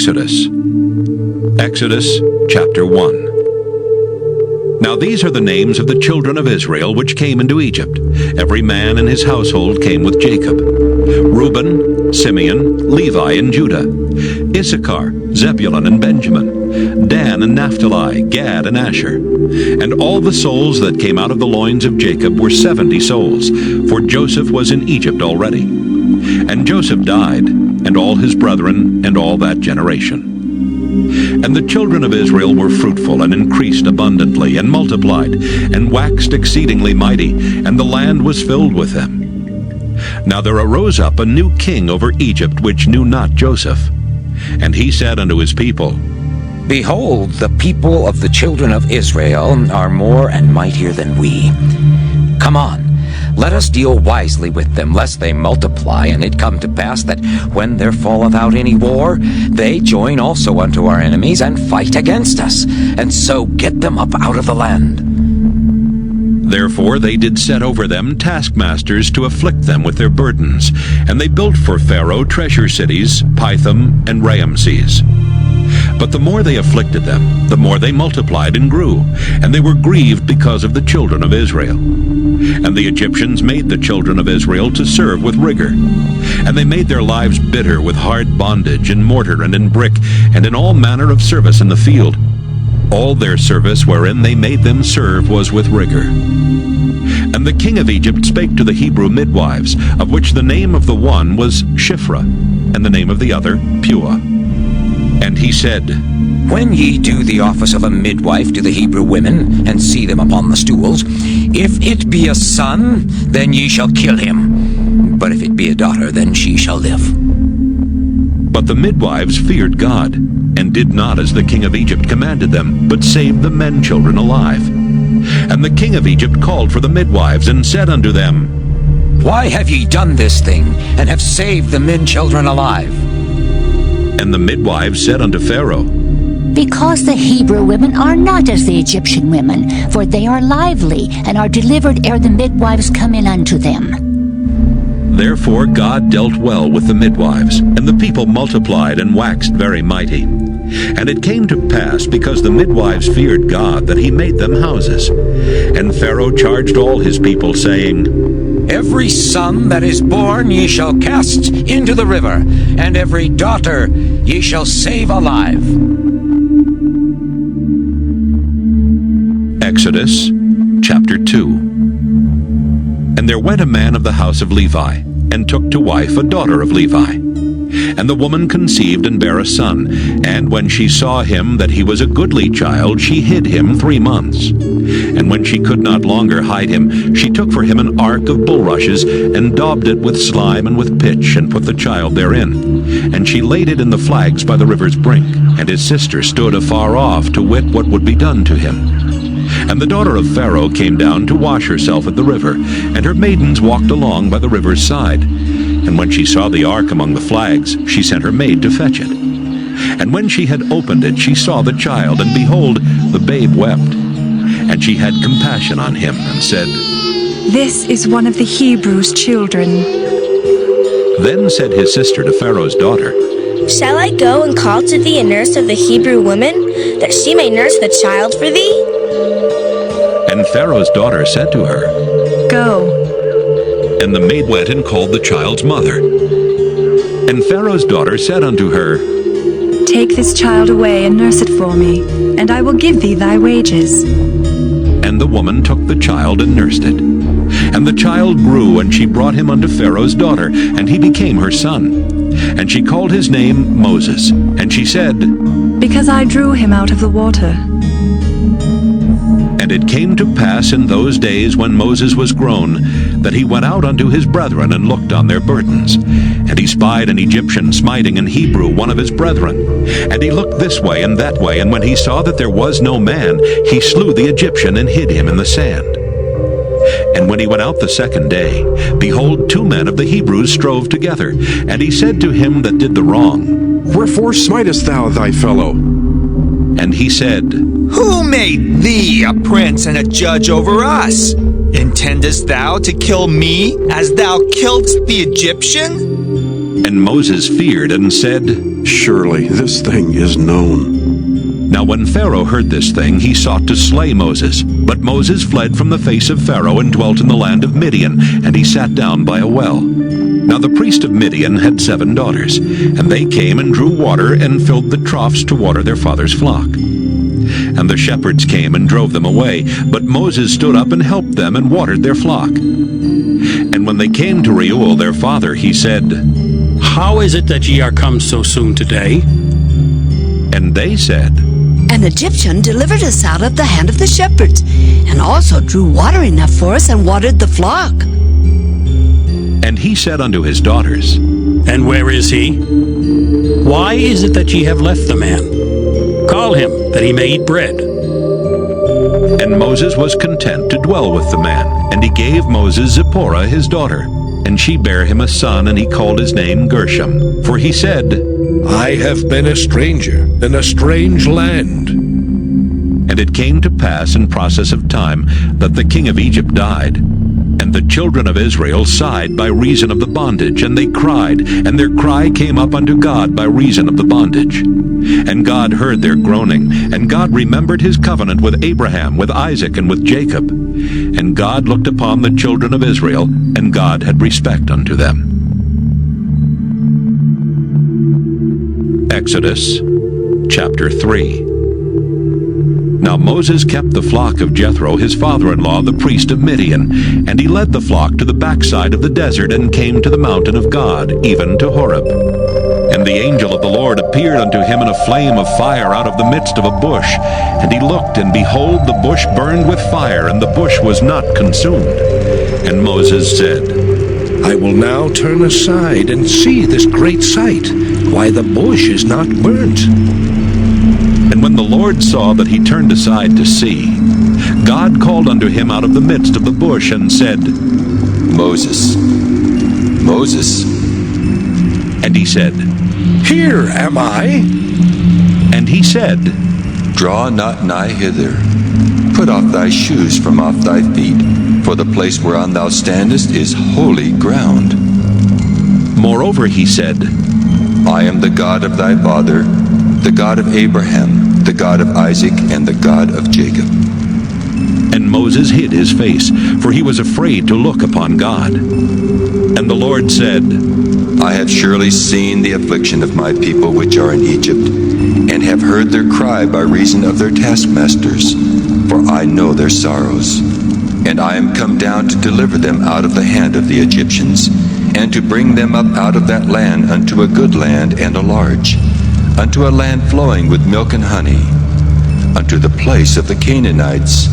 Exodus. Exodus chapter 1. Now these are the names of the children of Israel which came into Egypt. Every man in his household came with Jacob: Reuben, Simeon, Levi, and Judah; Issachar, Zebulun, and Benjamin; Dan and Naphtali, Gad and Asher. And all the souls that came out of the loins of Jacob were 70 souls, for Joseph was in Egypt already. And Joseph died, and all his brethren, and all that generation. And the children of Israel were fruitful, and increased abundantly, and multiplied, and waxed exceedingly mighty, and the land was filled with them. Now there arose up a new king over Egypt, which knew not Joseph. And he said unto his people, Behold, the people of the children of Israel are more and mightier than we. Come on, let us deal wisely with them, lest they multiply, and it come to pass that when there falleth out any war, they join also unto our enemies, and fight against us, and so get them up out of the land. Therefore they did set over them taskmasters to afflict them with their burdens. And they built for Pharaoh treasure cities, Pithom and Raamses. But the more they afflicted them, the more they multiplied and grew, and they were grieved because of the children of Israel. And the Egyptians made the children of Israel to serve with rigor. And they made their lives bitter with hard bondage, in mortar and in brick, and in all manner of service in the field. All their service wherein they made them serve was with rigor. And the king of Egypt spake to the Hebrew midwives, of which the name of the one was Shiphrah, and the name of the other Puah. And he said, When ye do the office of a midwife to the Hebrew women, and see them upon the stools, if it be a son, then ye shall kill him. But if it be a daughter, then she shall live. But the midwives feared God, and did not as the king of Egypt commanded them, but saved the men children alive. And the king of Egypt called for the midwives, and said unto them, Why have ye done this thing, and have saved the men children alive? And the midwives said unto Pharaoh, Because the Hebrew women are not as the Egyptian women, for they are lively, and are delivered ere the midwives come in unto them. Therefore God dealt well with the midwives, and the people multiplied and waxed very mighty. And it came to pass, because the midwives feared God, that he made them houses. And Pharaoh charged all his people, saying, Every son that is born ye shall cast into the river, and every daughter ye shall save alive. Exodus chapter 2. And there went a man of the house of Levi, and took to wife a daughter of Levi. And the woman conceived and bare a son. And when she saw him that he was a goodly child, she hid him 3 months. And when she could not longer hide him, she took for him an ark of bulrushes, and daubed it with slime and with pitch, and put the child therein. And she laid it in the flags by the river's brink. And his sister stood afar off, to wit what would be done to him. And the daughter of Pharaoh came down to wash herself at the river, and her maidens walked along by the river's side. And when she saw the ark among the flags, she sent her maid to fetch it. And when she had opened it, she saw the child, and behold, the babe wept. And she had compassion on him, and said, This is one of the Hebrews' children. Then said his sister to Pharaoh's daughter, Shall I go and call to thee a nurse of the Hebrew women, that she may nurse the child for thee? And Pharaoh's daughter said to her, Go. And the maid went and called the child's mother. And Pharaoh's daughter said unto her, Take this child away and nurse it for me, and I will give thee thy wages. And the woman took the child and nursed it. And the child grew, and she brought him unto Pharaoh's daughter, and he became her son. And she called his name Moses. And she said, Because I drew him out of the water. And it came to pass in those days, when Moses was grown, that he went out unto his brethren, and looked on their burdens. And he spied an Egyptian smiting an Hebrew, one of his brethren. And he looked this way and that way, and when he saw that there was no man, he slew the Egyptian, and hid him in the sand. And when he went out the second day, behold, 2 men of the Hebrews strove together. And he said to him that did the wrong, Wherefore smitest thou thy fellow? And he said, Who made thee a prince and a judge over us? Intendest thou to kill me, as thou killedst the Egyptian? And Moses feared and said, Surely this thing is known. Now when Pharaoh heard this thing, he sought to slay Moses. But Moses fled from the face of Pharaoh and dwelt in the land of Midian, and he sat down by a well. Now the priest of Midian had 7 daughters, and they came and drew water and filled the troughs to water their father's flock. And the shepherds came and drove them away, but Moses stood up and helped them and watered their flock. And when they came to Reuel their father, he said, How is it that ye are come so soon today? And they said, An Egyptian delivered us out of the hand of the shepherds, and also drew water enough for us and watered the flock. And he said unto his daughters, And where is he? Why is it that ye have left the man? Call him, that he may eat bread. And Moses was content to dwell with the man. And he gave Moses Zipporah his daughter. And she bare him a son, and he called his name Gershom. For he said, I have been a stranger in a strange land. And it came to pass in process of time that the king of Egypt died. And the children of Israel sighed by reason of the bondage, and they cried, and their cry came up unto God by reason of the bondage. And God heard their groaning, and God remembered his covenant with Abraham, with Isaac, and with Jacob. And God looked upon the children of Israel, and God had respect unto them. Exodus chapter 3. Now Moses kept the flock of Jethro his father-in-law, the priest of Midian, and he led the flock to the backside of the desert, and came to the mountain of God, even to Horeb. And the angel of the Lord appeared unto him in a flame of fire out of the midst of a bush. And he looked, and behold, the bush burned with fire, and the bush was not consumed. And Moses said, I will now turn aside and see this great sight, why the bush is not burnt. And when the Lord saw that he turned aside to see, God called unto him out of the midst of the bush, and said, Moses, Moses. And he said, Here am I. And he said, Draw not nigh hither. Put off thy shoes from off thy feet, for the place whereon thou standest is holy ground. Moreover he said, I am the God of thy father, the God of Abraham, the God of Isaac, and the God of Jacob. And Moses hid his face, for he was afraid to look upon God. And the Lord said, I have surely seen the affliction of my people which are in Egypt, and have heard their cry by reason of their taskmasters, for I know their sorrows. And I am come down to deliver them out of the hand of the Egyptians, and to bring them up out of that land unto a good land and a large, unto a land flowing with milk and honey, unto the place of the Canaanites,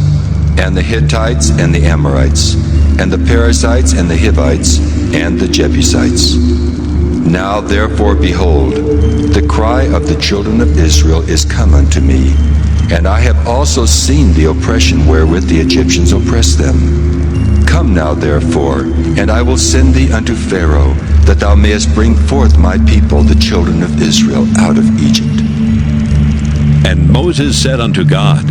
and the Hittites, and the Amorites, and the Perizzites, and the Hivites, and the Jebusites. Now therefore, behold, the cry of the children of Israel is come unto me, and I have also seen the oppression wherewith the Egyptians oppress them. Come now therefore, and I will send thee unto Pharaoh, that thou mayest bring forth my people, the children of Israel, out of Egypt. And Moses said unto God,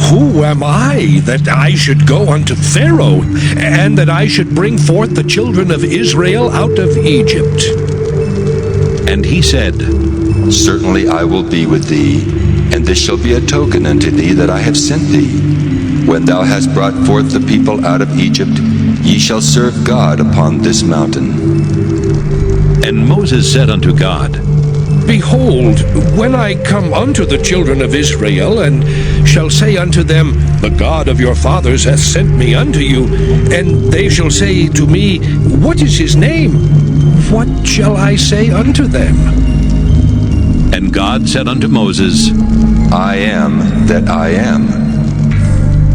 Who am I that I should go unto Pharaoh, and that I should bring forth the children of Israel out of Egypt? And he said, Certainly I will be with thee, and this shall be a token unto thee that I have sent thee. When thou hast brought forth the people out of Egypt, ye shall serve God upon this mountain. And Moses said unto God, Behold, when I come unto the children of Israel, and shall say unto them, The God of your fathers hath sent me unto you, and they shall say to me, What is his name? What shall I say unto them? And God said unto Moses, I am that I am.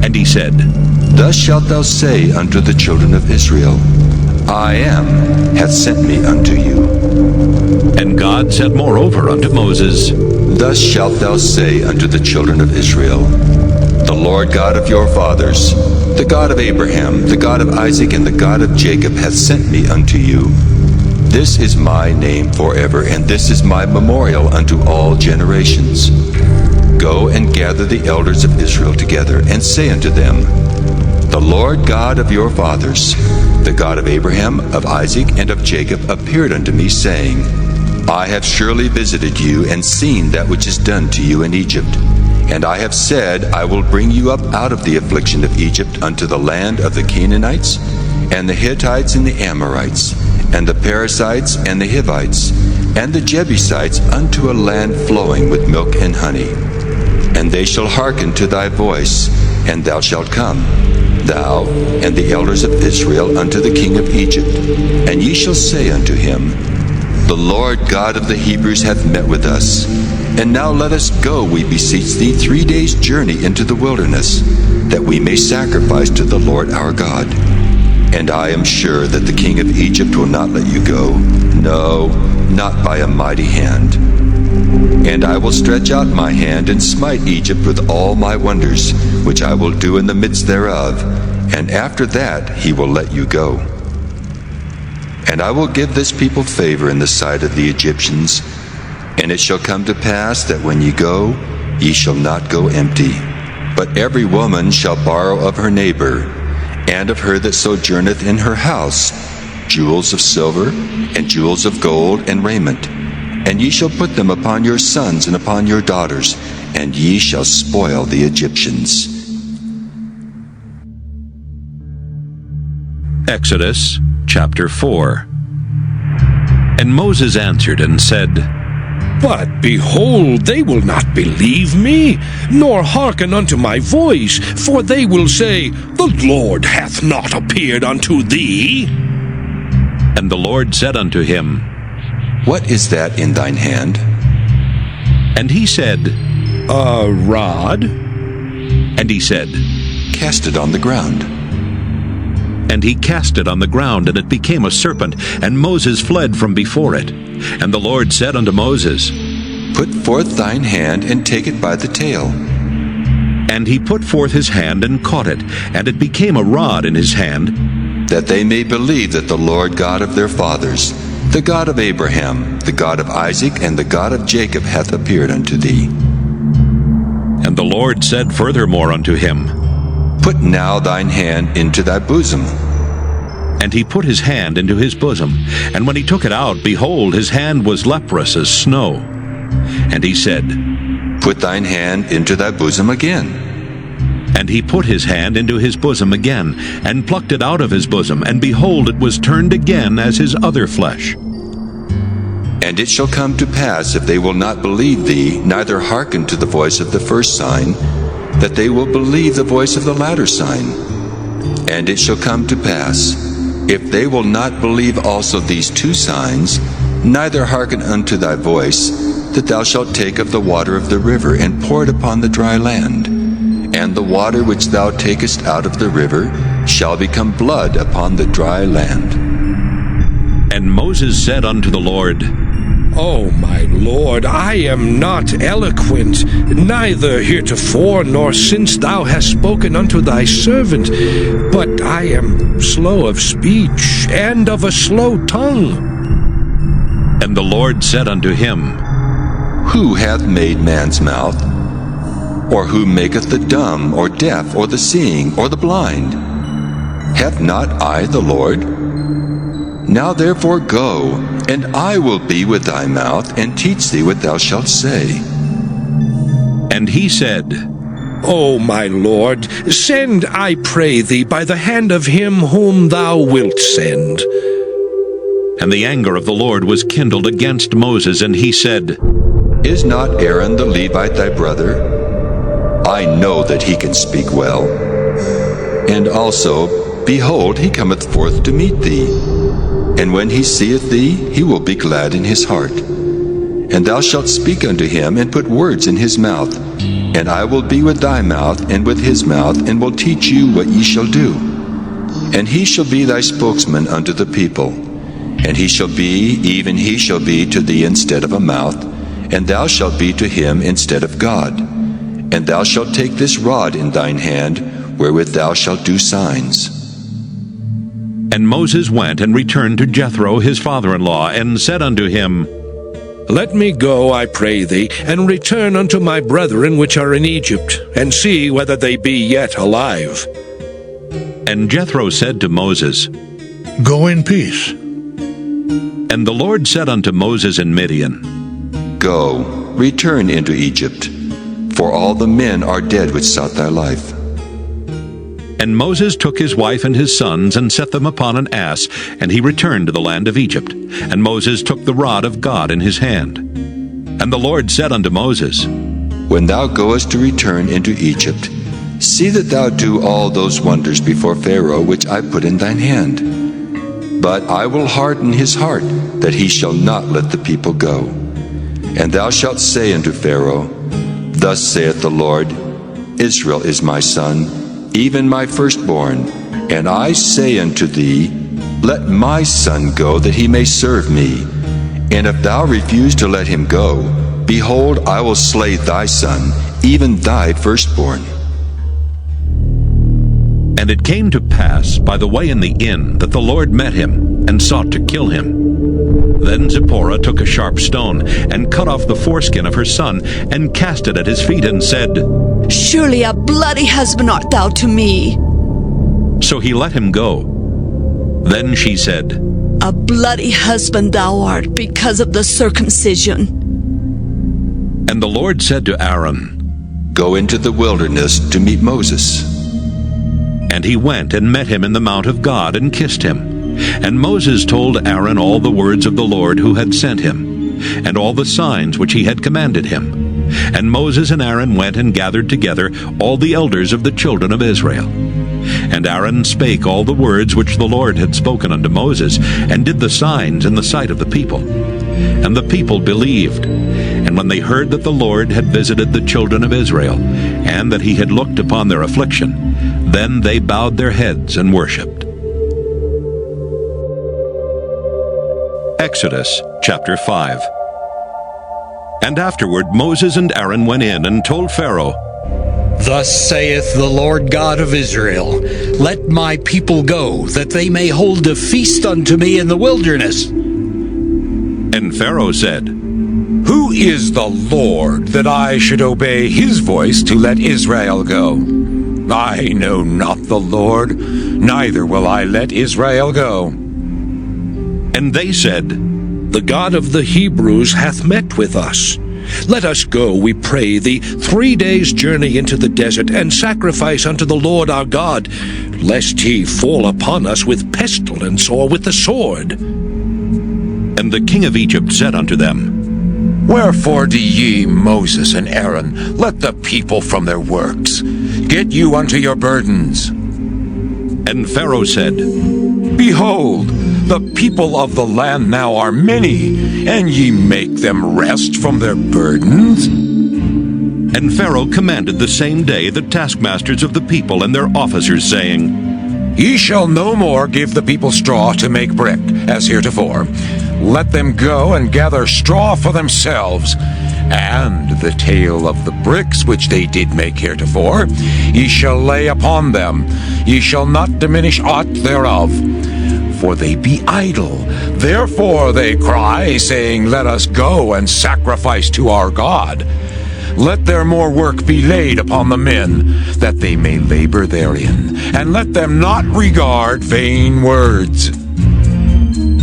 And he said, Thus shalt thou say unto the children of Israel, I am hath sent me unto you. And God said moreover unto Moses, Thus shalt thou say unto the children of Israel, The Lord God of your fathers, the God of Abraham, the God of Isaac, and the God of Jacob hath sent me unto you. This is my name forever, and this is my memorial unto all generations. Go and gather the elders of Israel together, and say unto them, The Lord God of your fathers, the God of Abraham, of Isaac, and of Jacob, appeared unto me, saying, I have surely visited you, and seen that which is done to you in Egypt. And I have said, I will bring you up out of the affliction of Egypt unto the land of the Canaanites, and the Hittites, and the Amorites, and the Perizzites, and the Hivites, and the Jebusites, unto a land flowing with milk and honey. And they shall hearken to thy voice, and thou shalt come, thou and the elders of Israel, unto the king of Egypt. And ye shall say unto him, The Lord God of the Hebrews hath met with us. And now let us go, we beseech thee, 3 days' journey into the wilderness, that we may sacrifice to the Lord our God. And I am sure that the king of Egypt will not let you go, no, not by a mighty hand. And I will stretch out my hand and smite Egypt with all my wonders, which I will do in the midst thereof, and after that he will let you go. And I will give this people favor in the sight of the Egyptians, and it shall come to pass that when ye go, ye shall not go empty, but every woman shall borrow of her neighbor, and of her that sojourneth in her house, jewels of silver, and jewels of gold, and raiment. And ye shall put them upon your sons and upon your daughters, and ye shall spoil the Egyptians. Exodus chapter 4. And Moses answered and said, But behold, they will not believe me, nor hearken unto my voice, for they will say, The Lord hath not appeared unto thee. And the Lord said unto him, What is that in thine hand? And he said, A rod. And he said, Cast it on the ground. And he cast it on the ground, and it became a serpent, and Moses fled from before it. And the Lord said unto Moses, Put forth thine hand, and take it by the tail. And he put forth his hand, and caught it, and it became a rod in his hand, that they may believe that the Lord God of their fathers, the God of Abraham, the God of Isaac, and the God of Jacob hath appeared unto thee. And the Lord said furthermore unto him, Put now thine hand into thy bosom. And he put his hand into his bosom, and when he took it out, behold, his hand was leprous as snow. And he said, Put thine hand into thy bosom again. And he put his hand into his bosom again, and plucked it out of his bosom, and behold, it was turned again as his other flesh. And it shall come to pass, if they will not believe thee, neither hearken to the voice of the first sign, that they will believe the voice of the latter sign. And it shall come to pass, if they will not believe also these 2 signs, neither hearken unto thy voice, that thou shalt take of the water of the river, and pour it upon the dry land. And the water which thou takest out of the river shall become blood upon the dry land. And Moses said unto the Lord, O my Lord, I am not eloquent, neither heretofore nor since thou hast spoken unto thy servant, but I am slow of speech, and of a slow tongue. And the Lord said unto him, Who hath made man's mouth? Or who maketh the dumb, or deaf, or the seeing, or the blind? Have not I the Lord? Now therefore go, and I will be with thy mouth, and teach thee what thou shalt say. And he said, O my Lord, send, I pray thee, by the hand of him whom thou wilt send. And the anger of the Lord was kindled against Moses, and he said, Is not Aaron the Levite thy brother? I know that he can speak well. And also, behold, he cometh forth to meet thee. And when he seeth thee, he will be glad in his heart. And thou shalt speak unto him, and put words in his mouth. And I will be with thy mouth, and with his mouth, and will teach you what ye shall do. And he shall be thy spokesman unto the people. And he shall be, even he shall be to thee instead of a mouth, and thou shalt be to him instead of God. And thou shalt take this rod in thine hand, wherewith thou shalt do signs. And Moses went and returned to Jethro his father-in-law, and said unto him, Let me go, I pray thee, and return unto my brethren which are in Egypt, and see whether they be yet alive. And Jethro said to Moses, Go in peace. And the Lord said unto Moses in Midian, Go, return into Egypt, for all the men are dead which sought thy life. And Moses took his wife and his sons, and set them upon an ass, and he returned to the land of Egypt. And Moses took the rod of God in his hand. And the Lord said unto Moses, When thou goest to return into Egypt, see that thou do all those wonders before Pharaoh which I put in thine hand. But I will harden his heart, that he shall not let the people go. And thou shalt say unto Pharaoh, Thus saith the Lord, Israel is my son, even my firstborn. And I say unto thee, Let my son go, that he may serve me. And if thou refuse to let him go, behold, I will slay thy son, even thy firstborn. And it came to pass by the way in the inn that the Lord met him, and sought to kill him. Then Zipporah took a sharp stone, and cut off the foreskin of her son, and cast it at his feet, and said, Surely a bloody husband art thou to me. So he let him go. Then she said, A bloody husband thou art, because of the circumcision. And the Lord said to Aaron, Go into the wilderness to meet Moses. And he went and met him in the mount of God, and kissed him. And Moses told Aaron all the words of the Lord who had sent him, and all the signs which he had commanded him. And Moses and Aaron went and gathered together all the elders of the children of Israel. And Aaron spake all the words which the Lord had spoken unto Moses, and did the signs in the sight of the people. And the people believed. And when they heard that the Lord had visited the children of Israel, and that he had looked upon their affliction, then they bowed their heads and worshipped. Exodus chapter 5. And afterward Moses and Aaron went in and told Pharaoh, Thus saith the Lord God of Israel, Let my people go, that they may hold a feast unto me in the wilderness. And Pharaoh said, Who is the Lord, that I should obey his voice to let Israel go? I know not the Lord, neither will I let Israel go. And they said, The God of the Hebrews hath met with us. Let us go, we pray thee, 3 days' journey into the desert, and sacrifice unto the Lord our God, lest he fall upon us with pestilence or with the sword. And the king of Egypt said unto them, Wherefore do ye, Moses and Aaron, let the people from their works? Get you unto your burdens. And Pharaoh said, Behold, the people of the land now are many, and ye make them rest from their burdens? And Pharaoh commanded the same day the taskmasters of the people and their officers, saying, Ye shall no more give the people straw to make brick, as heretofore. Let them go and gather straw for themselves, and the tale of the bricks which they did make heretofore, ye shall lay upon them. Ye shall not diminish aught thereof. For they be idle. Therefore they cry, saying, Let us go and sacrifice to our God. Let their more work be laid upon the men, that they may labor therein, and let them not regard vain words.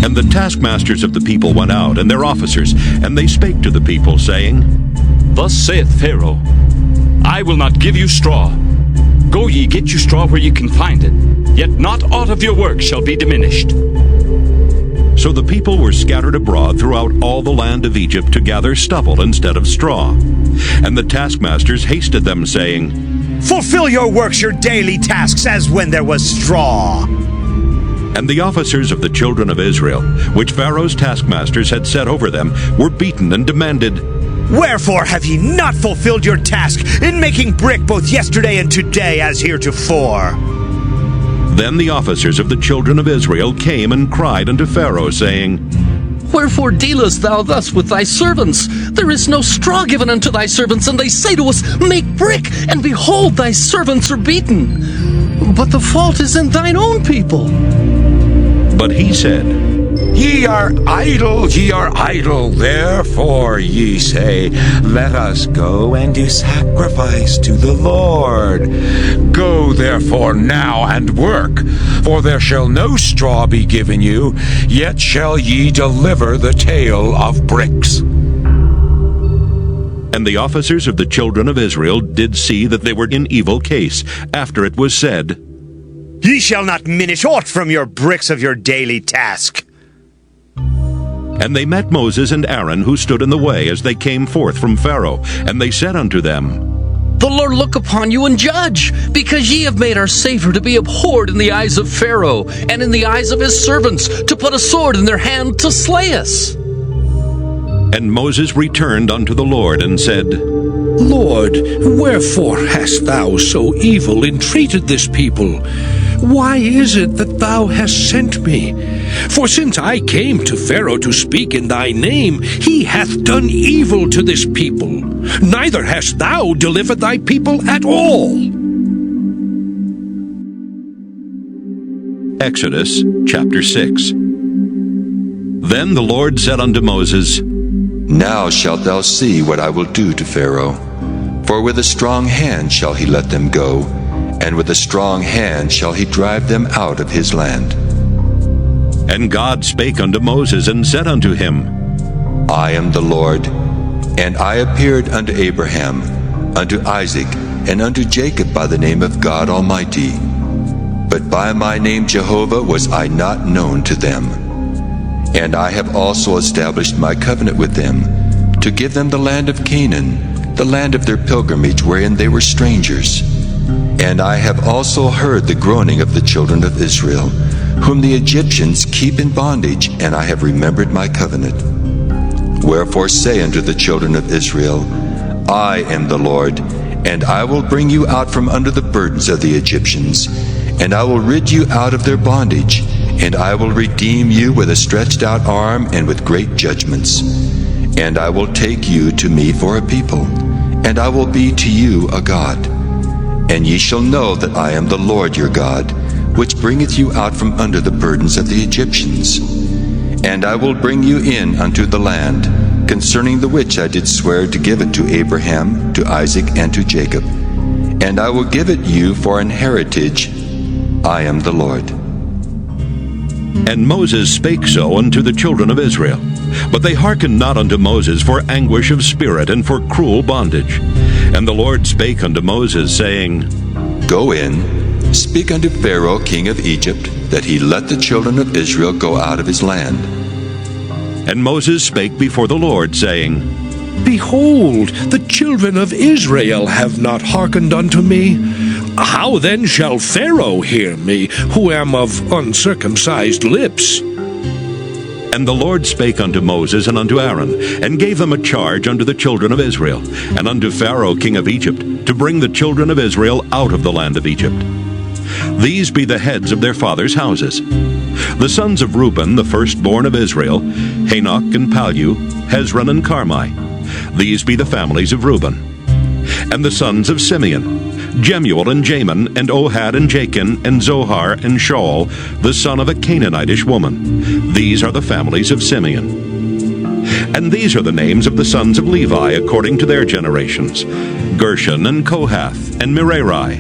And the taskmasters of the people went out, and their officers, and they spake to the people, saying, Thus saith Pharaoh, I will not give you straw. Go ye, get you straw where ye can find it, yet not aught of your work shall be diminished. So the people were scattered abroad throughout all the land of Egypt to gather stubble instead of straw. And the taskmasters hasted them, saying, Fulfill your works, your daily tasks, as when there was straw. And the officers of the children of Israel, which Pharaoh's taskmasters had set over them, were beaten and demanded, Wherefore have ye not fulfilled your task in making brick both yesterday and today as heretofore? Then the officers of the children of Israel came and cried unto Pharaoh, saying, Wherefore dealest thou thus with thy servants? There is no straw given unto thy servants, and they say to us, Make brick, and behold, thy servants are beaten. But the fault is in thine own people. But he said, Ye are idle, therefore ye say, let us go and do sacrifice to the Lord. Go therefore now and work, for there shall no straw be given you, yet shall ye deliver the tale of bricks. And the officers of the children of Israel did see that they were in evil case, after it was said, Ye shall not minish aught from your bricks of your daily task. And they met Moses and Aaron, who stood in the way as they came forth from Pharaoh. And they said unto them, The Lord look upon you and judge, because ye have made our Savior to be abhorred in the eyes of Pharaoh, and in the eyes of his servants, to put a sword in their hand to slay us. And Moses returned unto the Lord, and said, Lord, wherefore hast thou so evil entreated this people? Why is it that thou hast sent me? For since I came to Pharaoh to speak in thy name, he hath done evil to this people. Neither hast thou delivered thy people at all. Exodus chapter 6. Then the Lord said unto Moses, Now shalt thou see what I will do to Pharaoh. For with a strong hand shall he let them go, and with a strong hand shall he drive them out of his land. And God spake unto Moses, and said unto him, I am the Lord, and I appeared unto Abraham, unto Isaac, and unto Jacob by the name of God Almighty. But by my name Jehovah was I not known to them. And I have also established my covenant with them, to give them the land of Canaan, the land of their pilgrimage wherein they were strangers. And I have also heard the groaning of the children of Israel, whom the Egyptians keep in bondage, and I have remembered my covenant. Wherefore say unto the children of Israel, I am the Lord, and I will bring you out from under the burdens of the Egyptians, and I will rid you out of their bondage, and I will redeem you with a stretched out arm and with great judgments. And I will take you to me for a people, and I will be to you a God. And ye shall know that I am the Lord your God, which bringeth you out from under the burdens of the Egyptians. And I will bring you in unto the land, concerning the which I did swear to give it to Abraham, to Isaac, and to Jacob. And I will give it you for an heritage. I am the Lord. And Moses spake so unto the children of Israel. But they hearkened not unto Moses for anguish of spirit and for cruel bondage. And the Lord spake unto Moses, saying, Go in, speak unto Pharaoh king of Egypt, that he let the children of Israel go out of his land. And Moses spake before the Lord, saying, Behold, the children of Israel have not hearkened unto me. How then shall Pharaoh hear me, who am of uncircumcised lips? And the Lord spake unto Moses and unto Aaron, and gave them a charge unto the children of Israel, and unto Pharaoh king of Egypt, to bring the children of Israel out of the land of Egypt. These be the heads of their fathers' houses. The sons of Reuben, the firstborn of Israel, Hanok and Palu, Hezron and Carmi. These be the families of Reuben. And the sons of Simeon, Jemuel and Jamin, and Ohad and Jachin, and Zohar and Shaul, the son of a Canaanitish woman. These are the families of Simeon. And these are the names of the sons of Levi according to their generations, Gershon and Kohath and Merari.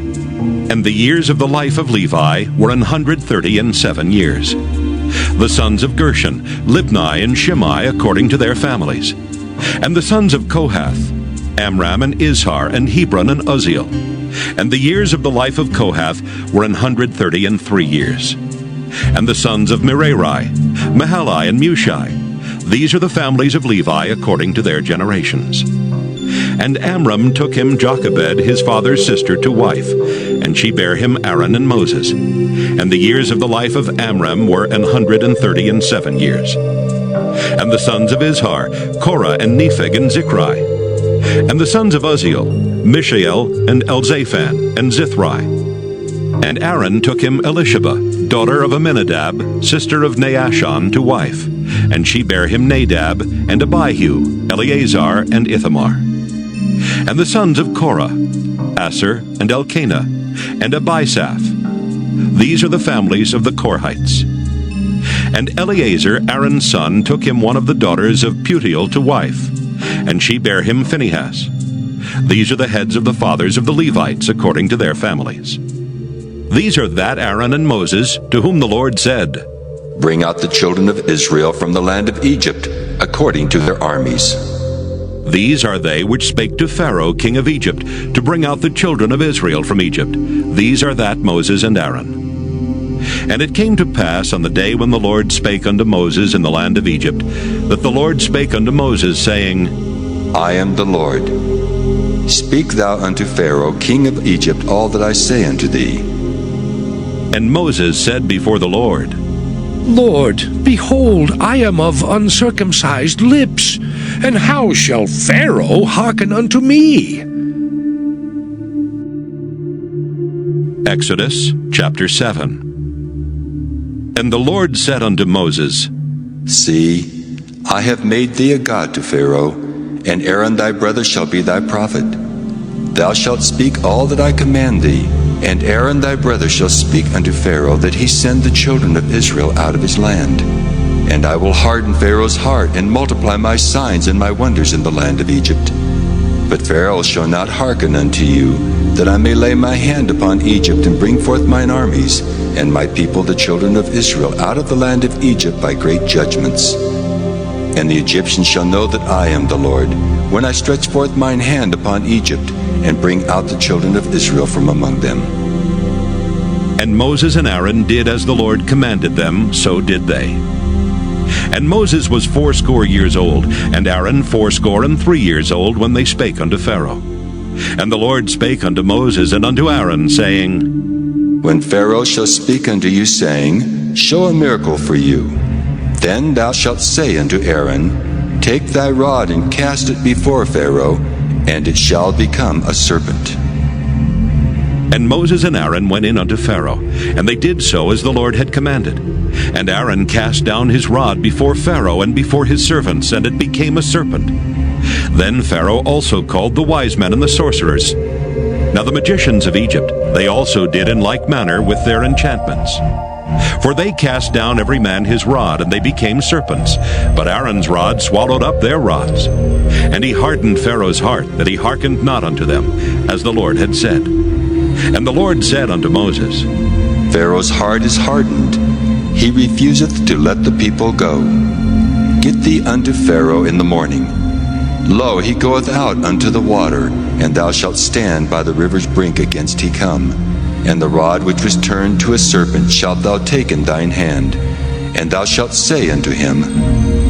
And the years of the life of Levi were 137 years. The sons of Gershon, Libni and Shimei according to their families. And the sons of Kohath, Amram and Izhar and Hebron and Uzziel. And the years of the life of Kohath were 133 years. And the sons of Merari, Mahali and Mushi. These are the families of Levi according to their generations. And Amram took him Jochebed, his father's sister, to wife, and she bare him Aaron and Moses. And the years of the life of Amram were 137 years. And the sons of Izhar, Korah and Nepheg and Zichri. And the sons of Uzziel, Mishael and Elzaphan and Zithri. And Aaron took him Elisheba, daughter of Aminadab, sister of Naashon, to wife, and she bare him Nadab and Abihu, Eleazar and Ithamar. And the sons of Korah, Asher and Elkanah and Abisaph. These are the families of the Korhites. And Eleazar, Aaron's son, took him one of the daughters of Putiel to wife, and she bare him Phinehas. These are the heads of the fathers of the Levites according to their families. These are that Aaron and Moses, to whom the Lord said, Bring out the children of Israel from the land of Egypt, according to their armies. These are they which spake to Pharaoh king of Egypt, to bring out the children of Israel from Egypt. These are that Moses and Aaron. And it came to pass on the day when the Lord spake unto Moses in the land of Egypt, that the Lord spake unto Moses, saying, I am the Lord. Speak thou unto Pharaoh king of Egypt all that I say unto thee. And Moses said before the Lord, Lord, behold, I am of uncircumcised lips, and how shall Pharaoh hearken unto me? Exodus chapter 7. And the Lord said unto Moses, See, I have made thee a god to Pharaoh, and Aaron thy brother shall be thy prophet. Thou shalt speak all that I command thee, and Aaron thy brother shall speak unto Pharaoh, that he send the children of Israel out of his land. And I will harden Pharaoh's heart, and multiply my signs and my wonders in the land of Egypt. But Pharaoh shall not hearken unto you, that I may lay my hand upon Egypt, and bring forth mine armies, and my people the children of Israel out of the land of Egypt by great judgments. And the Egyptians shall know that I am the Lord, when I stretch forth mine hand upon Egypt, and bring out the children of Israel from among them. And Moses and Aaron did as the Lord commanded them, so did they. And Moses was 80 years old, and Aaron 83 years old, when they spake unto Pharaoh. And the Lord spake unto Moses and unto Aaron, saying, When Pharaoh shall speak unto you, saying, Show a miracle for you, then thou shalt say unto Aaron, Take thy rod and cast it before Pharaoh, and it shall become a serpent. And Moses and Aaron went in unto Pharaoh, and they did so as the Lord had commanded. And Aaron cast down his rod before Pharaoh and before his servants, and it became a serpent. Then Pharaoh also called the wise men and the sorcerers. Now the magicians of Egypt, they also did in like manner with their enchantments. For they cast down every man his rod, and they became serpents. But Aaron's rod swallowed up their rods. And he hardened Pharaoh's heart, that he hearkened not unto them, as the Lord had said. And the Lord said unto Moses, Pharaoh's heart is hardened, he refuseth to let the people go. Get thee unto Pharaoh in the morning. Lo, he goeth out unto the water, and thou shalt stand by the river's brink against he come. And the rod which was turned to a serpent shalt thou take in thine hand, and thou shalt say unto him,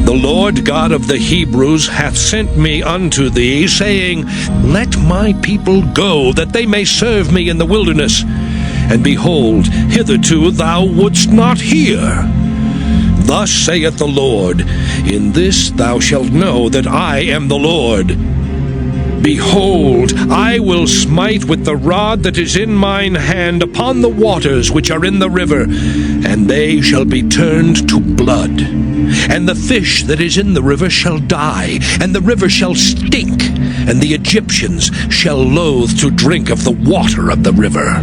The Lord God of the Hebrews hath sent me unto thee, saying, Let my people go, that they may serve me in the wilderness. And behold, hitherto thou wouldst not hear. Thus saith the Lord, In this thou shalt know that I am the Lord. Behold, I will smite with the rod that is in mine hand upon the waters which are in the river, and they shall be turned to blood. And the fish that is in the river shall die, and the river shall stink, and the Egyptians shall loathe to drink of the water of the river.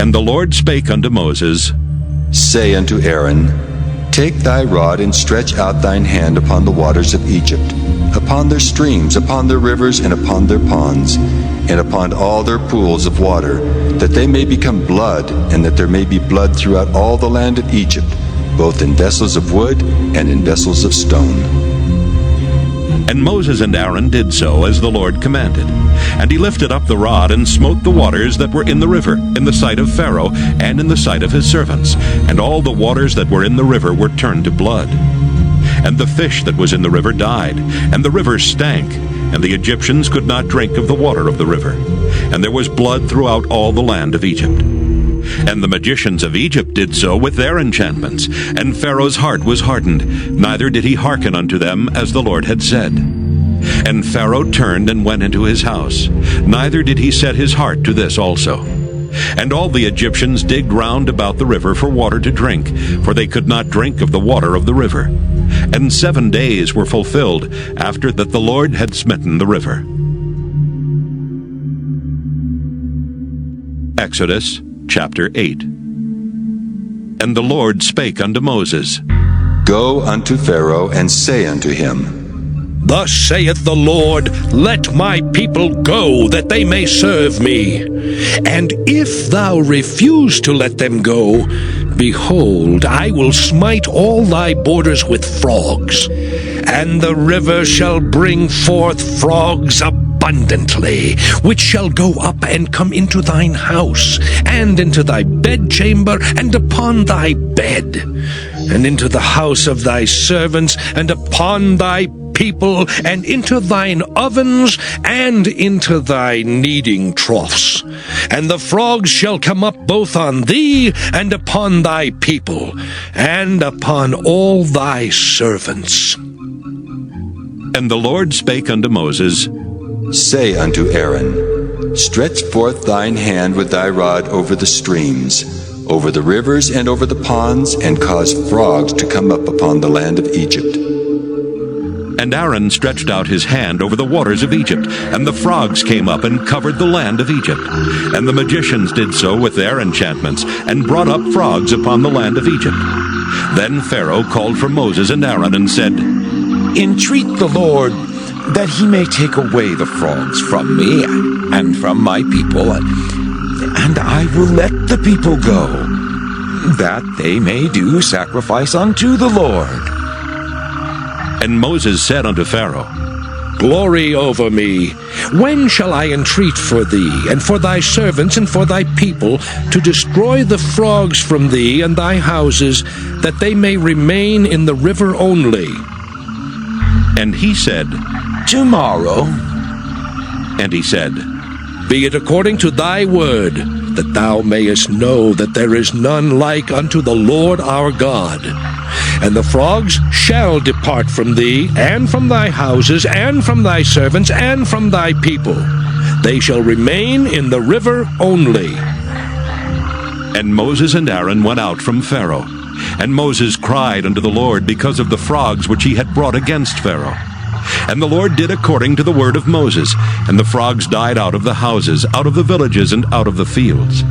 And the Lord spake unto Moses, Say unto Aaron, Take thy rod and stretch out thine hand upon the waters of Egypt, upon their streams, upon their rivers, and upon their ponds, and upon all their pools of water, that they may become blood, and that there may be blood throughout all the land of Egypt, both in vessels of wood and in vessels of stone. And Moses and Aaron did so as the Lord commanded. And he lifted up the rod, and smote the waters that were in the river, in the sight of Pharaoh, and in the sight of his servants. And all the waters that were in the river were turned to blood. And the fish that was in the river died, and the river stank, and the Egyptians could not drink of the water of the river. And there was blood throughout all the land of Egypt. And the magicians of Egypt did so with their enchantments, and Pharaoh's heart was hardened, neither did he hearken unto them as the Lord had said. And Pharaoh turned and went into his house, neither did he set his heart to this also. And all the Egyptians digged round about the river for water to drink, for they could not drink of the water of the river. And 7 days were fulfilled after that the Lord had smitten the river. Exodus chapter 8. And the Lord spake unto Moses, Go unto Pharaoh, and say unto him, Thus saith the Lord, Let my people go, that they may serve me. And if thou refuse to let them go, behold, I will smite all thy borders with frogs, and the river shall bring forth frogs abundantly, which shall go up and come into thine house, and into thy bedchamber, and upon thy bed, and into the house of thy servants, and upon thy people, and into thine ovens, and into thy kneading troughs. And the frogs shall come up both on thee, and upon thy people, and upon all thy servants. And the Lord spake unto Moses, Say unto Aaron, Stretch forth thine hand with thy rod over the streams, over the rivers and over the ponds, and cause frogs to come up upon the land of Egypt. And Aaron stretched out his hand over the waters of Egypt, and the frogs came up and covered the land of Egypt. And the magicians did so with their enchantments, and brought up frogs upon the land of Egypt. Then Pharaoh called for Moses and Aaron, and said, Entreat the Lord that he may take away the frogs from me and from my people, and I will let the people go, that they may do sacrifice unto the Lord. And Moses said unto Pharaoh, Glory over me. When shall I entreat for thee, and for thy servants, and for thy people, to destroy the frogs from thee and thy houses, that they may remain in the river only? And he said, Tomorrow. And he said, Be it according to thy word, that thou mayest know that there is none like unto the Lord our God. And the frogs shall depart from thee, and from thy houses, and from thy servants, and from thy people. They shall remain in the river only. And Moses and Aaron went out from Pharaoh. And Moses cried unto the Lord because of the frogs which he had brought against Pharaoh. And the Lord did according to the word of Moses, and the frogs died out of the houses, out of the villages, and out of the fields.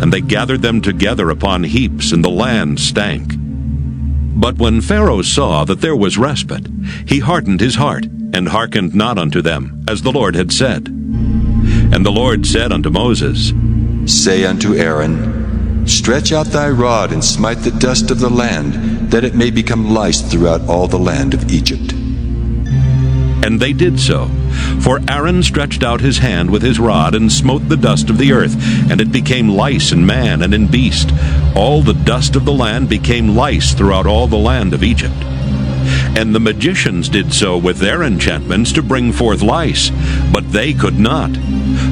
And they gathered them together upon heaps, and the land stank. But when Pharaoh saw that there was respite, he hardened his heart, and hearkened not unto them, as the Lord had said. And the Lord said unto Moses, Say unto Aaron, Stretch out thy rod, and smite the dust of the land, that it may become lice throughout all the land of Egypt. And they did so. For Aaron stretched out his hand with his rod, and smote the dust of the earth, and it became lice in man and in beast. All the dust of the land became lice throughout all the land of Egypt. And the magicians did so with their enchantments to bring forth lice, but they could not.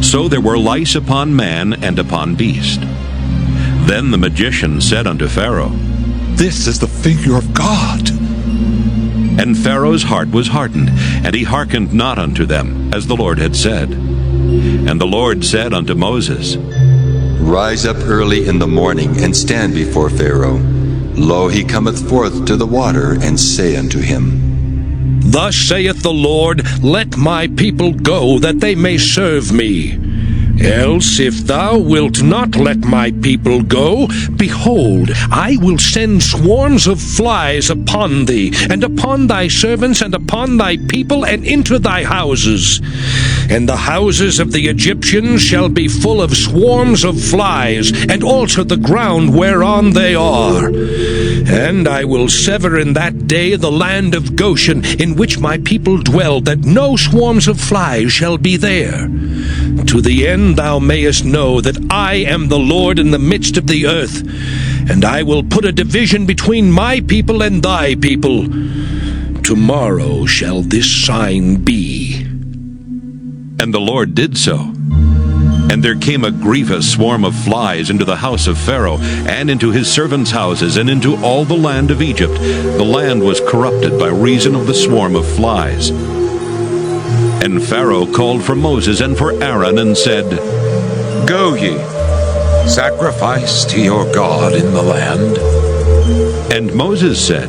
So there were lice upon man and upon beast. Then the magician said unto Pharaoh, This is the finger of God. And Pharaoh's heart was hardened, and he hearkened not unto them, as the Lord had said. And the Lord said unto Moses, Rise up early in the morning, and stand before Pharaoh. Lo, he cometh forth to the water, and say unto him, Thus saith the Lord, Let my people go, that they may serve me. Else, if thou wilt not let my people go, behold, I will send swarms of flies upon thee, and upon thy servants, and upon thy people, and into thy houses. And the houses of the Egyptians shall be full of swarms of flies, and also the ground whereon they are. And I will sever in that day the land of Goshen, in which my people dwell, that no swarms of flies shall be there. To the end thou mayest know that I am the Lord in the midst of the earth, and I will put a division between my people and thy people. Tomorrow shall this sign be. And the Lord did so. And there came a grievous swarm of flies into the house of Pharaoh, and into his servants' houses, and into all the land of Egypt. The land was corrupted by reason of the swarm of flies. And Pharaoh called for Moses and for Aaron, and said, Go ye, sacrifice to your God in the land. And Moses said,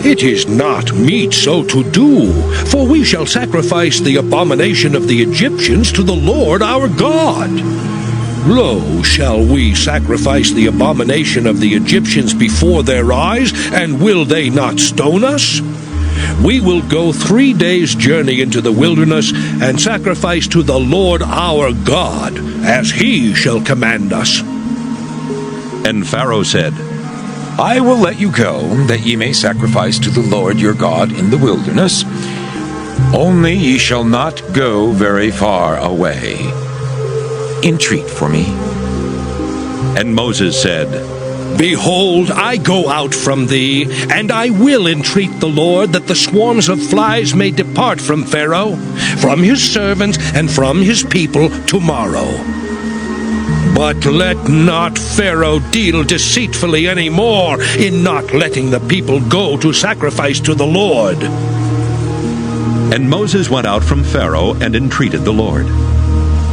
It is not meet so to do, for we shall sacrifice the abomination of the Egyptians to the Lord our God. Lo, shall we sacrifice the abomination of the Egyptians before their eyes, and will they not stone us? We will go 3 days' journey into the wilderness, and sacrifice to the Lord our God, as he shall command us. And Pharaoh said, I will let you go, that ye may sacrifice to the Lord your God in the wilderness. Only ye shall not go very far away. Entreat for me. And Moses said, Behold, I go out from thee, and I will entreat the Lord that the swarms of flies may depart from Pharaoh, from his servants, and from his people tomorrow. But let not Pharaoh deal deceitfully any more in not letting the people go to sacrifice to the Lord. And Moses went out from Pharaoh and entreated the Lord.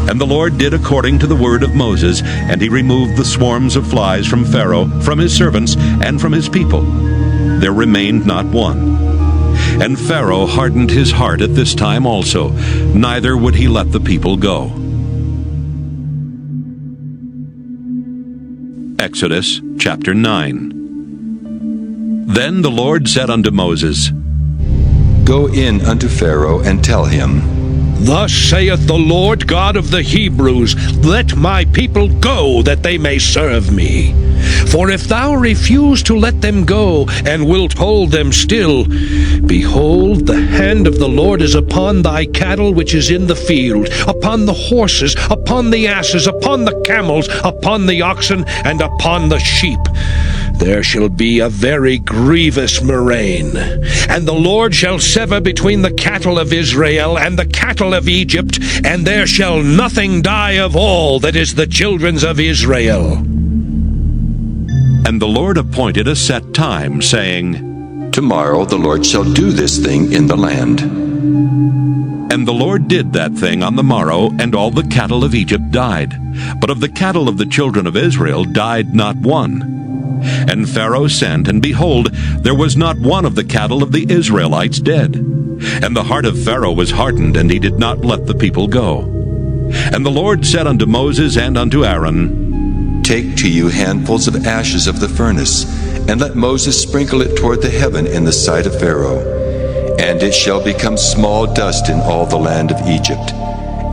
And the Lord did according to the word of Moses, and he removed the swarms of flies from Pharaoh, from his servants, and from his people. There remained not one. And Pharaoh hardened his heart at this time also, neither would he let the people go. Exodus chapter 9. Then the Lord said unto Moses, Go in unto Pharaoh, and tell him, Thus saith the Lord God of the Hebrews, Let my people go, that they may serve me. For if thou refuse to let them go, and wilt hold them still, behold, the hand of the Lord is upon thy cattle which is in the field, upon the horses, upon the asses, upon the camels, upon the oxen, and upon the sheep. There shall be a very grievous murrain. And the Lord shall sever between the cattle of Israel and the cattle of Egypt, and there shall nothing die of all that is the children's of Israel. And the Lord appointed a set time, saying, Tomorrow the Lord shall do this thing in the land. And the Lord did that thing on the morrow, and all the cattle of Egypt died. But of the cattle of the children of Israel died not one. And Pharaoh sent, and behold, there was not one of the cattle of the Israelites dead. And the heart of Pharaoh was hardened, and he did not let the people go. And the Lord said unto Moses and unto Aaron, Take to you handfuls of ashes of the furnace, and let Moses sprinkle it toward the heaven in the sight of Pharaoh. And it shall become small dust in all the land of Egypt,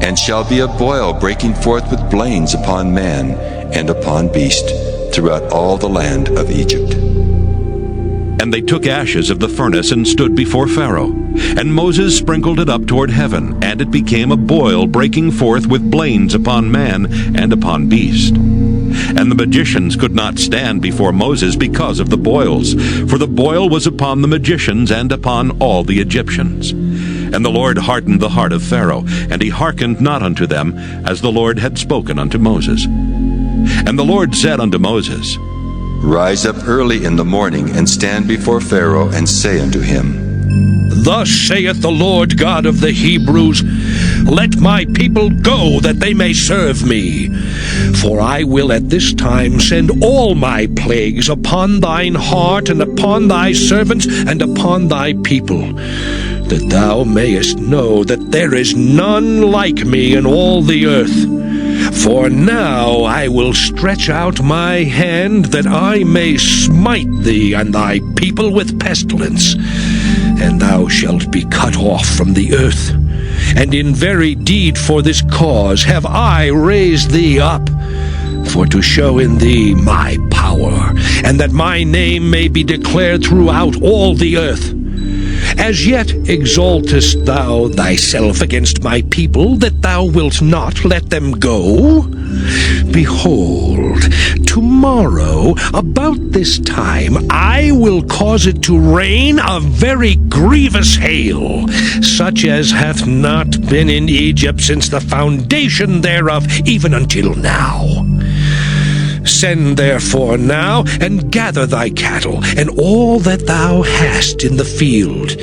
and shall be a boil breaking forth with blains upon man and upon beast, throughout all the land of Egypt. And they took ashes of the furnace and stood before Pharaoh. And Moses sprinkled it up toward heaven, and it became a boil breaking forth with blains upon man and upon beast. And the magicians could not stand before Moses because of the boils, for the boil was upon the magicians and upon all the Egyptians. And the Lord hardened the heart of Pharaoh, and he hearkened not unto them, as the Lord had spoken unto Moses. And the Lord said unto Moses, Rise up early in the morning, and stand before Pharaoh, and say unto him, Thus saith the Lord God of the Hebrews, Let my people go, that they may serve me. For I will at this time send all my plagues upon thine heart, and upon thy servants, and upon thy people, that thou mayest know that there is none like me in all the earth. For now I will stretch out my hand, that I may smite thee and thy people with pestilence, and thou shalt be cut off from the earth. And in very deed for this cause have I raised thee up, for to show in thee my power, and that my name may be declared throughout all the earth. As yet exaltest thou thyself against my people, that thou wilt not let them go? Behold, tomorrow, about this time, I will cause it to rain a very grievous hail, such as hath not been in Egypt since the foundation thereof, even until now. Send therefore now, and gather thy cattle, and all that thou hast in the field.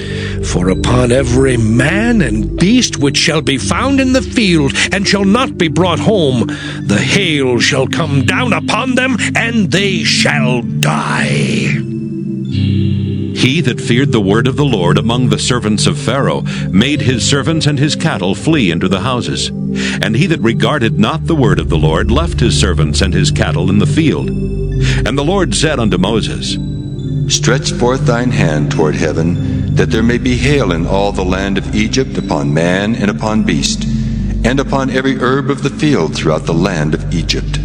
For upon every man and beast which shall be found in the field, and shall not be brought home, the hail shall come down upon them, and they shall die. He that feared the word of the Lord among the servants of Pharaoh made his servants and his cattle flee into the houses. And he that regarded not the word of the Lord left his servants and his cattle in the field. And the Lord said unto Moses, Stretch forth thine hand toward heaven, that there may be hail in all the land of Egypt upon man and upon beast, and upon every herb of the field throughout the land of Egypt.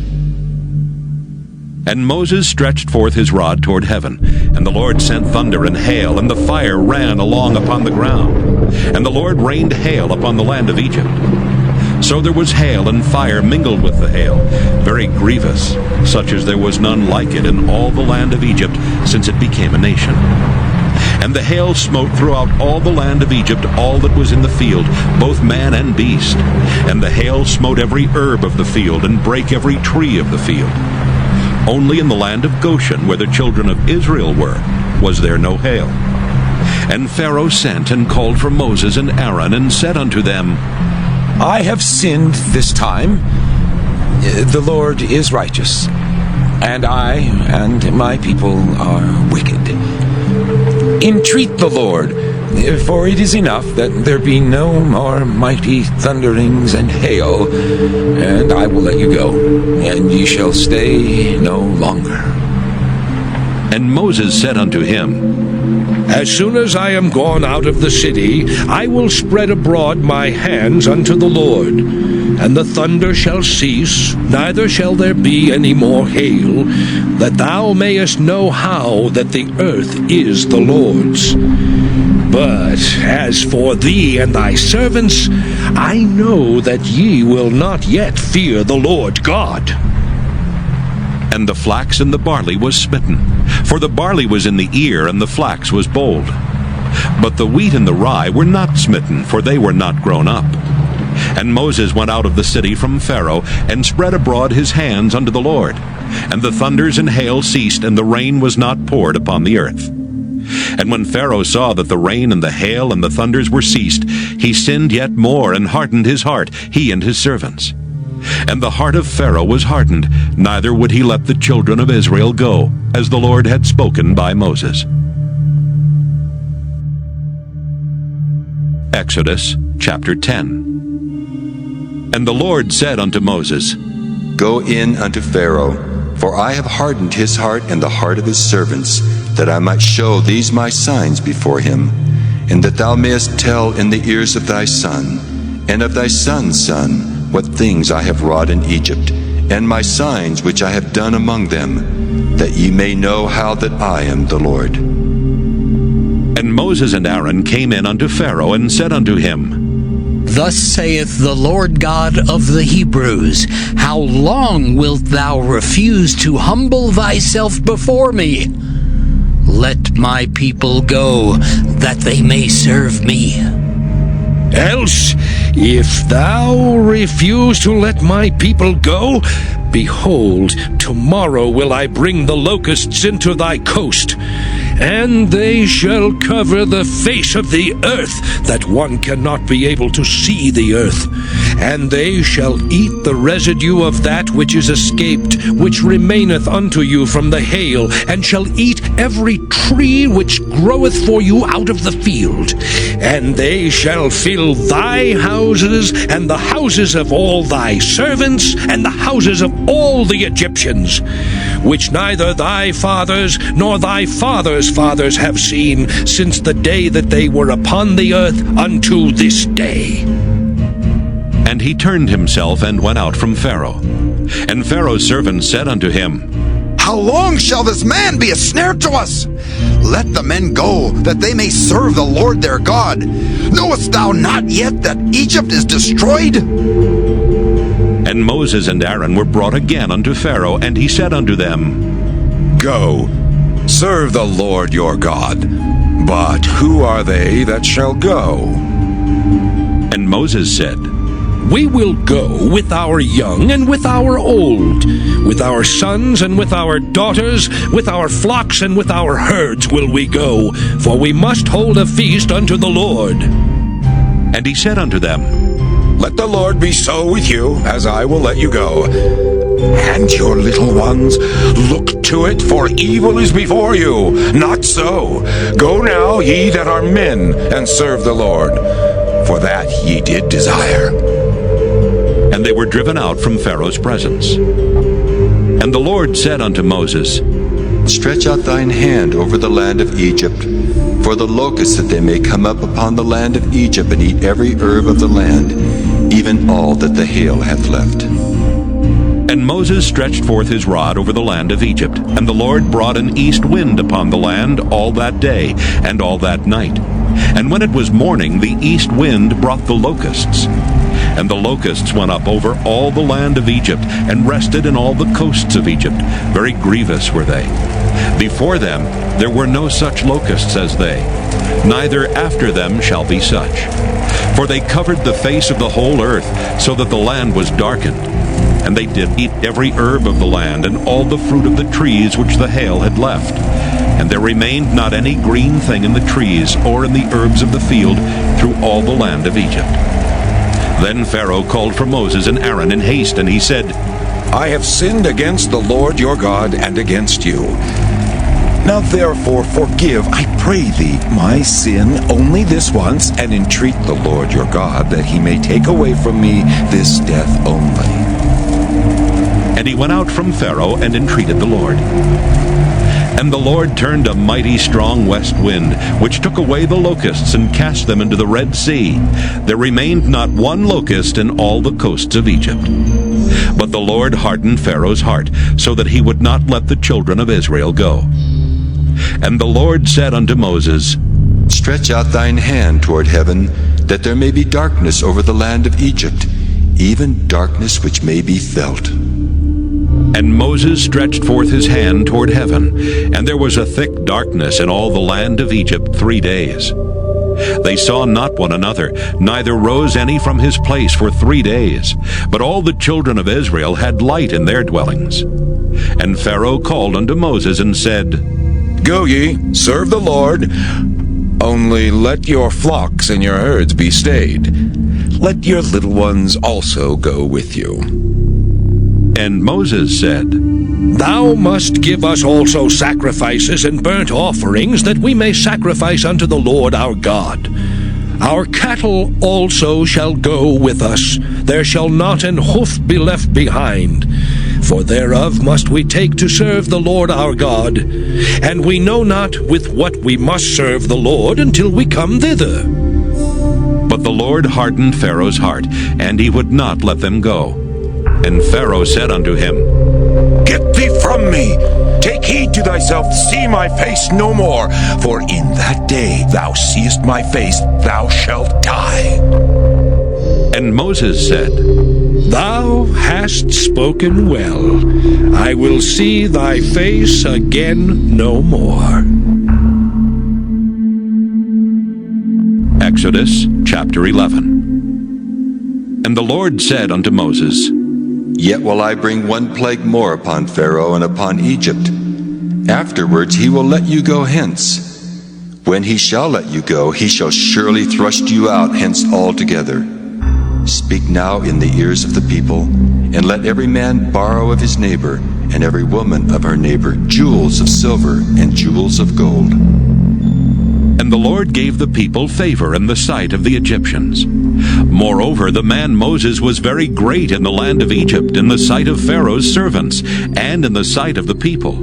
And Moses stretched forth his rod toward heaven, and the Lord sent thunder and hail, and the fire ran along upon the ground. And the Lord rained hail upon the land of Egypt. So there was hail and fire mingled with the hail, very grievous, such as there was none like it in all the land of Egypt since it became a nation. And the hail smote throughout all the land of Egypt all that was in the field, both man and beast. And the hail smote every herb of the field, and brake every tree of the field. Only in the land of Goshen, where the children of Israel were, was there no hail. And Pharaoh sent and called for Moses and Aaron, and said unto them, I have sinned this time. The Lord is righteous, and I and my people are wicked. Entreat the Lord, for it is enough that there be no more mighty thunderings and hail, and I will let you go, and ye shall stay no longer. And Moses said unto him, As soon as I am gone out of the city, I will spread abroad my hands unto the Lord, and the thunder shall cease, neither shall there be any more hail, that thou mayest know how that the earth is the Lord's. But as for thee and thy servants, I know that ye will not yet fear the Lord God. And the flax and the barley was smitten, for the barley was in the ear, and the flax was bold. But the wheat and the rye were not smitten, for they were not grown up. And Moses went out of the city from Pharaoh, and spread abroad his hands unto the Lord. And the thunders and hail ceased, and the rain was not poured upon the earth. And when Pharaoh saw that the rain and the hail and the thunders were ceased, he sinned yet more, and hardened his heart, he and his servants. And the heart of Pharaoh was hardened, neither would he let the children of Israel go, as the Lord had spoken by Moses. Exodus chapter 10. And the Lord said unto Moses, Go in unto Pharaoh, for I have hardened his heart and the heart of his servants, that I might show these my signs before him, and that thou mayest tell in the ears of thy son, and of thy son's son, what things I have wrought in Egypt, and my signs which I have done among them, that ye may know how that I am the Lord. And Moses and Aaron came in unto Pharaoh, and said unto him, Thus saith the Lord God of the Hebrews, How long wilt thou refuse to humble thyself before me? Let my people go, that they may serve me. Else, if thou refuse to let my people go, behold, tomorrow will I bring the locusts into thy coast, and they shall cover the face of the earth, that one cannot be able to see the earth. And they shall eat the residue of that which is escaped, which remaineth unto you from the hail, and shall eat every tree which groweth for you out of the field. And they shall fill thy houses, and the houses of all thy servants, and the houses of all the Egyptians, which neither thy fathers nor thy fathers' fathers have seen, since the day that they were upon the earth unto this day. And he turned himself and went out from Pharaoh. And Pharaoh's servants said unto him, How long shall this man be a snare to us? Let the men go, that they may serve the Lord their God. Knowest thou not yet that Egypt is destroyed? And Moses and Aaron were brought again unto Pharaoh, and he said unto them, Go, serve the Lord your God. But who are they that shall go? And Moses said, We will go with our young and with our old, with our sons and with our daughters, with our flocks and with our herds will we go, for we must hold a feast unto the Lord. And he said unto them, Let the Lord be so with you, as I will let you go. and your little ones? Look to it, for evil is before you. Not so. Go now, ye that are men, and serve the Lord, for that ye did desire. And they were driven out from Pharaoh's presence. And the Lord said unto Moses, Stretch out thine hand over the land of Egypt, for the locusts, that they may come up upon the land of Egypt, and eat every herb of the land, even all that the hail hath left. And Moses stretched forth his rod over the land of Egypt, and the Lord brought an east wind upon the land all that day and all that night. And when it was morning, the east wind brought the locusts. And the locusts went up over all the land of Egypt, and rested in all the coasts of Egypt. Very grievous were they. Before them there were no such locusts as they, neither after them shall be such. For they covered the face of the whole earth, so that the land was darkened. And they did eat every herb of the land, and all the fruit of the trees which the hail had left. And there remained not any green thing in the trees, or in the herbs of the field, through all the land of Egypt. Then Pharaoh called for Moses and Aaron in haste, and he said, I have sinned against the Lord your God, and against you. Now therefore forgive, I pray thee, my sin only this once, and entreat the Lord your God, that he may take away from me this death only. And he went out from Pharaoh and entreated the Lord. And the Lord turned a mighty strong west wind, which took away the locusts and cast them into the Red Sea. There remained not one locust in all the coasts of Egypt. But the Lord hardened Pharaoh's heart, so that he would not let the children of Israel go. And the Lord said unto Moses, Stretch out thine hand toward heaven, that there may be darkness over the land of Egypt, even darkness which may be felt. And Moses stretched forth his hand toward heaven, and there was a thick darkness in all the land of Egypt 3 days. They saw not one another, neither rose any from his place for 3 days. But all the children of Israel had light in their dwellings. And Pharaoh called unto Moses and said, Go ye, serve the Lord, only let your flocks and your herds be stayed. Let your little ones also go with you. And Moses said, Thou must give us also sacrifices and burnt offerings, that we may sacrifice unto the Lord our God. Our cattle also shall go with us. There shall not an hoof be left behind. For thereof must we take to serve the Lord our God. And we know not with what we must serve the Lord until we come thither. But the Lord hardened Pharaoh's heart, and he would not let them go. And Pharaoh said unto him, Get thee from me! Take heed to thyself, see my face no more, for in that day thou seest my face, thou shalt die. And Moses said, Thou hast spoken well. I will see thy face again no more. Exodus chapter 11. And the Lord said unto Moses, Yet will I bring one plague more upon Pharaoh and upon Egypt. Afterwards he will let you go hence. When he shall let you go, he shall surely thrust you out hence altogether. Speak now in the ears of the people, and let every man borrow of his neighbor, and every woman of her neighbor, jewels of silver and jewels of gold. And the Lord gave the people favor in the sight of the Egyptians. Moreover, the man Moses was very great in the land of Egypt, in the sight of Pharaoh's servants, and in the sight of the people.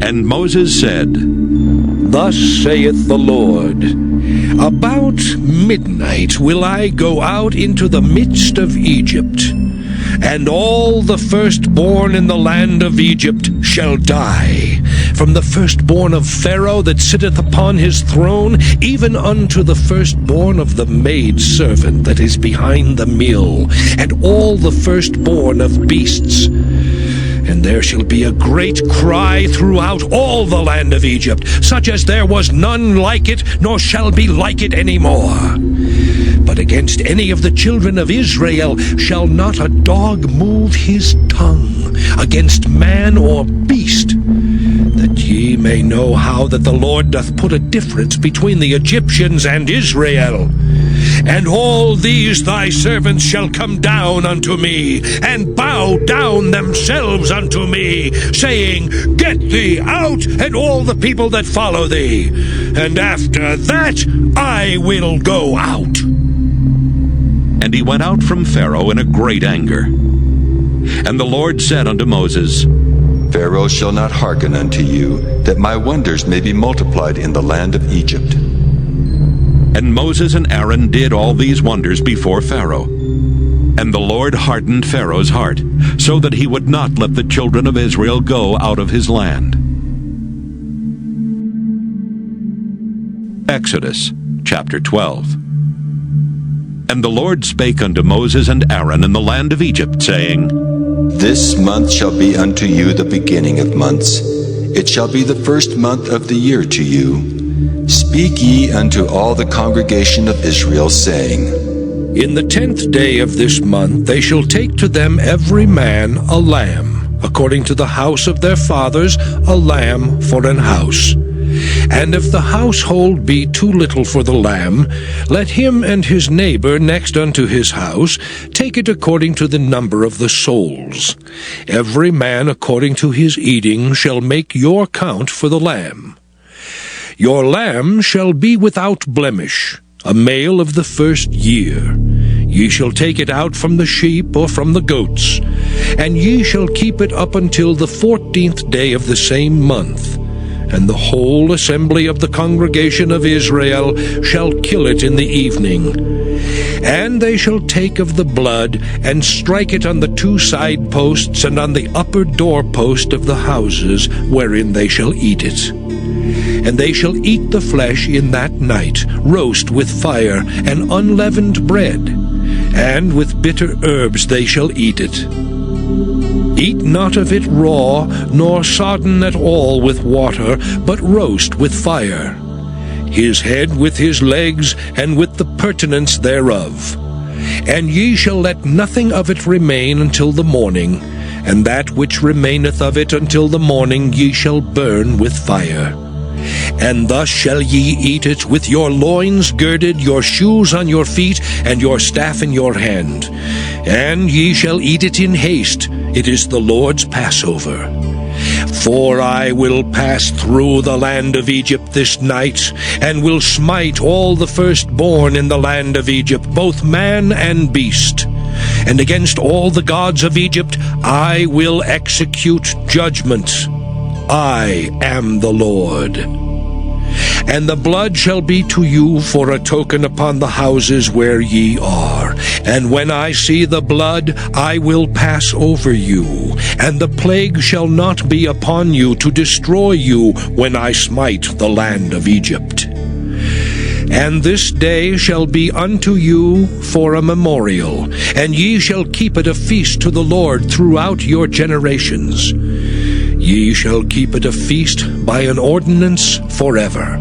And Moses said, Thus saith the Lord, About midnight will I go out into the midst of Egypt, and all the firstborn in the land of Egypt shall die, from the firstborn of Pharaoh that sitteth upon his throne, even unto the firstborn of the maidservant that is behind the mill, and all the firstborn of beasts. And there shall be a great cry throughout all the land of Egypt, such as there was none like it, nor shall be like it any more. But against any of the children of Israel shall not a dog move his tongue against man or beast, that ye may know how that the Lord doth put a difference between the Egyptians and Israel. And all these thy servants shall come down unto me, and bow down themselves unto me, saying, Get thee out, and all the people that follow thee. And after that I will go out. And he went out from Pharaoh in a great anger. And the Lord said unto Moses, Pharaoh shall not hearken unto you, that my wonders may be multiplied in the land of Egypt. And Moses and Aaron did all these wonders before Pharaoh. And the Lord hardened Pharaoh's heart, so that he would not let the children of Israel go out of his land. Exodus chapter 12. And the Lord spake unto Moses and Aaron in the land of Egypt, saying, This month shall be unto you the beginning of months. It shall be the first month of the year to you. Speak ye unto all the congregation of Israel, saying, In the 10th day of this month they shall take to them every man a lamb, according to the house of their fathers, a lamb for an house. And if the household be too little for the lamb, let him and his neighbor next unto his house take it according to the number of the souls. Every man according to his eating shall make your count for the lamb. Your lamb shall be without blemish, a male of the first year. Ye shall take it out from the sheep or from the goats, and ye shall keep it up until the 14th day of the same month. And the whole assembly of the congregation of Israel shall kill it in the evening. And they shall take of the blood, and strike it on the 2 side posts and on the upper doorpost of the houses wherein they shall eat it. And they shall eat the flesh in that night, roast with fire, and unleavened bread, and with bitter herbs they shall eat it. Eat not of it raw, nor sodden at all with water, but roast with fire, his head with his legs, and with the purtenance thereof. And ye shall let nothing of it remain until the morning, and that which remaineth of it until the morning ye shall burn with fire. And thus shall ye eat it, with your loins girded, your shoes on your feet, and your staff in your hand. And ye shall eat it in haste. It is the Lord's Passover. For I will pass through the land of Egypt this night, and will smite all the firstborn in the land of Egypt, both man and beast. And against all the gods of Egypt I will execute judgment. I am the Lord. And the blood shall be to you for a token upon the houses where ye are. And when I see the blood, I will pass over you, and the plague shall not be upon you to destroy you when I smite the land of Egypt. And this day shall be unto you for a memorial, and ye shall keep it a feast to the Lord throughout your generations. Ye shall keep it a feast by an ordinance forever.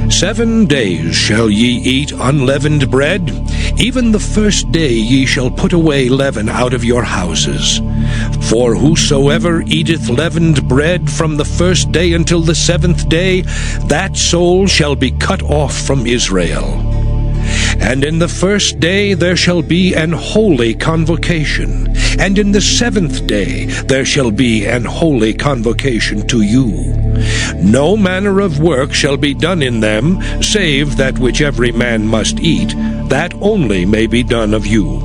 7 days shall ye eat unleavened bread. Even the first day ye shall put away leaven out of your houses. For whosoever eateth leavened bread from the first day until the 7th day, that soul shall be cut off from Israel. And in the first day there shall be an holy convocation, and in the 7th day there shall be an holy convocation to you. No manner of work shall be done in them, save that which every man must eat, that only may be done of you.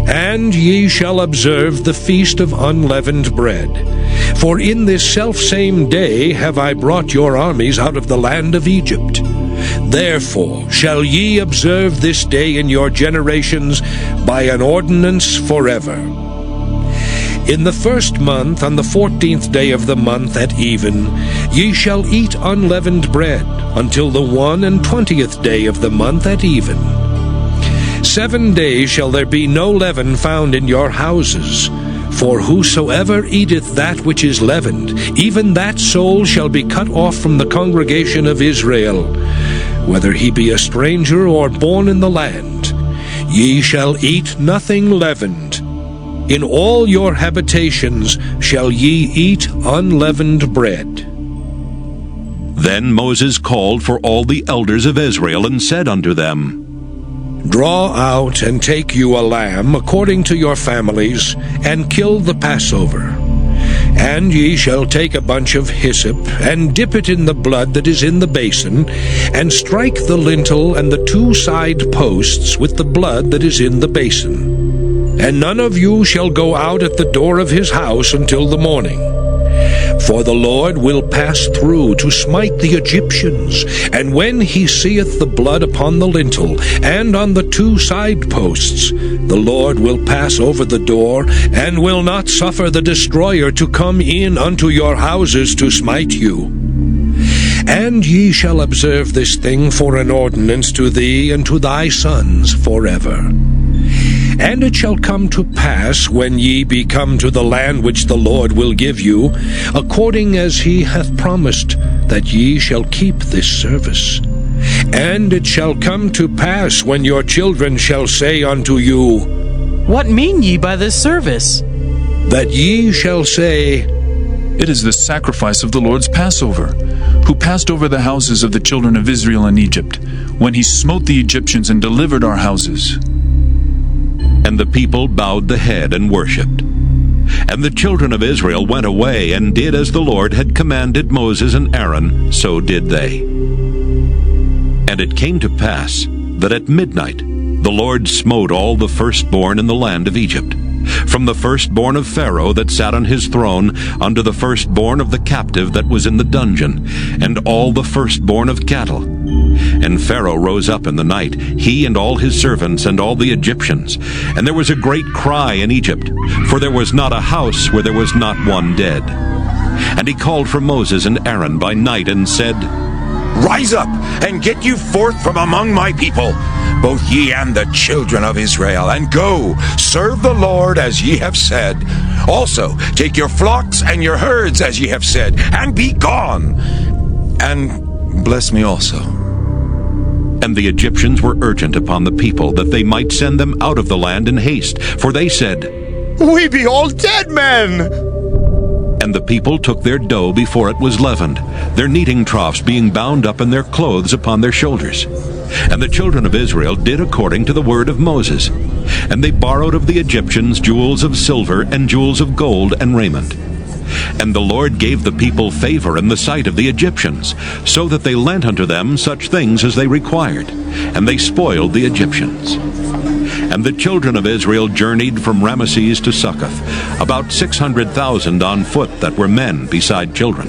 And ye shall observe the feast of unleavened bread. For in this selfsame day have I brought your armies out of the land of Egypt. Therefore shall ye observe this day in your generations by an ordinance forever. In the 1st month, on the 14th day of the month at even, ye shall eat unleavened bread, until the 21st day of the month at even. 7 days shall there be no leaven found in your houses. For whosoever eateth that which is leavened, even that soul shall be cut off from the congregation of Israel, whether he be a stranger or born in the land. Ye shall eat nothing leavened. In all your habitations shall ye eat unleavened bread. Then Moses called for all the elders of Israel and said unto them, Draw out and take you a lamb according to your families, and kill the Passover. And ye shall take a bunch of hyssop, and dip it in the blood that is in the basin, and strike the lintel and the 2 side posts with the blood that is in the basin. And none of you shall go out at the door of his house until the morning. For the Lord will pass through to smite the Egyptians, and when he seeth the blood upon the lintel and on the 2 side posts, the Lord will pass over the door, and will not suffer the destroyer to come in unto your houses to smite you. And ye shall observe this thing for an ordinance to thee and to thy sons forever. And it shall come to pass, when ye be come to the land which the Lord will give you, according as he hath promised, that ye shall keep this service. And it shall come to pass, when your children shall say unto you, What mean ye by this service? That ye shall say, It is the sacrifice of the Lord's Passover, who passed over the houses of the children of Israel in Egypt, when he smote the Egyptians and delivered our houses. And the people bowed the head and worshipped. And the children of Israel went away and did as the Lord had commanded Moses and Aaron, so did they. And it came to pass that at midnight the Lord smote all the firstborn in the land of Egypt, from the firstborn of Pharaoh that sat on his throne unto the firstborn of the captive that was in the dungeon, and all the firstborn of cattle. And Pharaoh rose up in the night, he and all his servants and all the Egyptians. And there was a great cry in Egypt, for there was not a house where there was not one dead. And he called for Moses and Aaron by night and said, Rise up, and get you forth from among my people, both ye and the children of Israel, and go, serve the Lord as ye have said. Also take your flocks and your herds as ye have said, and be gone. And bless me also. And the Egyptians were urgent upon the people, that they might send them out of the land in haste. For they said, We be all dead men! And the people took their dough before it was leavened, their kneading troughs being bound up in their clothes upon their shoulders. And the children of Israel did according to the word of Moses. And they borrowed of the Egyptians jewels of silver and jewels of gold and raiment. And the Lord gave the people favor in the sight of the Egyptians, so that they lent unto them such things as they required, and they spoiled the Egyptians. And the children of Israel journeyed from Ramesses to Succoth, about 600,000 on foot that were men beside children.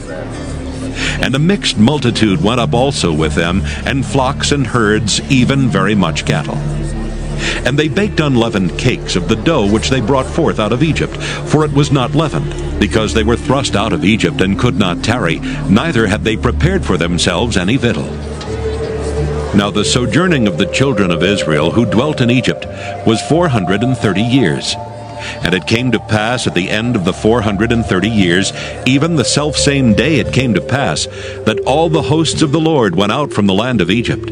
And a mixed multitude went up also with them, and flocks and herds, even very much cattle. And they baked unleavened cakes of the dough which they brought forth out of Egypt, for it was not leavened, because they were thrust out of Egypt and could not tarry, neither had they prepared for themselves any victual. Now the sojourning of the children of Israel who dwelt in Egypt was 430 years. And it came to pass at the end of the 430 years, even the selfsame day it came to pass, that all the hosts of the Lord went out from the land of Egypt.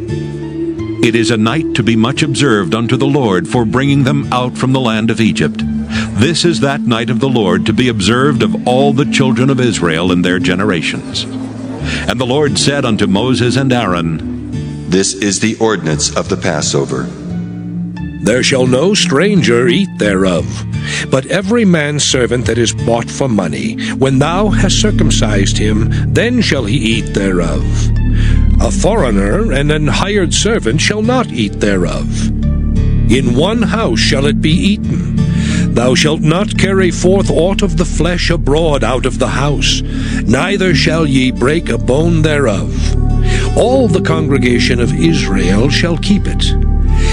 It is a night to be much observed unto the Lord for bringing them out from the land of Egypt. This is that night of the Lord to be observed of all the children of Israel in their generations. And the Lord said unto Moses and Aaron, This is the ordinance of the Passover. There shall no stranger eat thereof, but every man's servant that is bought for money, when thou hast circumcised him, then shall he eat thereof. A foreigner and an hired servant shall not eat thereof. In one house shall it be eaten. Thou shalt not carry forth aught of the flesh abroad out of the house, neither shall ye break a bone thereof. All the congregation of Israel shall keep it.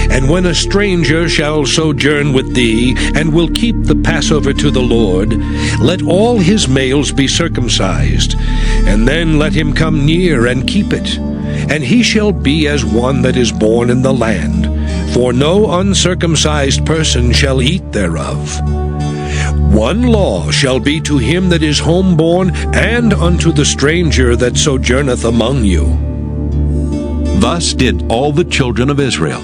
And when a stranger shall sojourn with thee, and will keep the Passover to the Lord, let all his males be circumcised, and then let him come near and keep it. And he shall be as one that is born in the land, for no uncircumcised person shall eat thereof. One law shall be to him that is homeborn, and unto the stranger that sojourneth among you. Thus did all the children of Israel.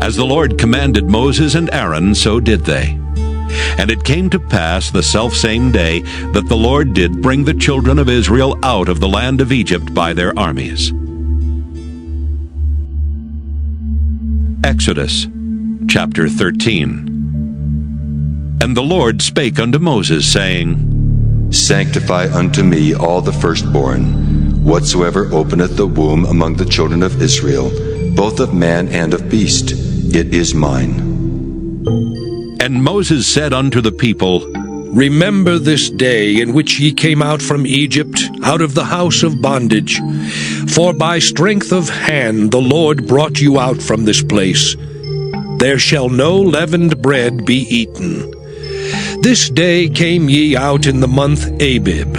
As the Lord commanded Moses and Aaron, so did they. And it came to pass the selfsame day that the Lord did bring the children of Israel out of the land of Egypt by their armies. Exodus chapter 13. And the Lord spake unto Moses, saying, Sanctify unto me all the firstborn, whatsoever openeth the womb among the children of Israel, both of man and of beast. It is mine. And Moses said unto the people, Remember this day in which ye came out from Egypt, out of the house of bondage. For by strength of hand the Lord brought you out from this place. There shall no leavened bread be eaten. This day came ye out in the month Abib.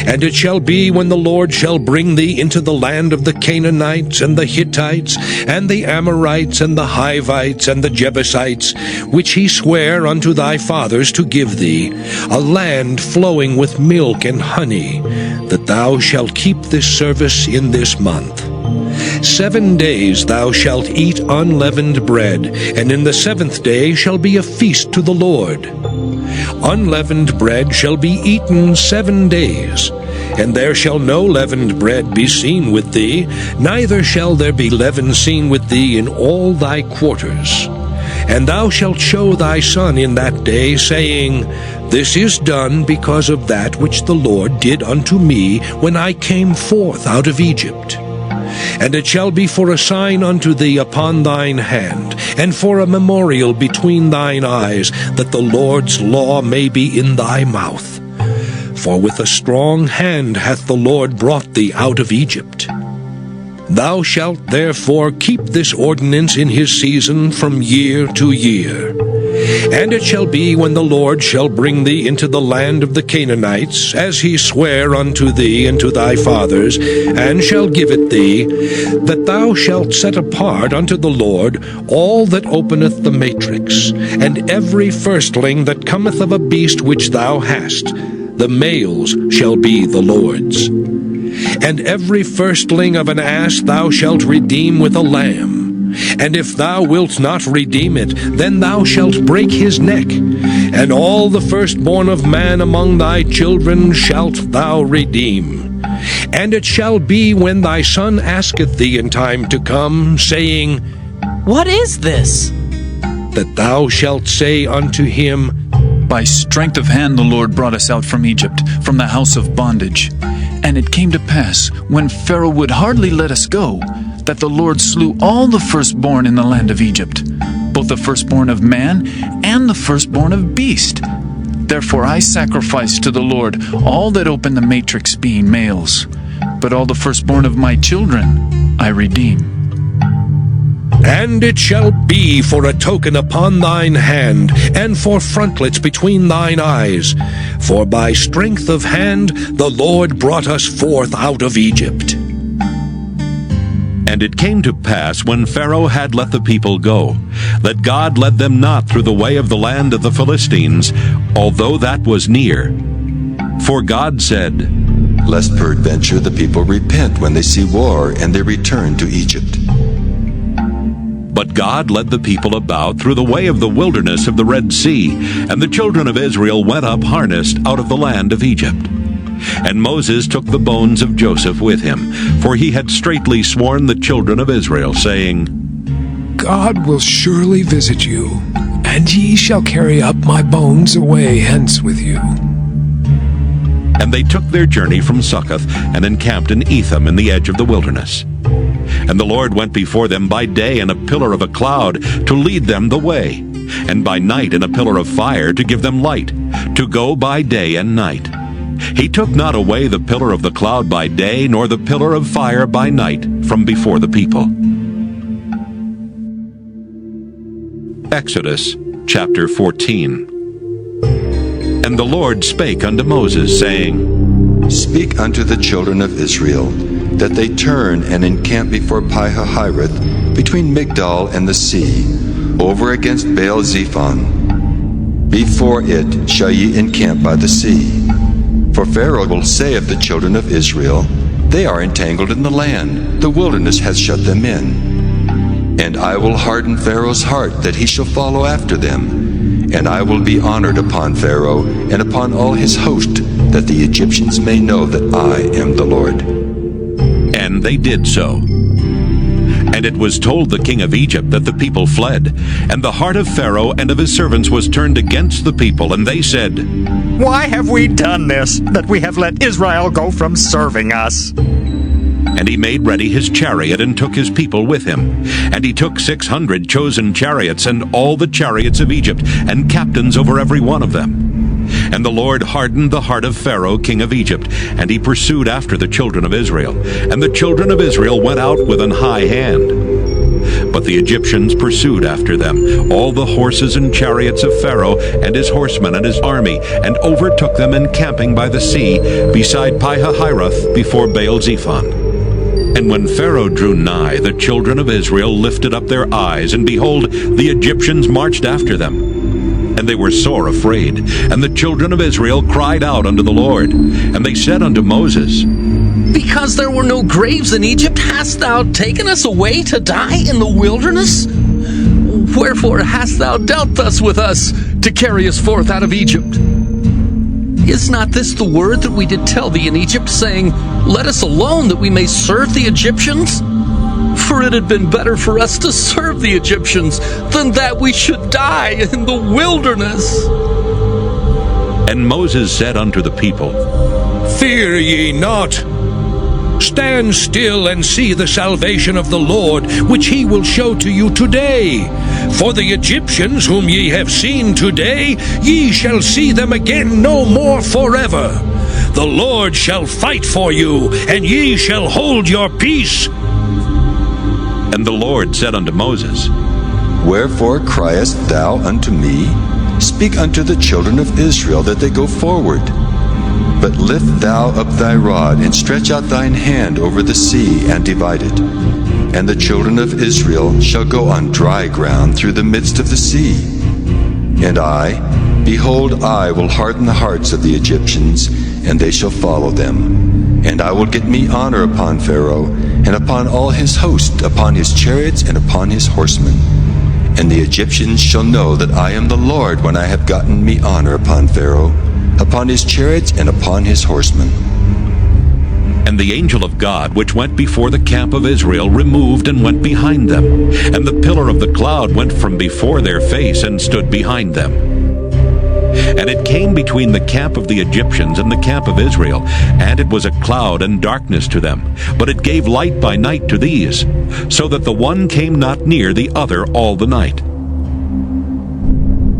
And it shall be when the Lord shall bring thee into the land of the Canaanites, and the Hittites, and the Amorites, and the Hivites, and the Jebusites, which he sware unto thy fathers to give thee, a land flowing with milk and honey, that thou shalt keep this service in this month. 7 days thou shalt eat unleavened bread, and in the 7th day shall be a feast to the Lord. Unleavened bread shall be eaten 7 days, and there shall no leavened bread be seen with thee, neither shall there be leaven seen with thee in all thy quarters. And thou shalt show thy son in that day, saying, This is done because of that which the Lord did unto me when I came forth out of Egypt. And it shall be for a sign unto thee upon thine hand, and for a memorial between thine eyes, that the Lord's law may be in thy mouth. For with a strong hand hath the Lord brought thee out of Egypt. Thou shalt therefore keep this ordinance in his season from year to year. And it shall be when the Lord shall bring thee into the land of the Canaanites, as he sware unto thee and to thy fathers, and shall give it thee, that thou shalt set apart unto the Lord all that openeth the matrix, and every firstling that cometh of a beast which thou hast. The males shall be the Lord's. And every firstling of an ass thou shalt redeem with a lamb. And if thou wilt not redeem it, then thou shalt break his neck. And all the firstborn of man among thy children shalt thou redeem. And it shall be when thy son asketh thee in time to come, saying, What is this? That thou shalt say unto him, By strength of hand the Lord brought us out from Egypt, from the house of bondage. And it came to pass, when Pharaoh would hardly let us go, that the Lord slew all the firstborn in the land of Egypt, both the firstborn of man and the firstborn of beast. Therefore I sacrificed to the Lord all that open the matrix, being males. But all the firstborn of my children I redeem. And it shall be for a token upon thine hand, and for frontlets between thine eyes. For by strength of hand the Lord brought us forth out of Egypt. And it came to pass, when Pharaoh had let the people go, that God led them not through the way of the land of the Philistines, although that was near. For God said, Lest peradventure the people repent when they see war, and they return to Egypt. But God led the people about through the way of the wilderness of the Red Sea, and the children of Israel went up harnessed out of the land of Egypt. And Moses took the bones of Joseph with him, for he had straitly sworn the children of Israel, saying, God will surely visit you, and ye shall carry up my bones away hence with you. And they took their journey from Succoth, and encamped in Etham in the edge of the wilderness. And the Lord went before them by day in a pillar of a cloud, to lead them the way, and by night in a pillar of fire, to give them light, to go by day and night. He took not away the pillar of the cloud by day, nor the pillar of fire by night from before the people. Exodus chapter 14. And the Lord spake unto Moses, saying, Speak unto the children of Israel, that they turn and encamp before Pi-hahiroth, between Migdol and the sea, over against Baal-zephon. Before it shall ye encamp by the sea. For Pharaoh will say of the children of Israel, They are entangled in the land, the wilderness hath shut them in. And I will harden Pharaoh's heart, that he shall follow after them, And I will be honored upon Pharaoh and upon all his host, that the Egyptians may know that I am the Lord." And they did so. And it was told the king of Egypt that the people fled, and the heart of Pharaoh and of his servants was turned against the people, and they said, "Why have we done this, that we have let Israel go from serving us?" And he made ready his chariot and took his people with him. And he took 600 chosen chariots and all the chariots of Egypt, and captains over every one of them. And the Lord hardened the heart of Pharaoh, king of Egypt, and he pursued after the children of Israel. And the children of Israel went out with an high hand. But the Egyptians pursued after them, all the horses and chariots of Pharaoh, and his horsemen and his army, and overtook them encamping by the sea, beside Pi-hahiroth, before Baal-zephon. And when Pharaoh drew nigh, the children of Israel lifted up their eyes, and behold, the Egyptians marched after them. And they were sore afraid. And the children of Israel cried out unto the Lord. And they said unto Moses, "Because there were no graves in Egypt, hast thou taken us away to die in the wilderness? Wherefore hast thou dealt thus with us, to carry us forth out of Egypt? Is not this the word that we did tell thee in Egypt, saying, Let us alone, that we may serve the Egyptians? For it had been better for us to serve the Egyptians, than that we should die in the wilderness." And Moses said unto the people, "Fear ye not. Stand still and see the salvation of the Lord, which he will show to you today. For the Egyptians whom ye have seen today, ye shall see them again no more forever. The Lord shall fight for you, and ye shall hold your peace." And the Lord said unto Moses, "Wherefore criest thou unto me? Speak unto the children of Israel that they go forward. But lift thou up thy rod, and stretch out thine hand over the sea, and divide it. And the children of Israel shall go on dry ground through the midst of the sea. And behold, I will harden the hearts of the Egyptians, and they shall follow them. And I will get me honor upon Pharaoh, and upon all his host, upon his chariots, and upon his horsemen. And the Egyptians shall know that I am the Lord, when I have gotten me honor upon Pharaoh, upon his chariots, and upon his horsemen." And the angel of God, which went before the camp of Israel, removed and went behind them. And the pillar of the cloud went from before their face, and stood behind them. And it came between the camp of the Egyptians and the camp of Israel, and it was a cloud and darkness to them, but it gave light by night to these, so that the one came not near the other all the night.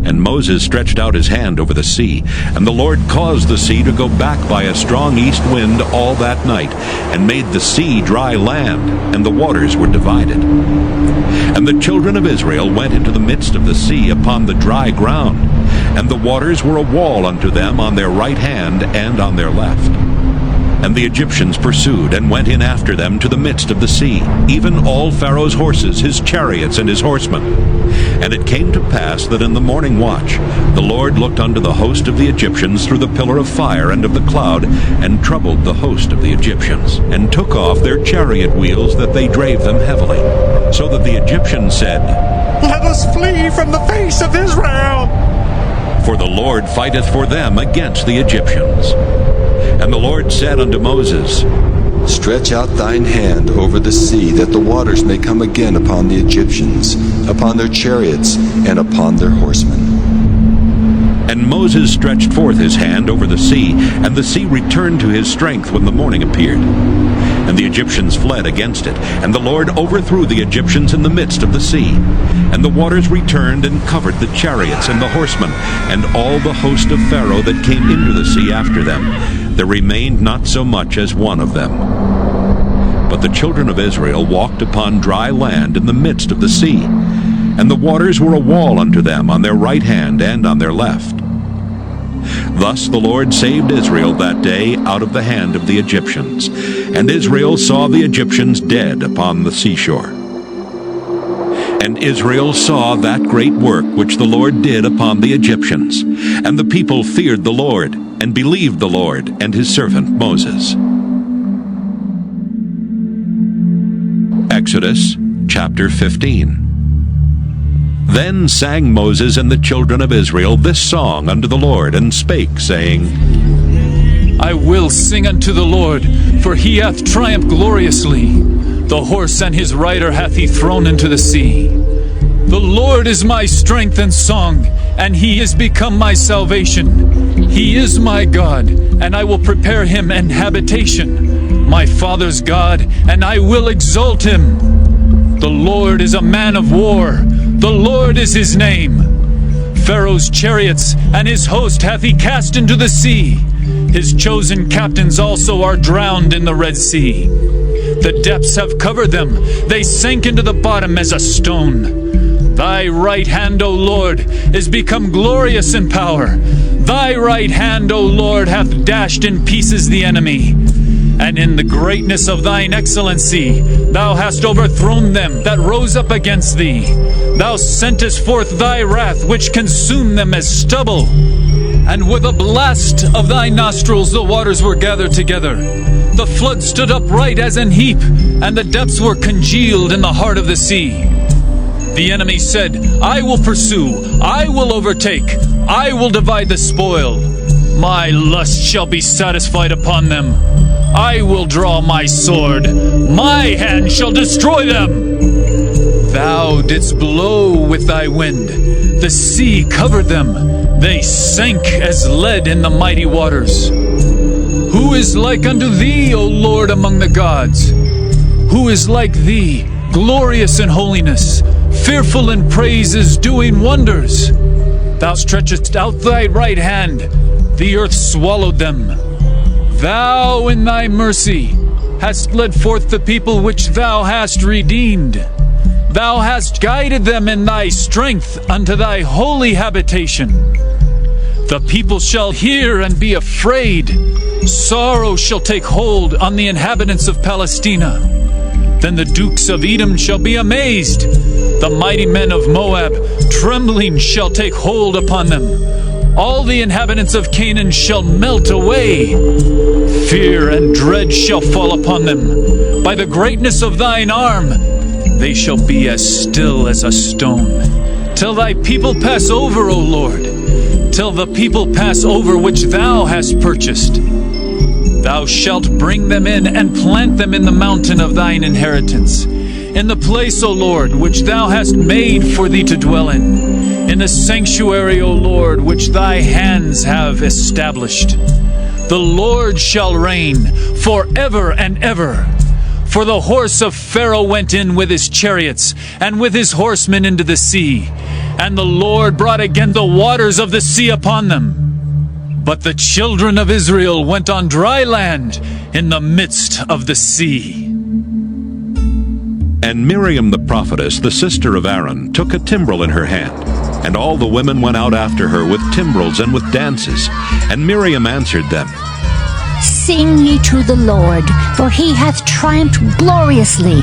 And Moses stretched out his hand over the sea, and the Lord caused the sea to go back by a strong east wind all that night, and made the sea dry land, and the waters were divided. And the children of Israel went into the midst of the sea upon the dry ground, and the waters were a wall unto them on their right hand and on their left. And the Egyptians pursued, and went in after them to the midst of the sea, even all Pharaoh's horses, his chariots, and his horsemen. And it came to pass that in the morning watch the Lord looked unto the host of the Egyptians through the pillar of fire and of the cloud, and troubled the host of the Egyptians, and took off their chariot wheels, that they drave them heavily. So that the Egyptians said, "Let us flee from the face of Israel! For the Lord fighteth for them against the Egyptians." And the Lord said unto Moses, "Stretch out thine hand over the sea, that the waters may come again upon the Egyptians, upon their chariots, and upon their horsemen." And Moses stretched forth his hand over the sea, and the sea returned to his strength when the morning appeared. And the Egyptians fled against it, and the Lord overthrew the Egyptians in the midst of the sea. And the waters returned and covered the chariots and the horsemen, and all the host of Pharaoh that came into the sea after them. There remained not so much as one of them. But the children of Israel walked upon dry land in the midst of the sea, and the waters were a wall unto them on their right hand and on their left. Thus the Lord saved Israel that day out of the hand of the Egyptians, and Israel saw the Egyptians dead upon the seashore. And Israel saw that great work which the Lord did upon the Egyptians, and the people feared the Lord, and believed the Lord and his servant Moses. Exodus chapter 15. Then sang Moses and the children of Israel this song unto the Lord, and spake, saying, I will sing unto the Lord, for he hath triumphed gloriously. The horse and his rider hath he thrown into the sea. The Lord is my strength and song, and he is become my salvation. He is my God, and I will prepare him an habitation, my father's God, and I will exalt him. The Lord is a man of war, the Lord is his name. Pharaoh's chariots and his host hath he cast into the sea. His chosen captains also are drowned in the Red Sea. The depths have covered them, they sank into the bottom as a stone. Thy right hand, O Lord, is become glorious in power. Thy right hand, O Lord, hath dashed in pieces the enemy. And in the greatness of thine excellency, thou hast overthrown them that rose up against thee. Thou sentest forth thy wrath, which consumed them as stubble. And with a blast of thy nostrils the waters were gathered together. The flood stood upright as an heap, and the depths were congealed in the heart of the sea. The enemy said, I will pursue, I will overtake, I will divide the spoil. My lust shall be satisfied upon them. I will draw my sword, my hand shall destroy them. Thou didst blow with thy wind, the sea covered them, they sank as lead in the mighty waters. Who is like unto thee, O Lord, among the gods? Who is like thee, glorious in holiness, fearful in praises, doing wonders? Thou stretchest out thy right hand, the earth swallowed them. Thou in thy mercy hast led forth the people which thou hast redeemed. Thou hast guided them in thy strength unto thy holy habitation. The people shall hear and be afraid. Sorrow shall take hold on the inhabitants of Palestina. Then the dukes of Edom shall be amazed. The mighty men of Moab, trembling, shall take hold upon them. All the inhabitants of Canaan shall melt away. Fear and dread shall fall upon them. By the greatness of thine arm, they shall be as still as a stone. Till thy people pass over, O Lord, till the people pass over which thou hast purchased. Thou shalt bring them in and plant them in the mountain of thine inheritance, in the place, O Lord, which thou hast made for thee to dwell in the sanctuary, O Lord, which thy hands have established. The Lord shall reign forever and ever. For the horse of Pharaoh went in with his chariots and with his horsemen into the sea, and the Lord brought again the waters of the sea upon them. But the children of Israel went on dry land in the midst of the sea. And Miriam the prophetess, the sister of Aaron, took a timbrel in her hand, and all the women went out after her with timbrels and with dances. And Miriam answered them, Sing ye to the Lord, for he hath triumphed gloriously.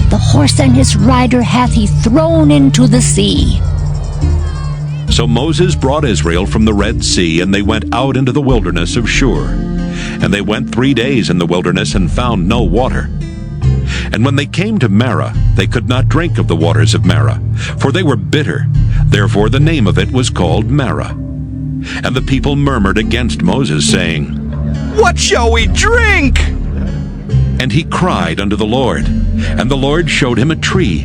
The horse and his rider hath he thrown into the sea. So Moses brought Israel from the Red Sea, and they went out into the wilderness of Shur. And they went 3 days in the wilderness and found no water. And when they came to Marah, they could not drink of the waters of Marah, for they were bitter. Therefore the name of it was called Marah. And the people murmured against Moses, saying, What shall we drink? And he cried unto the Lord. And the Lord showed him a tree,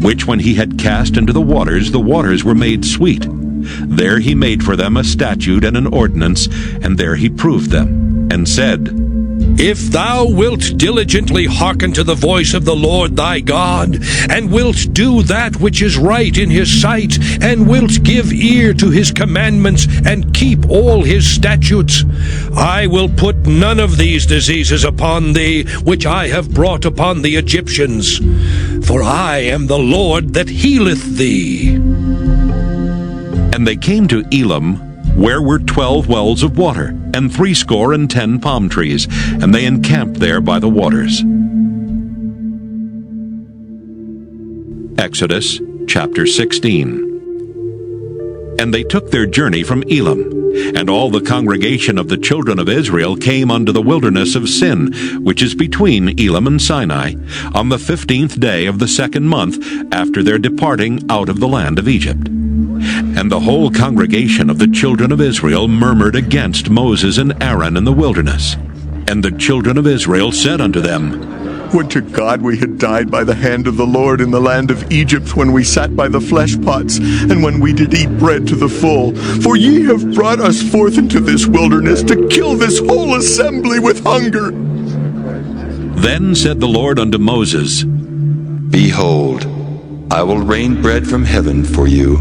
which when he had cast into the waters were made sweet. There he made for them a statute and an ordinance, and there he proved them, and said, If thou wilt diligently hearken to the voice of the Lord thy God, and wilt do that which is right in his sight, and wilt give ear to his commandments, and keep all his statutes, I will put none of these diseases upon thee, which I have brought upon the Egyptians. For I am the Lord that healeth thee. And they came to Elim, where were 12 wells of water, and 70 palm trees, and they encamped there by the waters. Exodus chapter 16. And they took their journey from Elim. And all the congregation of the children of Israel came unto the wilderness of Sin, which is between Elim and Sinai, on the 15th day of the 2nd month after their departing out of the land of Egypt. And the whole congregation of the children of Israel murmured against Moses and Aaron in the wilderness. And the children of Israel said unto them, Would to God we had died by the hand of the Lord in the land of Egypt, when we sat by the flesh pots, and when we did eat bread to the full. For ye have brought us forth into this wilderness to kill this whole assembly with hunger. Then said the Lord unto Moses, Behold, I will rain bread from heaven for you,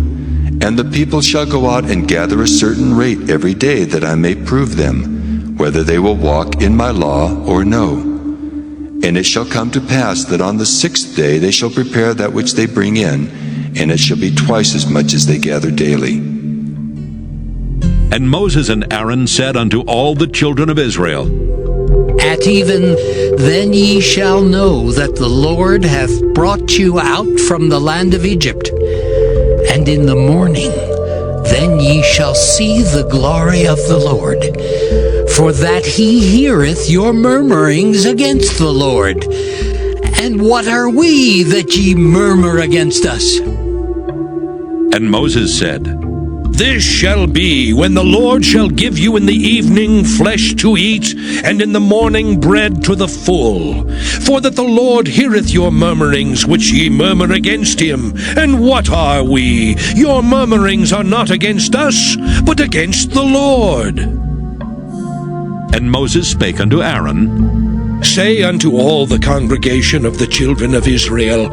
and the people shall go out and gather a certain rate every day, that I may prove them, whether they will walk in my law or no. And it shall come to pass that on the 6th day they shall prepare that which they bring in, and it shall be twice as much as they gather daily. And Moses and Aaron said unto all the children of Israel, At even then ye shall know that the Lord hath brought you out from the land of Egypt. And in the morning then ye shall see the glory of the Lord, for that he heareth your murmurings against the Lord. And what are we that ye murmur against us? And Moses said, This shall be when the Lord shall give you in the evening flesh to eat, and in the morning bread to the full. For that the Lord heareth your murmurings which ye murmur against him. And what are we? Your murmurings are not against us, but against the Lord. And Moses spake unto Aaron, Say unto all the congregation of the children of Israel,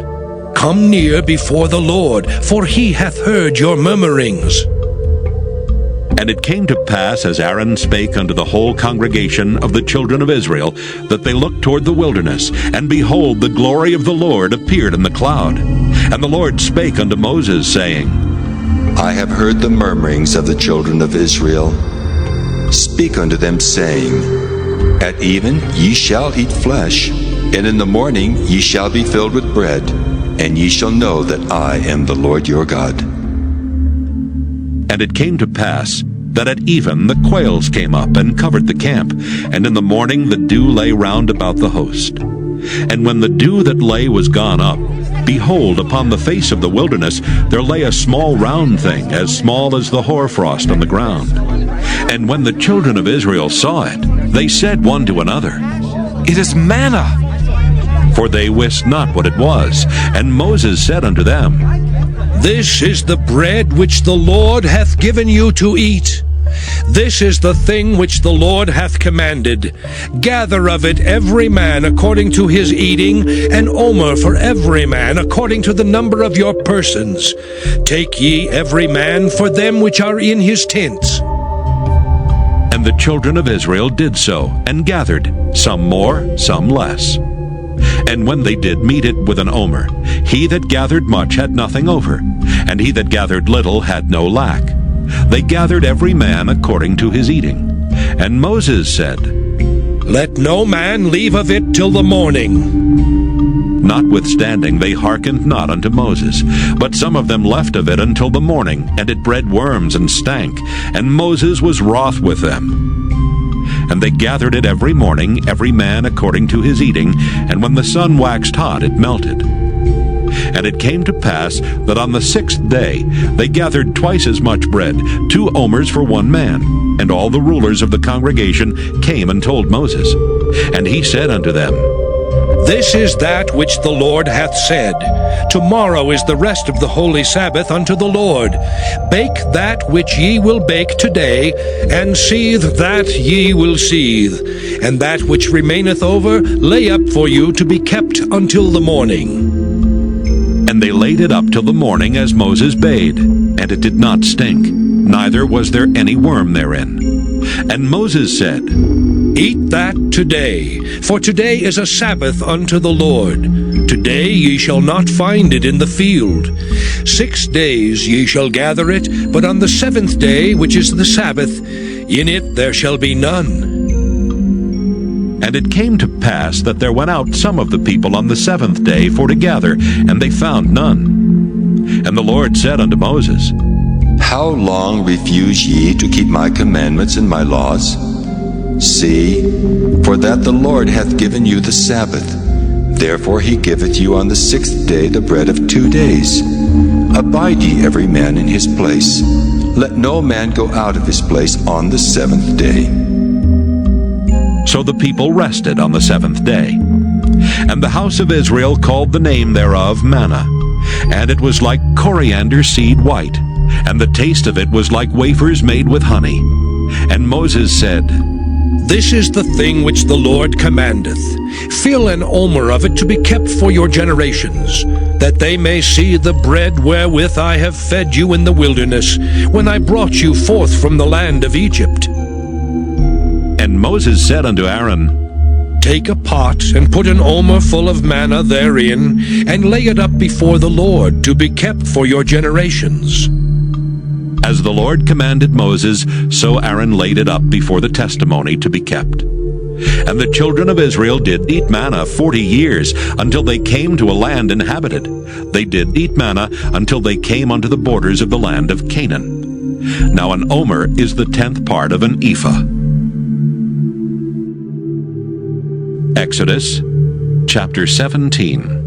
Come near before the Lord, for he hath heard your murmurings. And it came to pass, as Aaron spake unto the whole congregation of the children of Israel, that they looked toward the wilderness, and behold, the glory of the Lord appeared in the cloud. And the Lord spake unto Moses, saying, I have heard the murmurings of the children of Israel. Speak unto them, saying, At even ye shall eat flesh, and in the morning ye shall be filled with bread, and ye shall know that I am the Lord your God. And it came to pass, that at even the quails came up and covered the camp, and in the morning the dew lay round about the host. And when the dew that lay was gone up, behold, upon the face of the wilderness there lay a small round thing, as small as the hoarfrost on the ground. And when the children of Israel saw it, they said one to another, It is manna. For they wist not what it was. And Moses said unto them, This is the bread which the Lord hath given you to eat. This is the thing which the Lord hath commanded. Gather of it every man according to his eating, an omer for every man according to the number of your persons. Take ye every man for them which are in his tents. And the children of Israel did so, and gathered, some more, some less. And when they did meet it with an omer, he that gathered much had nothing over, and he that gathered little had no lack. They gathered every man according to his eating. And Moses said, Let no man leave of it till the morning. Notwithstanding they hearkened not unto Moses, but some of them left of it until the morning, and it bred worms and stank, and Moses was wroth with them. And they gathered it every morning, every man according to his eating, and when the sun waxed hot, it melted. And it came to pass that on the 6th day they gathered twice as much bread, 2 omers for one man. And all the rulers of the congregation came and told Moses. And he said unto them, This is that which the Lord hath said. Tomorrow is the rest of the holy Sabbath unto the Lord. Bake that which ye will bake today, and seethe that ye will seethe. And that which remaineth over lay up for you to be kept until the morning. And they laid it up till the morning as Moses bade, and it did not stink, neither was there any worm therein. And Moses said, Eat that today, for today is a Sabbath unto the Lord. Today ye shall not find it in the field. 6 days ye shall gather it, but on the 7th day, which is the Sabbath, in it there shall be none. And it came to pass that there went out some of the people on the 7th day for to gather, and they found none. And the Lord said unto Moses, How long refuse ye to keep my commandments and my laws? See, for that the Lord hath given you the Sabbath. Therefore he giveth you on the 6th day the bread of 2 days. Abide ye every man in his place. Let no man go out of his place on the 7th day. So the people rested on the 7th day. And the house of Israel called the name thereof manna. And it was like coriander seed white, and the taste of it was like wafers made with honey. And Moses said, This is the thing which the Lord commandeth. Fill an omer of it to be kept for your generations, that they may see the bread wherewith I have fed you in the wilderness, when I brought you forth from the land of Egypt. And Moses said unto Aaron, Take a pot, and put an omer full of manna therein, and lay it up before the Lord, to be kept for your generations. As the Lord commanded Moses, so Aaron laid it up before the testimony to be kept. And the children of Israel did eat manna 40 years, until they came to a land inhabited. They did eat manna until they came unto the borders of the land of Canaan. Now an omer is the 10th part of an ephah. Exodus chapter 17.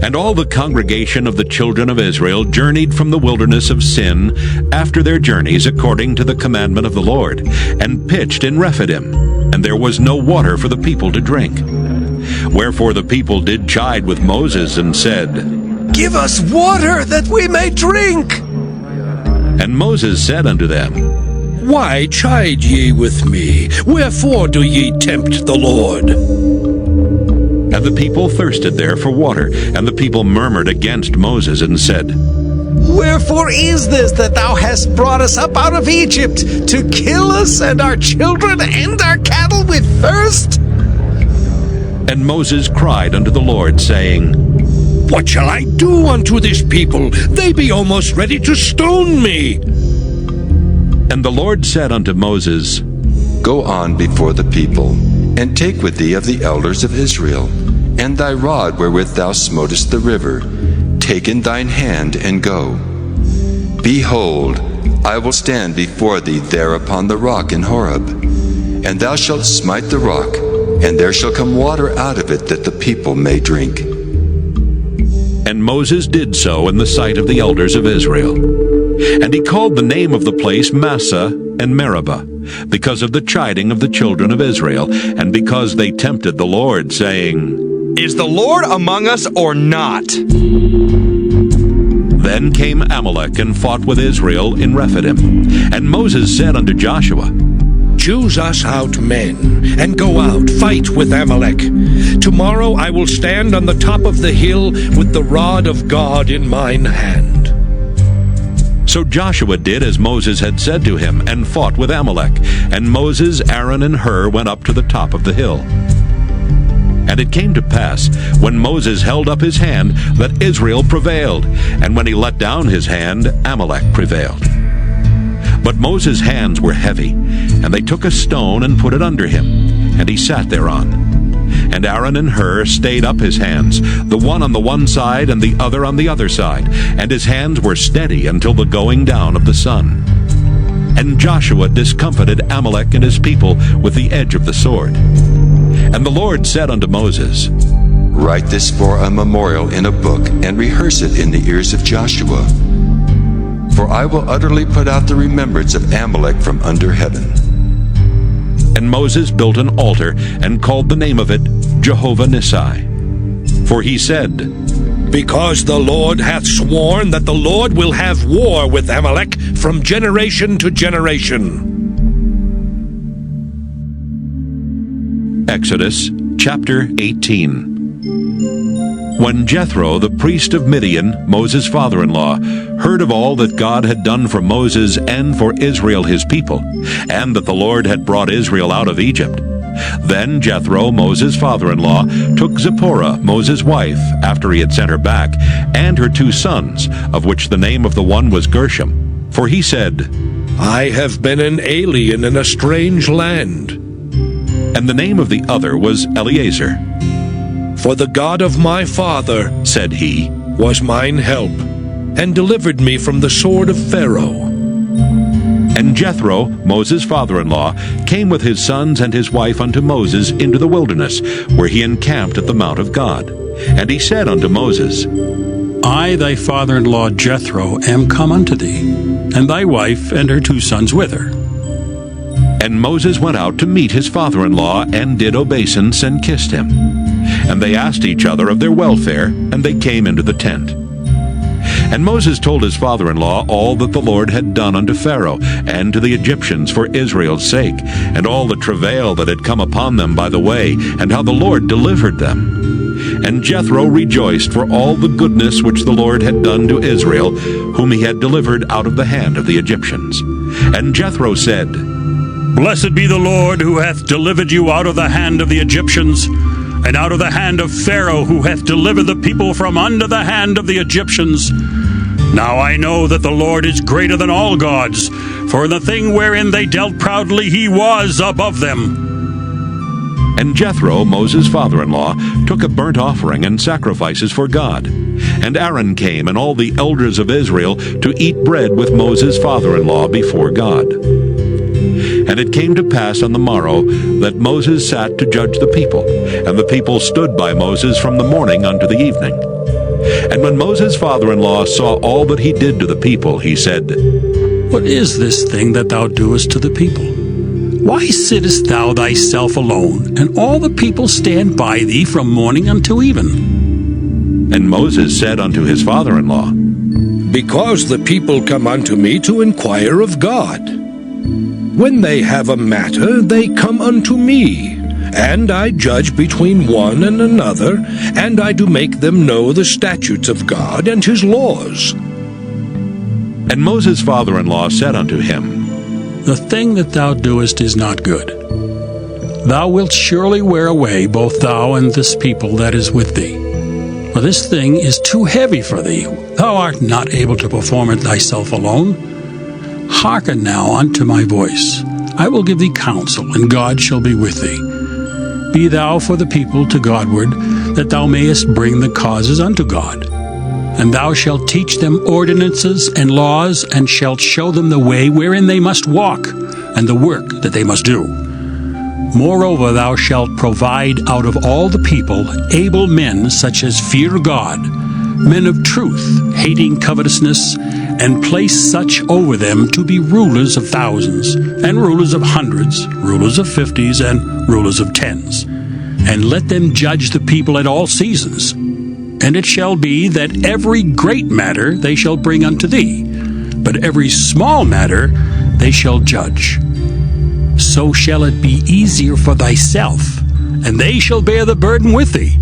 And all the congregation of the children of Israel journeyed from the wilderness of Sin after their journeys according to the commandment of the Lord, and pitched in Rephidim, and there was no water for the people to drink. Wherefore the people did chide with Moses, and said, Give us water that we may drink. And Moses said unto them, Why chide ye with me? Wherefore do ye tempt the Lord? And the people thirsted there for water, and the people murmured against Moses, and said, Wherefore is this that thou hast brought us up out of Egypt, to kill us and our children and our cattle with thirst? And Moses cried unto the Lord, saying, What shall I do unto this people? They be almost ready to stone me. And the Lord said unto Moses, Go on before the people, and take with thee of the elders of Israel, and thy rod wherewith thou smotest the river. Take in thine hand, and go. Behold, I will stand before thee there upon the rock in Horeb. And thou shalt smite the rock, and there shall come water out of it, that the people may drink. And Moses did so in the sight of the elders of Israel. And he called the name of the place Massah and Meribah, because of the chiding of the children of Israel, and because they tempted the Lord, saying, Is the Lord among us or not? Then came Amalek and fought with Israel in Rephidim. And Moses said unto Joshua, Choose us out men, and go out, fight with Amalek. Tomorrow I will stand on the top of the hill with the rod of God in mine hand. So Joshua did as Moses had said to him, and fought with Amalek. And Moses, Aaron, and Hur went up to the top of the hill. And it came to pass, when Moses held up his hand, that Israel prevailed, and when he let down his hand, Amalek prevailed. But Moses' hands were heavy, and they took a stone and put it under him, and he sat thereon. And Aaron and Hur stayed up his hands, the one on the one side and the other on the other side, and his hands were steady until the going down of the sun. And Joshua discomfited Amalek and his people with the edge of the sword. And the Lord said unto Moses, Write this for a memorial in a book, and rehearse it in the ears of Joshua. For I will utterly put out the remembrance of Amalek from under heaven. And Moses built an altar, and called the name of it Jehovah Nissi. For he said, Because the Lord hath sworn that the Lord will have war with Amalek from generation to generation. Exodus chapter 18. When Jethro, the priest of Midian, Moses' father-in-law, heard of all that God had done for Moses and for Israel his people, and that the Lord had brought Israel out of Egypt, then Jethro, Moses' father-in-law, took Zipporah, Moses' wife, after he had sent her back, and her 2 sons, of which the name of the one was Gershom. For he said, I have been an alien in a strange land. And the name of the other was Eleazar. For the God of my father, said he, was mine help, and delivered me from the sword of Pharaoh. And Jethro, Moses' father-in-law, came with his sons and his wife unto Moses into the wilderness, where he encamped at the mount of God. And he said unto Moses, I, thy father-in-law Jethro, am come unto thee, and thy wife and her 2 sons with her. And Moses went out to meet his father-in-law, and did obeisance, and kissed him. And they asked each other of their welfare, and they came into the tent. And Moses told his father-in-law all that the Lord had done unto Pharaoh, and to the Egyptians for Israel's sake, and all the travail that had come upon them by the way, and how the Lord delivered them. And Jethro rejoiced for all the goodness which the Lord had done to Israel, whom he had delivered out of the hand of the Egyptians. And Jethro said, Blessed be the Lord, who hath delivered you out of the hand of the Egyptians, and out of the hand of Pharaoh, who hath delivered the people from under the hand of the Egyptians. Now I know that the Lord is greater than all gods, for in the thing wherein they dealt proudly he was above them. And Jethro, Moses' father-in-law, took a burnt offering and sacrifices for God. And Aaron came, and all the elders of Israel, to eat bread with Moses' father-in-law before God. And it came to pass on the morrow that Moses sat to judge the people, and the people stood by Moses from the morning unto the evening. And when Moses' father-in-law saw all that he did to the people, he said, What is this thing that thou doest to the people? Why sittest thou thyself alone, and all the people stand by thee from morning until even? And Moses said unto his father-in-law, Because the people come unto me to inquire of God. When they have a matter, they come unto me, and I judge between one and another, and I do make them know the statutes of God and his laws. And Moses' father-in-law said unto him, The thing that thou doest is not good. Thou wilt surely wear away both thou and this people that is with thee. For this thing is too heavy for thee. Thou art not able to perform it thyself alone. Hearken now unto my voice. I will give thee counsel, and God shall be with thee. Be thou for the people to Godward, that thou mayest bring the causes unto God. And thou shalt teach them ordinances and laws, and shalt show them the way wherein they must walk, and the work that they must do. Moreover, thou shalt provide out of all the people able men such as fear God, men of truth, hating covetousness, and place such over them to be rulers of thousands, and rulers of hundreds, rulers of 50s, and rulers of 10s. And let them judge the people at all seasons. And it shall be that every great matter they shall bring unto thee, but every small matter they shall judge. So shall it be easier for thyself, and they shall bear the burden with thee.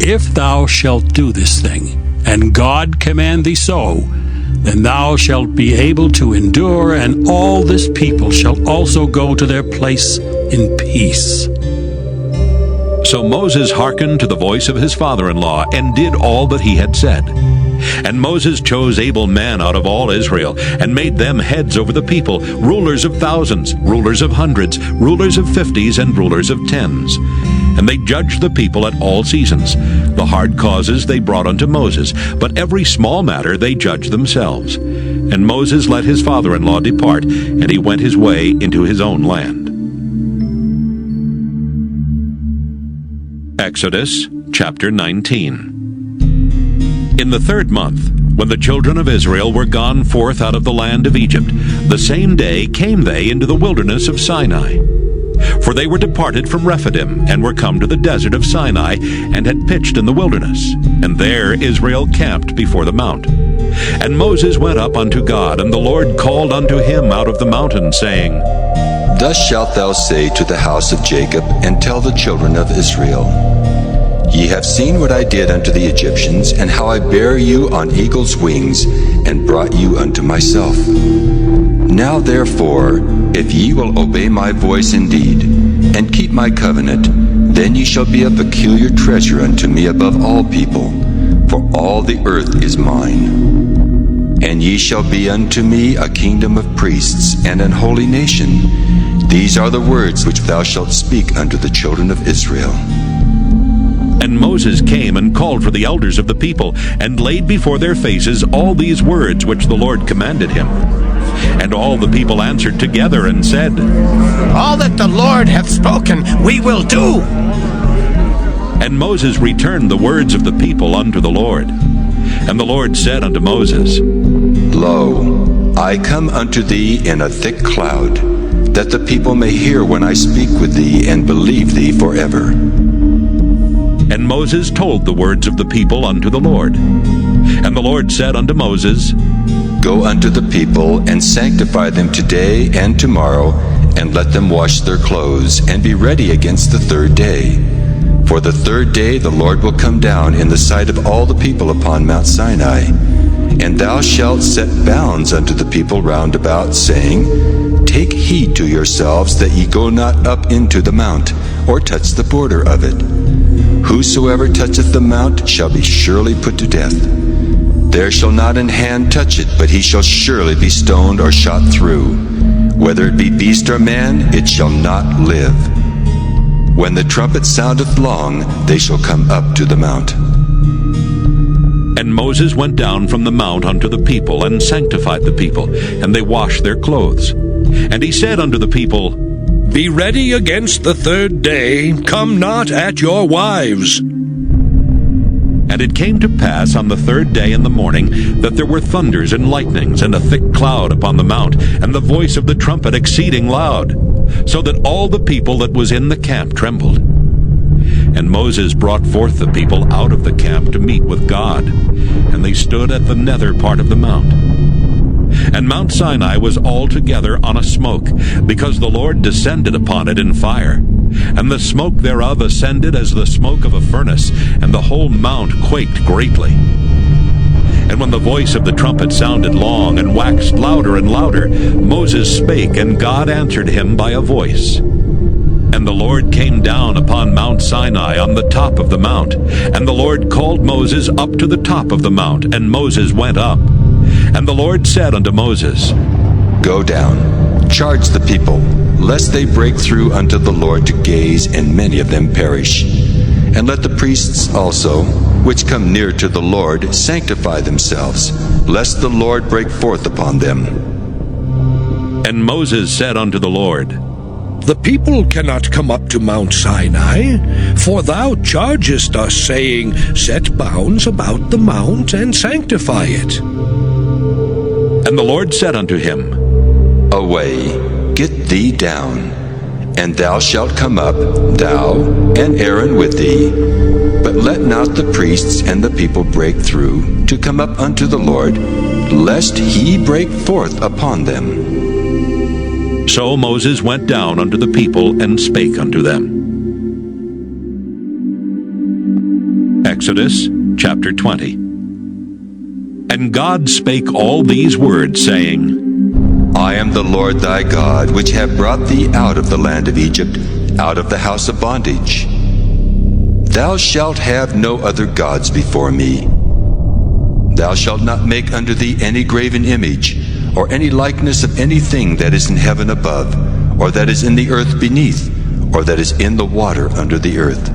If thou shalt do this thing, and God command thee so, then thou shalt be able to endure, and all this people shall also go to their place in peace. So Moses hearkened to the voice of his father-in-law, and did all that he had said. And Moses chose able men out of all Israel, and made them heads over the people, rulers of thousands, rulers of hundreds, rulers of 50s, and rulers of 10s. And they judged the people at all seasons. The hard causes they brought unto Moses, but every small matter they judged themselves. And Moses let his father-in-law depart, and he went his way into his own land. Exodus chapter 19. In the 3rd month, when the children of Israel were gone forth out of the land of Egypt, the same day came they into the wilderness of Sinai. For they were departed from Rephidim, and were come to the desert of Sinai, and had pitched in the wilderness. And there Israel camped before the mount. And Moses went up unto God, and the Lord called unto him out of the mountain, saying, Thus shalt thou say to the house of Jacob, and tell the children of Israel, Ye have seen what I did unto the Egyptians, and how I bare you on eagle's wings, and brought you unto myself. Now therefore, if ye will obey my voice indeed, and keep my covenant, then ye shall be a peculiar treasure unto me above all people, for all the earth is mine. And ye shall be unto me a kingdom of priests, and an holy nation. These are the words which thou shalt speak unto the children of Israel. And Moses came and called for the elders of the people, and laid before their faces all these words which the Lord commanded him. And all the people answered together and said, All that the Lord hath spoken, we will do. And Moses returned the words of the people unto the Lord. And the Lord said unto Moses, Lo, I come unto thee in a thick cloud, that the people may hear when I speak with thee, and believe thee forever. And Moses told the words of the people unto the Lord. And the Lord said unto Moses, Go unto the people, and sanctify them today and tomorrow, and let them wash their clothes, and be ready against the third day. For the third day the Lord will come down in the sight of all the people upon Mount Sinai. And thou shalt set bounds unto the people round about, saying, Take heed to yourselves that ye go not up into the mount, or touch the border of it. Whosoever toucheth the mount shall be surely put to death. There shall not an hand touch it, but he shall surely be stoned or shot through. Whether it be beast or man, it shall not live. When the trumpet soundeth long, they shall come up to the mount. And Moses went down from the mount unto the people, and sanctified the people, and they washed their clothes. And he said unto the people, Be ready against the third day, come not at your wives. And it came to pass on the third day in the morning, that there were thunders and lightnings, and a thick cloud upon the mount, and the voice of the trumpet exceeding loud, so that all the people that was in the camp trembled. And Moses brought forth the people out of the camp to meet with God, and they stood at the nether part of the mount. And Mount Sinai was altogether on a smoke, because the Lord descended upon it in fire. And the smoke thereof ascended as the smoke of a furnace, and the whole mount quaked greatly. And when the voice of the trumpet sounded long, and waxed louder and louder, Moses spake, and God answered him by a voice. And the Lord came down upon Mount Sinai on the top of the mount. And the Lord called Moses up to the top of the mount, and Moses went up. And the Lord said unto Moses, Go down, charge the people, lest they break through unto the Lord to gaze, and many of them perish. And let the priests also, which come near to the Lord, sanctify themselves, lest the Lord break forth upon them. And Moses said unto the Lord, The people cannot come up to Mount Sinai, for thou chargest us, saying, Set bounds about the mount, and sanctify it. And the Lord said unto him, Away, get thee down, and thou shalt come up, thou and Aaron with thee. But let not the priests and the people break through to come up unto the Lord, lest he break forth upon them. So Moses went down unto the people, and spake unto them. Exodus chapter 20. And God spake all these words, saying, I am the Lord thy God, which have brought thee out of the land of Egypt, out of the house of bondage. Thou shalt have no other gods before me. Thou shalt not make unto thee any graven image, or any likeness of anything that is in heaven above, or that is in the earth beneath, or that is in the water under the earth.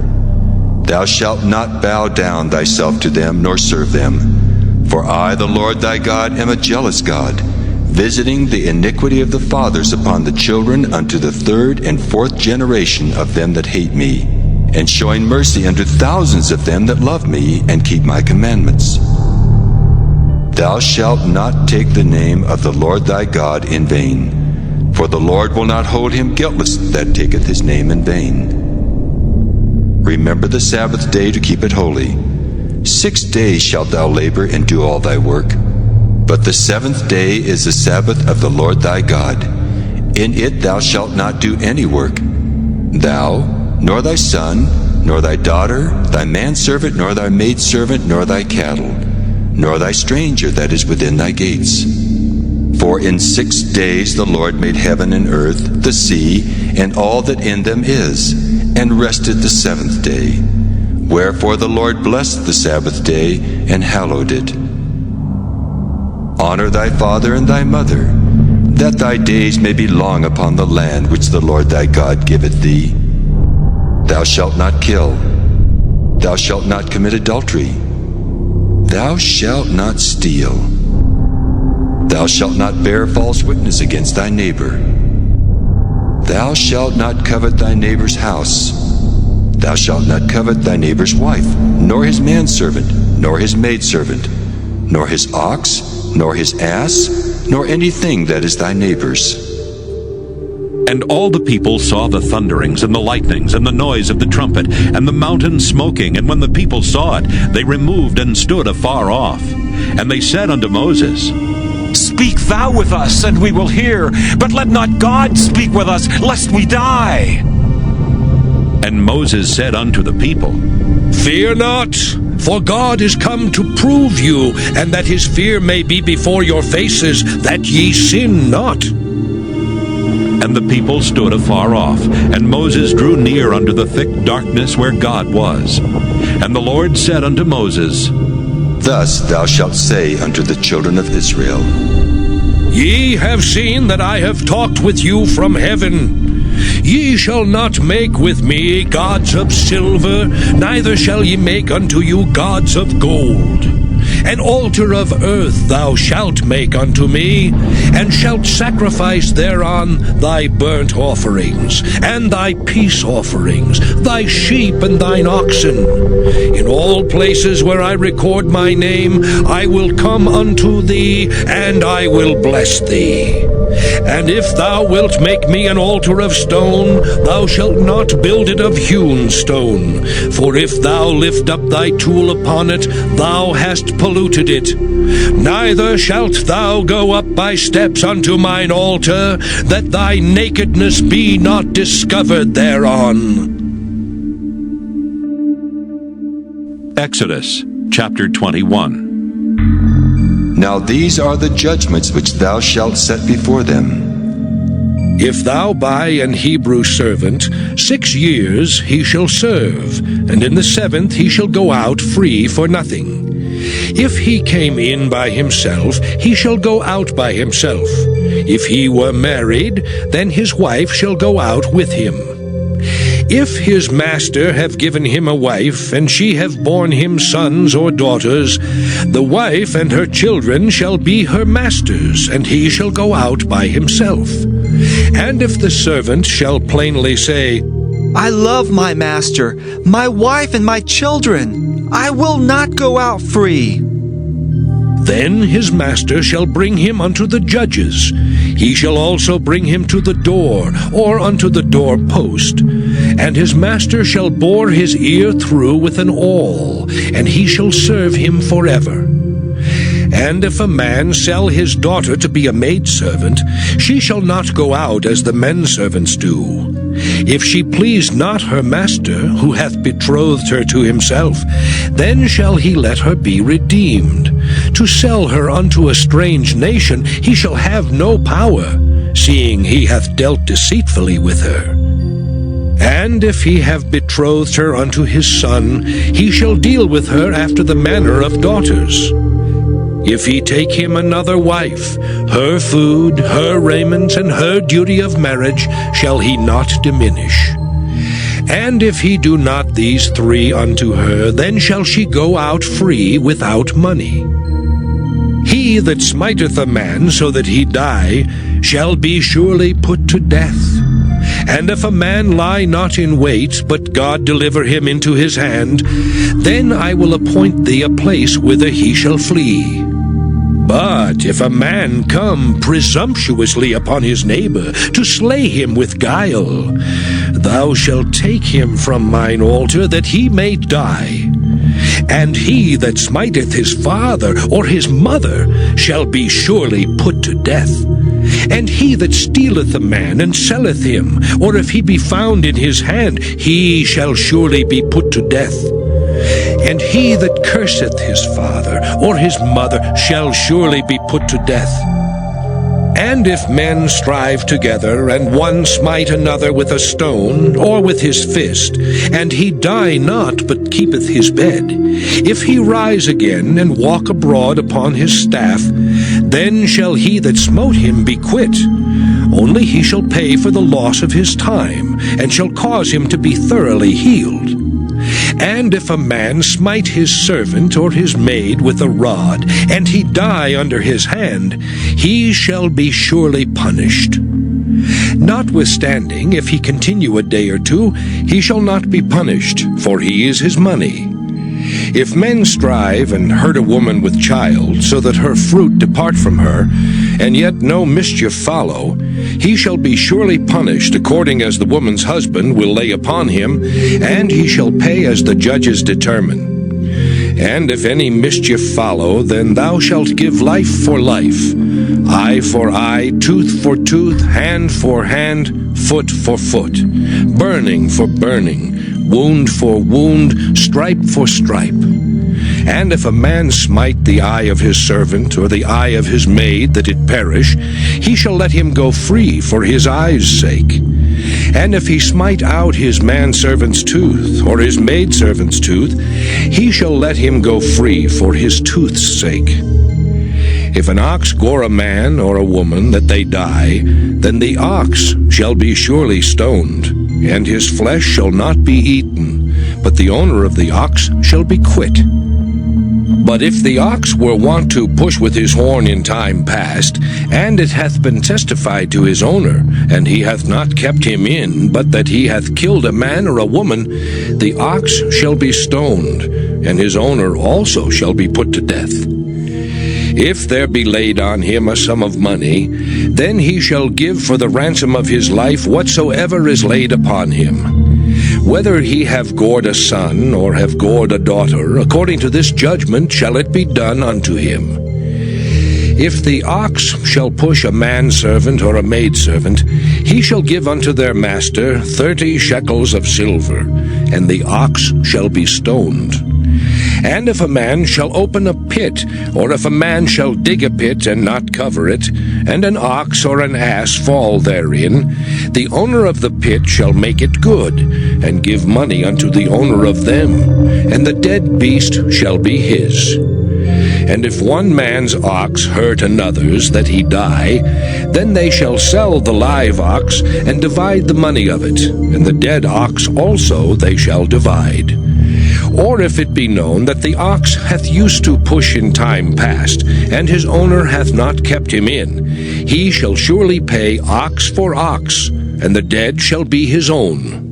Thou shalt not bow down thyself to them, nor serve them. For I, the Lord thy God, am a jealous God, visiting the iniquity of the fathers upon the children unto the third and fourth generation of them that hate me, and showing mercy unto thousands of them that love me and keep my commandments. Thou shalt not take the name of the Lord thy God in vain, for the Lord will not hold him guiltless that taketh his name in vain. Remember the Sabbath day to keep it holy. 6 days shalt thou labor and do all thy work. But the seventh day is the Sabbath of the Lord thy God. In it thou shalt not do any work, thou, nor thy son, nor thy daughter, thy manservant, nor thy maidservant, nor thy cattle, nor thy stranger that is within thy gates. For in 6 days the Lord made heaven and earth, the sea, and all that in them is, and rested the seventh day. Wherefore the Lord blessed the Sabbath day, and hallowed it. Honor thy father and thy mother, that thy days may be long upon the land which the Lord thy God giveth thee. Thou shalt not kill. Thou shalt not commit adultery. Thou shalt not steal. Thou shalt not bear false witness against thy neighbor. Thou shalt not covet thy neighbor's house. Thou shalt not covet thy neighbor's wife, nor his manservant, nor his maidservant, nor his ox, nor his ass, nor anything that is thy neighbor's. And all the people saw the thunderings and the lightnings and the noise of the trumpet and the mountain smoking. And when the people saw it, they removed and stood afar off. And they said unto Moses, Speak thou with us, and we will hear, but let not God speak with us, lest we die. And Moses said unto the people, Fear not, for God is come to prove you, and that his fear may be before your faces, that ye sin not. And the people stood afar off, and Moses drew near unto the thick darkness where God was. And the Lord said unto Moses, Thus thou shalt say unto the children of Israel, Ye have seen that I have talked with you from heaven. Ye shall not make with me gods of silver, neither shall ye make unto you gods of gold. An altar of earth thou shalt make unto me, and shalt sacrifice thereon thy burnt offerings, and thy peace offerings, thy sheep and thine oxen. In all places where I record my name, I will come unto thee, and I will bless thee. And if thou wilt make me an altar of stone, thou shalt not build it of hewn stone. For if thou lift up thy tool upon it, thou hast polluted it. Neither shalt thou go up by steps unto mine altar, that thy nakedness be not discovered thereon. Exodus chapter 21. Now these are the judgments which thou shalt set before them. If thou buy an Hebrew servant, 6 years he shall serve, and in the 7th he shall go out free for nothing. If he came in by himself, he shall go out by himself. If he were married, then his wife shall go out with him. If his master have given him a wife, and she have borne him sons or daughters, the wife and her children shall be her master's, and he shall go out by himself. And if the servant shall plainly say, I love my master, my wife and my children, I will not go out free, then his master shall bring him unto the judges. He shall also bring him to the door, or unto the door post. And his master shall bore his ear through with an awl, and he shall serve him forever. And if a man sell his daughter to be a maidservant, she shall not go out as the menservants do. If she please not her master, who hath betrothed her to himself, then shall he let her be redeemed. To sell her unto a strange nation he shall have no power, seeing he hath dealt deceitfully with her. And if he have betrothed her unto his son, he shall deal with her after the manner of daughters. If he take him another wife, her food, her raiment, and her duty of marriage shall he not diminish. And if he do not these 3 unto her, then shall she go out free without money. He that smiteth a man so that he die shall be surely put to death. And if a man lie not in wait, but God deliver him into his hand, then I will appoint thee a place whither he shall flee. But if a man come presumptuously upon his neighbor, to slay him with guile, thou shalt take him from mine altar, that he may die. And he that smiteth his father or his mother shall be surely put to death. And he that stealeth a man and selleth him, or if he be found in his hand, he shall surely be put to death. And he that curseth his father or his mother shall surely be put to death. And if men strive together, and one smite another with a stone, or with his fist, and he die not, but keepeth his bed, if he rise again, and walk abroad upon his staff, then shall he that smote him be quit. Only he shall pay for the loss of his time, and shall cause him to be thoroughly healed. And if a man smite his servant or his maid with a rod, and he die under his hand, he shall be surely punished. Notwithstanding, if he continue a day or two, he shall not be punished, for he is his money. If men strive and hurt a woman with child, so that her fruit depart from her, and yet no mischief follow, he shall be surely punished according as the woman's husband will lay upon him, and he shall pay as the judges determine. And if any mischief follow, then thou shalt give life for life, eye for eye, tooth for tooth, hand for hand, foot for foot, burning for burning, wound for wound, stripe for stripe. And if a man smite the eye of his servant, or the eye of his maid, that it perish, he shall let him go free for his eye's sake. And if he smite out his manservant's tooth, or his maidservant's tooth, he shall let him go free for his tooth's sake. If an ox gore a man or a woman, that they die, then the ox shall be surely stoned, and his flesh shall not be eaten, but the owner of the ox shall be quit. But if the ox were wont to push with his horn in time past, and it hath been testified to his owner, and he hath not kept him in, but that he hath killed a man or a woman, the ox shall be stoned, and his owner also shall be put to death. If there be laid on him a sum of money, then he shall give for the ransom of his life whatsoever is laid upon him. Whether he have gored a son, or have gored a daughter, according to this judgment shall it be done unto him. If the ox shall push a manservant or a maidservant, he shall give unto their master 30 shekels of silver, and the ox shall be stoned. And if a man shall open a pit, or if a man shall dig a pit and not cover it, and an ox or an ass fall therein, the owner of the pit shall make it good, and give money unto the owner of them, and the dead beast shall be his. And if one man's ox hurt another's, that he die, then they shall sell the live ox, and divide the money of it, and the dead ox also they shall divide. Or if it be known that the ox hath used to push in time past, and his owner hath not kept him in, he shall surely pay ox for ox, and the dead shall be his own.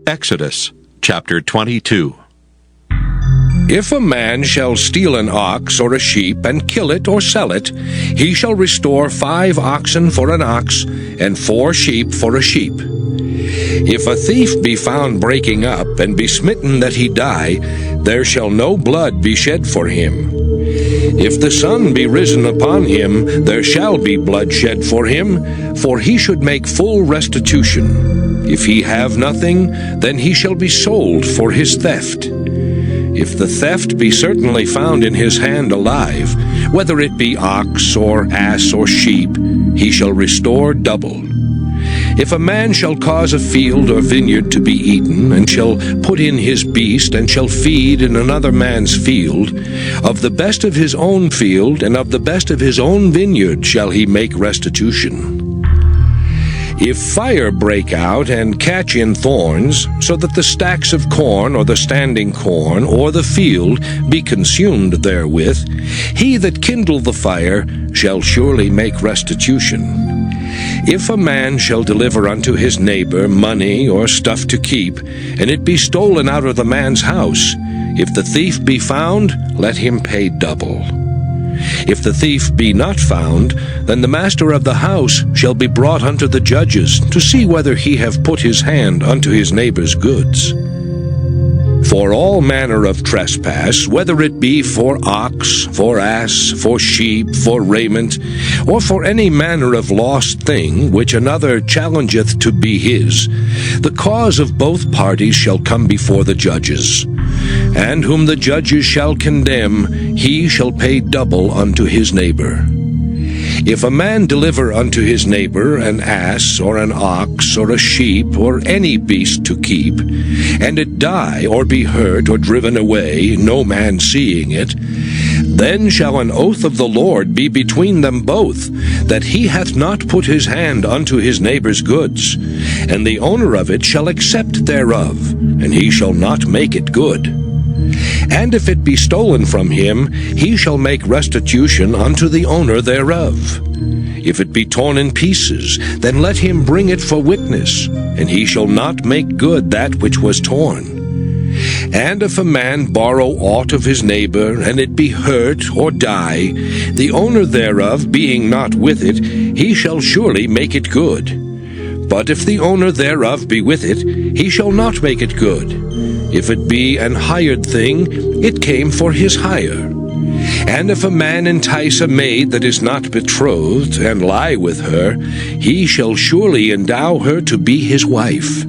Exodus chapter 22. If a man shall steal an ox or a sheep, and kill it or sell it, he shall restore 5 oxen for an ox, and 4 sheep for a sheep. If a thief be found breaking up, and be smitten that he die, there shall no blood be shed for him. If the sun be risen upon him, there shall be blood shed for him, for he should make full restitution. If he have nothing, then he shall be sold for his theft. If the theft be certainly found in his hand alive, whether it be ox or ass or sheep, he shall restore double. If a man shall cause a field or vineyard to be eaten, and shall put in his beast, and shall feed in another man's field, of the best of his own field and of the best of his own vineyard shall he make restitution. If fire break out and catch in thorns, so that the stacks of corn or the standing corn or the field be consumed therewith, he that kindled the fire shall surely make restitution. If a man shall deliver unto his neighbor money or stuff to keep, and it be stolen out of the man's house, if the thief be found, let him pay double. If the thief be not found, then the master of the house shall be brought unto the judges, to see whether he have put his hand unto his neighbor's goods. For all manner of trespass, whether it be for ox, for ass, for sheep, for raiment, or for any manner of lost thing which another challengeth to be his, the cause of both parties shall come before the judges. And whom the judges shall condemn, he shall pay double unto his neighbor. If a man deliver unto his neighbor an ass, or an ox, or a sheep, or any beast to keep, and it die, or be hurt, or driven away, no man seeing it, then shall an oath of the Lord be between them both, that he hath not put his hand unto his neighbor's goods, and the owner of it shall accept thereof, and he shall not make it good. And if it be stolen from him, he shall make restitution unto the owner thereof. If it be torn in pieces, then let him bring it for witness, and he shall not make good that which was torn. And if a man borrow aught of his neighbor, and it be hurt or die, the owner thereof being not with it, he shall surely make it good. But if the owner thereof be with it, he shall not make it good. If it be an hired thing, it came for his hire. And if a man entice a maid that is not betrothed, and lie with her, he shall surely endow her to be his wife.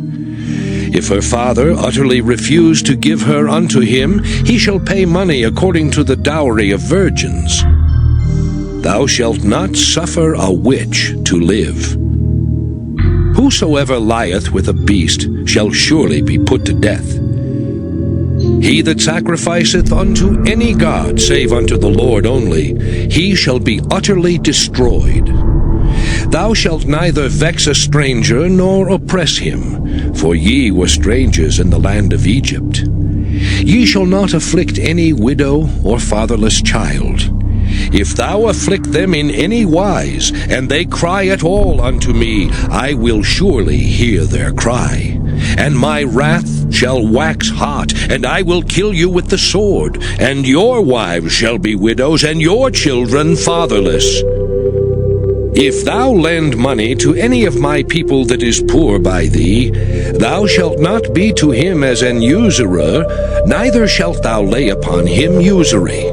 If her father utterly refuse to give her unto him, he shall pay money according to the dowry of virgins. Thou shalt not suffer a witch to live. Whosoever lieth with a beast shall surely be put to death. He that sacrificeth unto any god save unto the Lord only, he shall be utterly destroyed. Thou shalt neither vex a stranger nor oppress him, for ye were strangers in the land of Egypt. Ye shall not afflict any widow or fatherless child. If thou afflict them in any wise, and they cry at all unto me, I will surely hear their cry. And my wrath shall wax hot, and I will kill you with the sword, and your wives shall be widows, and your children fatherless. If thou lend money to any of my people that is poor by thee, thou shalt not be to him as an usurer, neither shalt thou lay upon him usury.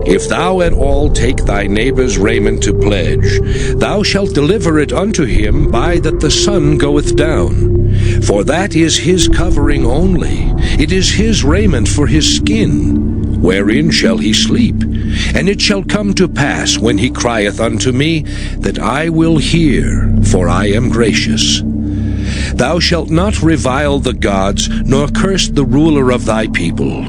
If thou at all take thy neighbor's raiment to pledge, thou shalt deliver it unto him by that the sun goeth down. For that is his covering only, it is his raiment for his skin. Wherein shall he sleep? And it shall come to pass, when he crieth unto me, that I will hear, for I am gracious. Thou shalt not revile the gods, nor curse the ruler of thy people.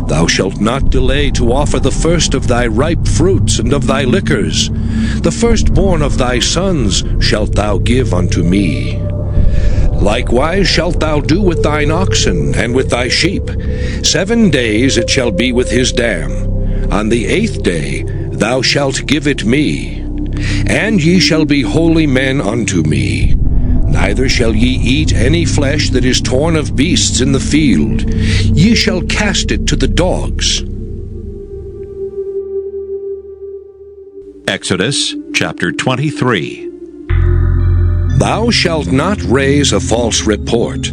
Thou shalt not delay to offer the first of thy ripe fruits and of thy liquors. The firstborn of thy sons shalt thou give unto me. Likewise shalt thou do with thine oxen and with thy sheep. 7 days it shall be with his dam. On the 8th day thou shalt give it me. And ye shall be holy men unto me. Neither shall ye eat any flesh that is torn of beasts in the field. Ye shall cast it to the dogs. Exodus chapter 23. Thou shalt not raise a false report.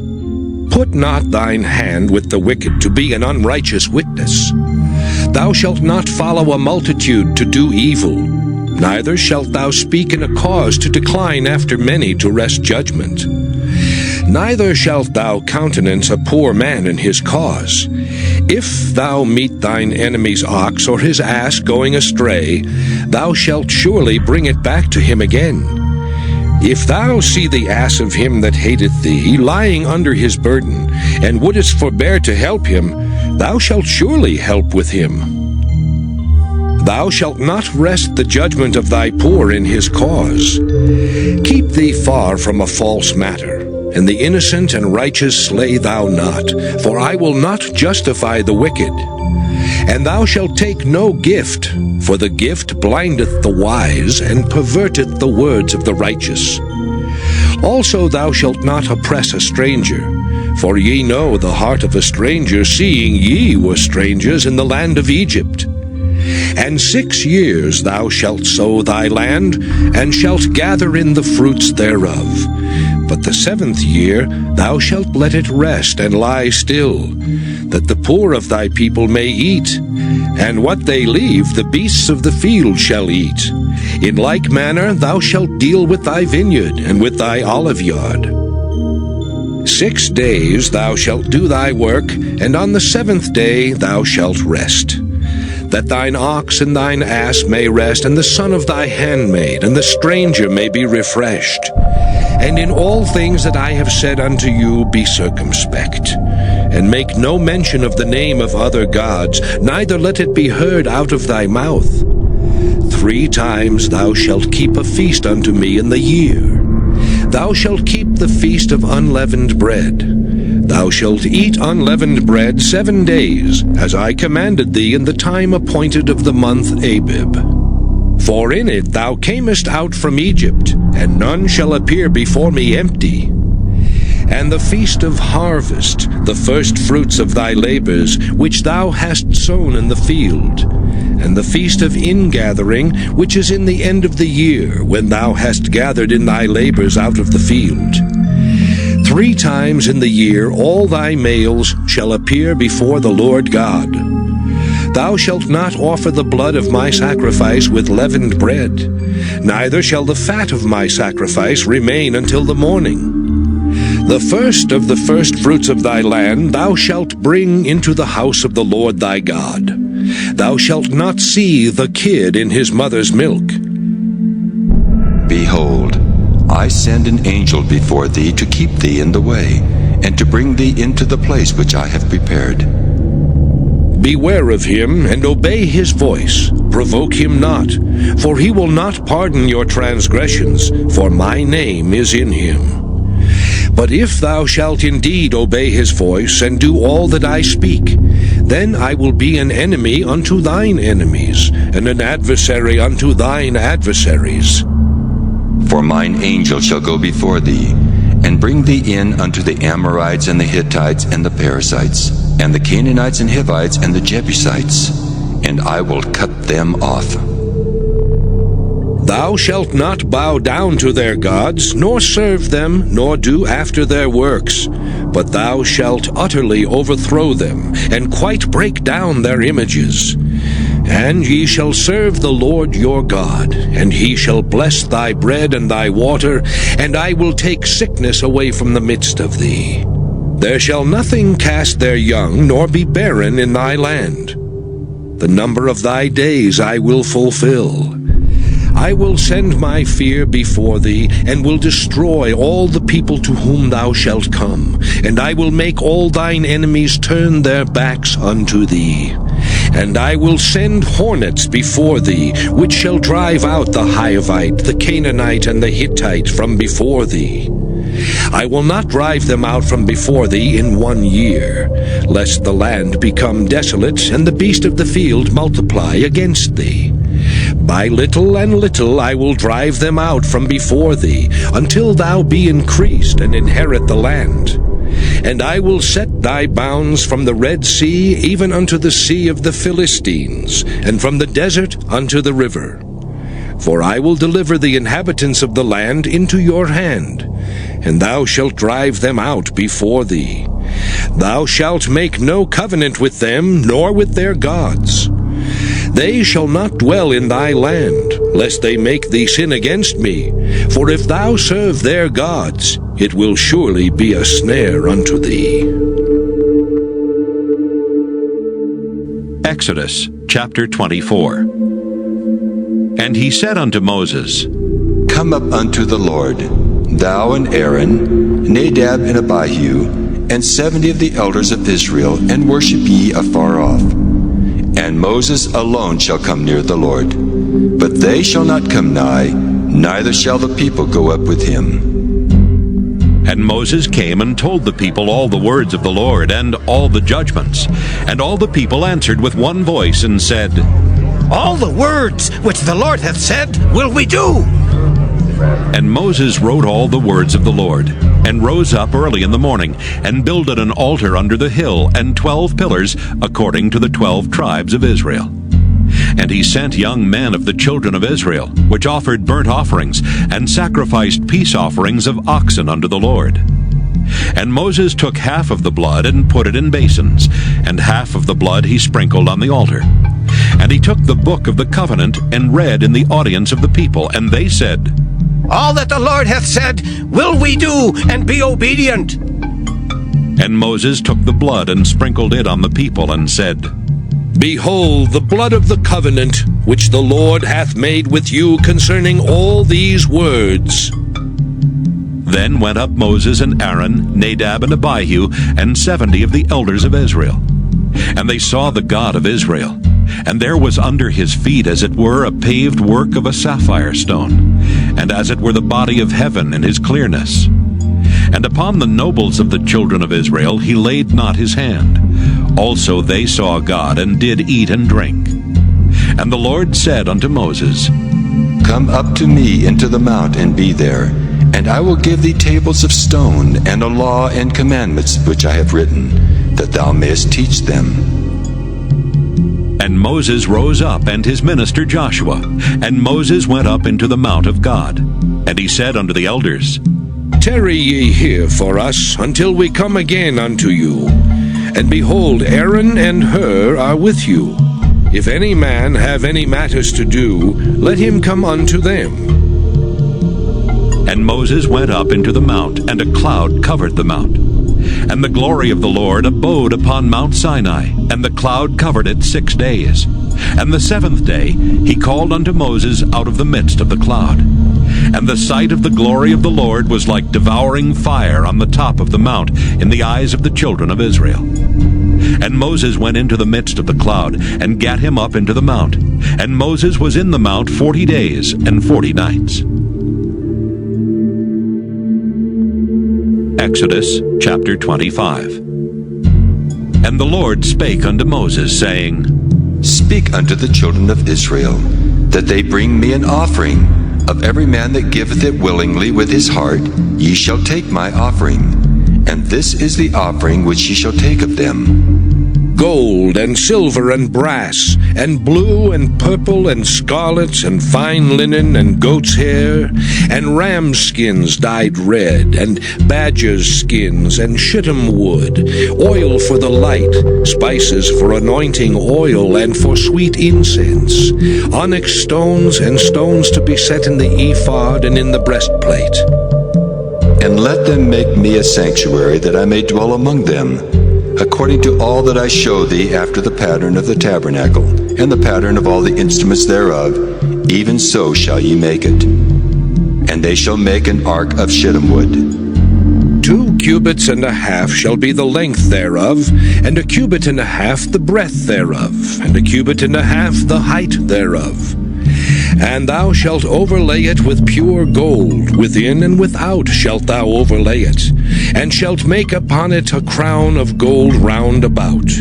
Put not thine hand with the wicked to be an unrighteous witness. Thou shalt not follow a multitude to do evil. Neither shalt thou speak in a cause to decline after many to wrest judgment. Neither shalt thou countenance a poor man in his cause. If thou meet thine enemy's ox or his ass going astray, thou shalt surely bring it back to him again. If thou see the ass of him that hateth thee lying under his burden, and wouldest forbear to help him, thou shalt surely help with him. Thou shalt not wrest the judgment of thy poor in his cause. Keep thee far from a false matter, and the innocent and righteous slay thou not, for I will not justify the wicked. And thou shalt take no gift, for the gift blindeth the wise, and perverteth the words of the righteous. Also thou shalt not oppress a stranger, for ye know the heart of a stranger, seeing ye were strangers in the land of Egypt. And 6 years thou shalt sow thy land, and shalt gather in the fruits thereof. But the 7th year thou shalt let it rest and lie still, that the poor of thy people may eat, and what they leave the beasts of the field shall eat. In like manner thou shalt deal with thy vineyard and with thy oliveyard. 6 days thou shalt do thy work, and on the 7th day thou shalt rest. That thine ox and thine ass may rest, and the son of thy handmaid, and the stranger may be refreshed. And in all things that I have said unto you be circumspect, and make no mention of the name of other gods, neither let it be heard out of thy mouth. 3 times thou shalt keep a feast unto me in the year. thou shalt keep the feast of unleavened bread. Thou shalt eat unleavened bread 7 days, as I commanded thee in the time appointed of the month Abib. For in it thou camest out from Egypt, and none shall appear before me empty. And the feast of harvest, the first fruits of thy labors, which thou hast sown in the field, and the feast of ingathering, which is in the end of the year, when thou hast gathered in thy labors out of the field. 3 times in the year all thy males shall appear before the Lord God. Thou shalt not offer the blood of my sacrifice with leavened bread, neither shall the fat of my sacrifice remain until the morning. The first of the first fruits of thy land thou shalt bring into the house of the Lord thy God. Thou shalt not see the kid in his mother's milk. Behold, I send an angel before thee to keep thee in the way, and to bring thee into the place which I have prepared. Beware of him, and obey his voice. Provoke him not, for he will not pardon your transgressions, for my name is in him. But if thou shalt indeed obey his voice, and do all that I speak, then I will be an enemy unto thine enemies, and an adversary unto thine adversaries. For mine angel shall go before thee, and bring thee in unto the Amorites and the Hittites and the Perizzites, and the Canaanites and Hivites and the Jebusites, and I will cut them off. Thou shalt not bow down to their gods, nor serve them, nor do after their works, but thou shalt utterly overthrow them, and quite break down their images. And ye shall serve the Lord your God, and he shall bless thy bread and thy water, and I will take sickness away from the midst of thee. There shall nothing cast their young, nor be barren in thy land. The number of thy days I will fulfill. I will send my fear before thee, and will destroy all the people to whom thou shalt come, and I will make all thine enemies turn their backs unto thee. And I will send hornets before thee, which shall drive out the Hivite, the Canaanite, and the Hittite from before thee. I will not drive them out from before thee in 1 year, lest the land become desolate, and the beast of the field multiply against thee. By little and little I will drive them out from before thee, until thou be increased and inherit the land. And I will set thy bounds from the Red Sea even unto the sea of the Philistines, and from the desert unto the river. For I will deliver the inhabitants of the land into your hand, and thou shalt drive them out before thee. Thou shalt make no covenant with them, nor with their gods. They shall not dwell in thy land, lest they make thee sin against me. For if thou serve their gods, it will surely be a snare unto thee. Exodus chapter 24. And he said unto Moses, Come up unto the Lord, thou and Aaron, Nadab and Abihu, and 70 of the elders of Israel, and worship ye afar off. And Moses alone shall come near the Lord. But they shall not come nigh, neither shall the people go up with him. And Moses came and told the people all the words of the Lord, and all the judgments. And all the people answered with one voice, and said, All the words which the Lord hath said will we do. And Moses wrote all the words of the Lord, and rose up early in the morning, and builded an altar under the hill, and 12 pillars, according to the 12 tribes of Israel. And he sent young men of the children of Israel, which offered burnt offerings, and sacrificed peace offerings of oxen unto the Lord. And Moses took half of the blood, and put it in basins, and half of the blood he sprinkled on the altar. And he took the book of the covenant, and read in the audience of the people, and they said, All that the Lord hath said will we do, and be obedient. And Moses took the blood, and sprinkled it on the people, and said, Behold the blood of the covenant, which the Lord hath made with you concerning all these words. Then went up Moses and Aaron, Nadab and Abihu, and 70 of the elders of Israel. And they saw the God of Israel. And there was under his feet, as it were, a paved work of a sapphire stone. and as it were the body of heaven in his clearness. And upon the nobles of the children of Israel he laid not his hand. Also they saw God, and did eat and drink. And the Lord said unto Moses, Come up to me into the mount, and be there, and I will give thee tables of stone, and a law and commandments which I have written, that thou mayest teach them. And Moses rose up, and his minister Joshua. And Moses went up into the mount of God. And he said unto the elders, Tarry ye here for us, until we come again unto you. And behold, Aaron and Hur are with you. If any man have any matters to do, let him come unto them. And Moses went up into the mount, and a cloud covered the mount. And the glory of the Lord abode upon Mount Sinai, and the cloud covered it 6 days. And the 7th day he called unto Moses out of the midst of the cloud. And the sight of the glory of the Lord was like devouring fire on the top of the mount in the eyes of the children of Israel. And Moses went into the midst of the cloud, and gat him up into the mount. And Moses was in the mount 40 days and 40 nights. Exodus chapter 25. And the Lord spake unto Moses, saying, Speak unto the children of Israel, that they bring me an offering. Of every man that giveth it willingly with his heart, ye shall take my offering. And this is the offering which ye shall take of them: gold and silver and brass, and blue and purple and scarlet, and fine linen and goat's hair, and ram skins dyed red, and badgers' skins, and shittim wood, oil for the light, spices for anointing oil and for sweet incense, onyx stones, and stones to be set in the ephod and in the breastplate. And let them make me a sanctuary, that I may dwell among them, according to all that I show thee, after the pattern of the tabernacle, and the pattern of all the instruments thereof, even so shall ye make it. And they shall make an ark of shittim wood. 2 cubits and a half shall be the length thereof, and a cubit and a half the breadth thereof, and a cubit and a half the height thereof. And thou shalt overlay it with pure gold, within and without shalt thou overlay it, and shalt make upon it a crown of gold round about.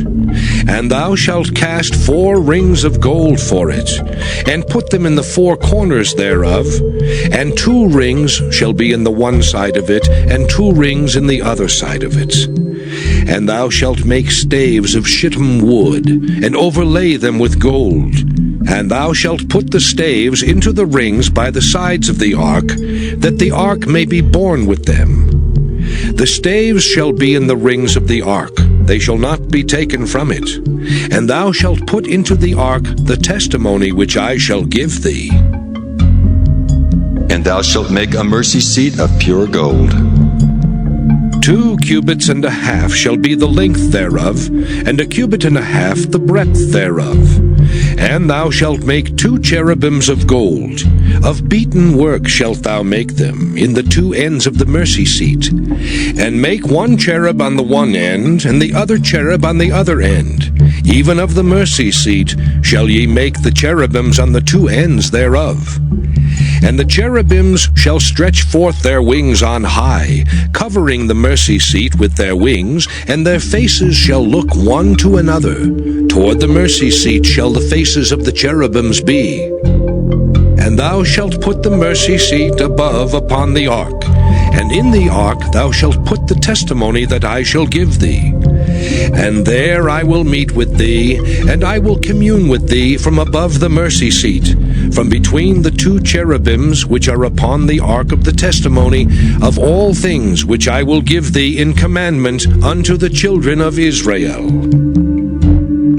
And thou shalt cast 4 rings of gold for it, and put them in the 4 corners thereof, and 2 rings shall be in the one side of it, and 2 rings in the other side of it. And thou shalt make staves of shittim wood, and overlay them with gold. And thou shalt put the staves into the rings by the sides of the ark, that the ark may be borne with them. The staves shall be in the rings of the ark, they shall not be taken from it. And thou shalt put into the ark the testimony which I shall give thee. And thou shalt make a mercy seat of pure gold. 2 cubits and a half shall be the length thereof, and a cubit and a half the breadth thereof. And thou shalt make 2 cherubims of gold. Of beaten work shalt thou make them, in the 2 ends of the mercy seat. And make 1 cherub on the one end, and the other cherub on the other end. Even of the mercy seat shall ye make the cherubims on the 2 ends thereof. And the cherubims shall stretch forth their wings on high, covering the mercy seat with their wings, and their faces shall look one to another. Toward the mercy seat shall the faces of the cherubims be. And thou shalt put the mercy seat above upon the ark, and in the ark thou shalt put the testimony that I shall give thee. And there I will meet with thee, and I will commune with thee from above the mercy seat, from between the 2 cherubims which are upon the ark of the testimony, of all things which I will give thee in commandment unto the children of Israel.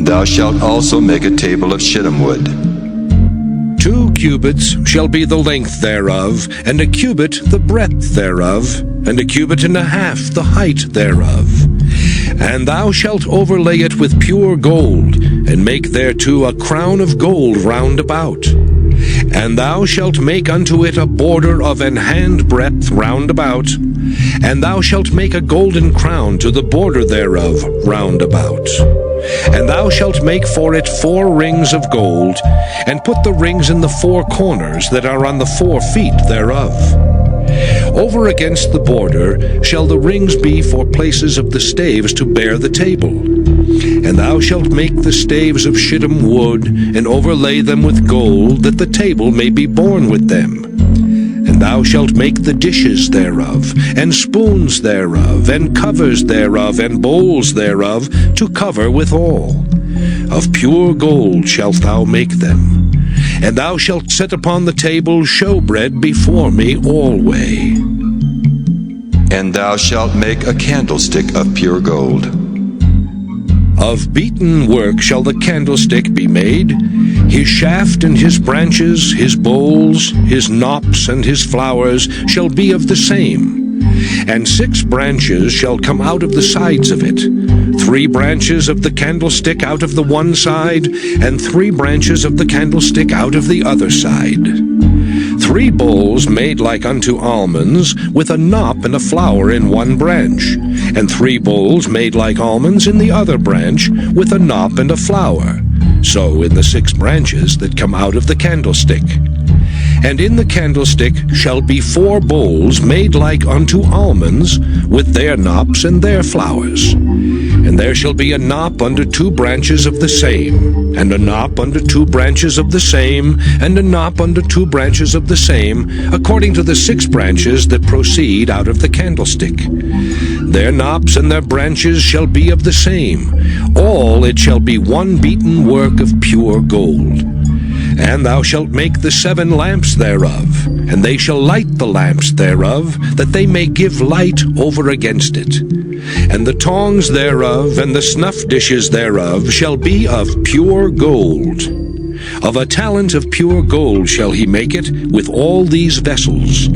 Thou shalt also make a table of shittim wood. 2 cubits shall be the length thereof, and a cubit the breadth thereof, and a cubit and a half the height thereof. And thou shalt overlay it with pure gold, and make thereto a crown of gold round about. And thou shalt make unto it a border of an hand breadth round about, and thou shalt make a golden crown to the border thereof round about. And thou shalt make for it 4 rings of gold, and put the rings in the 4 corners that are on the 4 feet thereof. Over against the border shall the rings be for places of the staves to bear the table. And thou shalt make the staves of shittim wood, and overlay them with gold, that the table may be borne with them. And thou shalt make the dishes thereof, and spoons thereof, and covers thereof, and bowls thereof, to cover withal. Of pure gold shalt thou make them. And thou shalt set upon the table showbread before me alway. And thou shalt make a candlestick of pure gold. Of beaten work shall the candlestick be made, his shaft and his branches, his bowls, his knops and his flowers shall be of the same. And 6 branches shall come out of the sides of it, 3 branches of the candlestick out of the one side, and 3 branches of the candlestick out of the other side. 3 bowls made like unto almonds, with a knop and a flower in one branch, and 3 bowls made like almonds in the other branch, with a knop and a flower. So in the 6 branches that come out of the candlestick. And in the candlestick shall be 4 bowls made like unto almonds, with their knops and their flowers. And there shall be a knop under 2 branches of the same, and a knop under 2 branches of the same, and a knop under 2 branches of the same, according to the 6 branches that proceed out of the candlestick. Their knops and their branches shall be of the same. All it shall be one beaten work of pure gold. And thou shalt make the 7 lamps thereof, and they shall light the lamps thereof, that they may give light over against it. And the tongs thereof, and the snuff dishes thereof, shall be of pure gold. Of a talent of pure gold shall he make it, with all these vessels.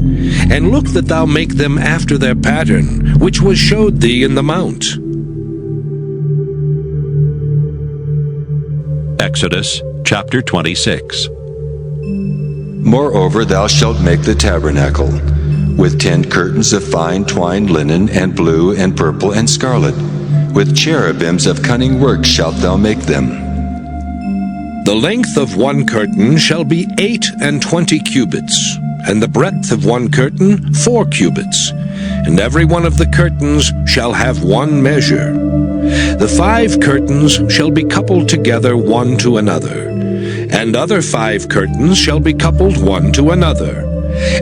And look that thou make them after their pattern, which was showed thee in the mount. Exodus chapter 26. Moreover, thou shalt make the tabernacle, with 10 curtains of fine twined linen, and blue, and purple, and scarlet. With cherubims of cunning work shalt thou make them. The length of one curtain shall be 28 cubits, and the breadth of one curtain 4 cubits. And every one of the curtains shall have one measure. The 5 curtains shall be coupled together one to another, and other 5 curtains shall be coupled one to another.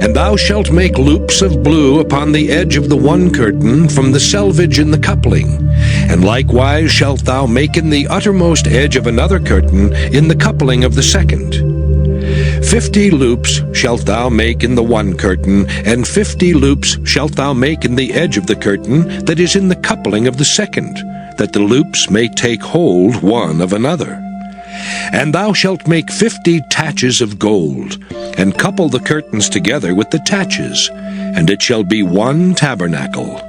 And thou shalt make loops of blue upon the edge of the one curtain from the selvage in the coupling. And likewise shalt thou make in the uttermost edge of another curtain in the coupling of the second. 50 loops shalt thou make in the one curtain, and 50 loops shalt thou make in the edge of the curtain that is in the coupling of the second, that the loops may take hold one of another. And thou shalt make 50 taches of gold, and couple the curtains together with the taches, and it shall be one tabernacle.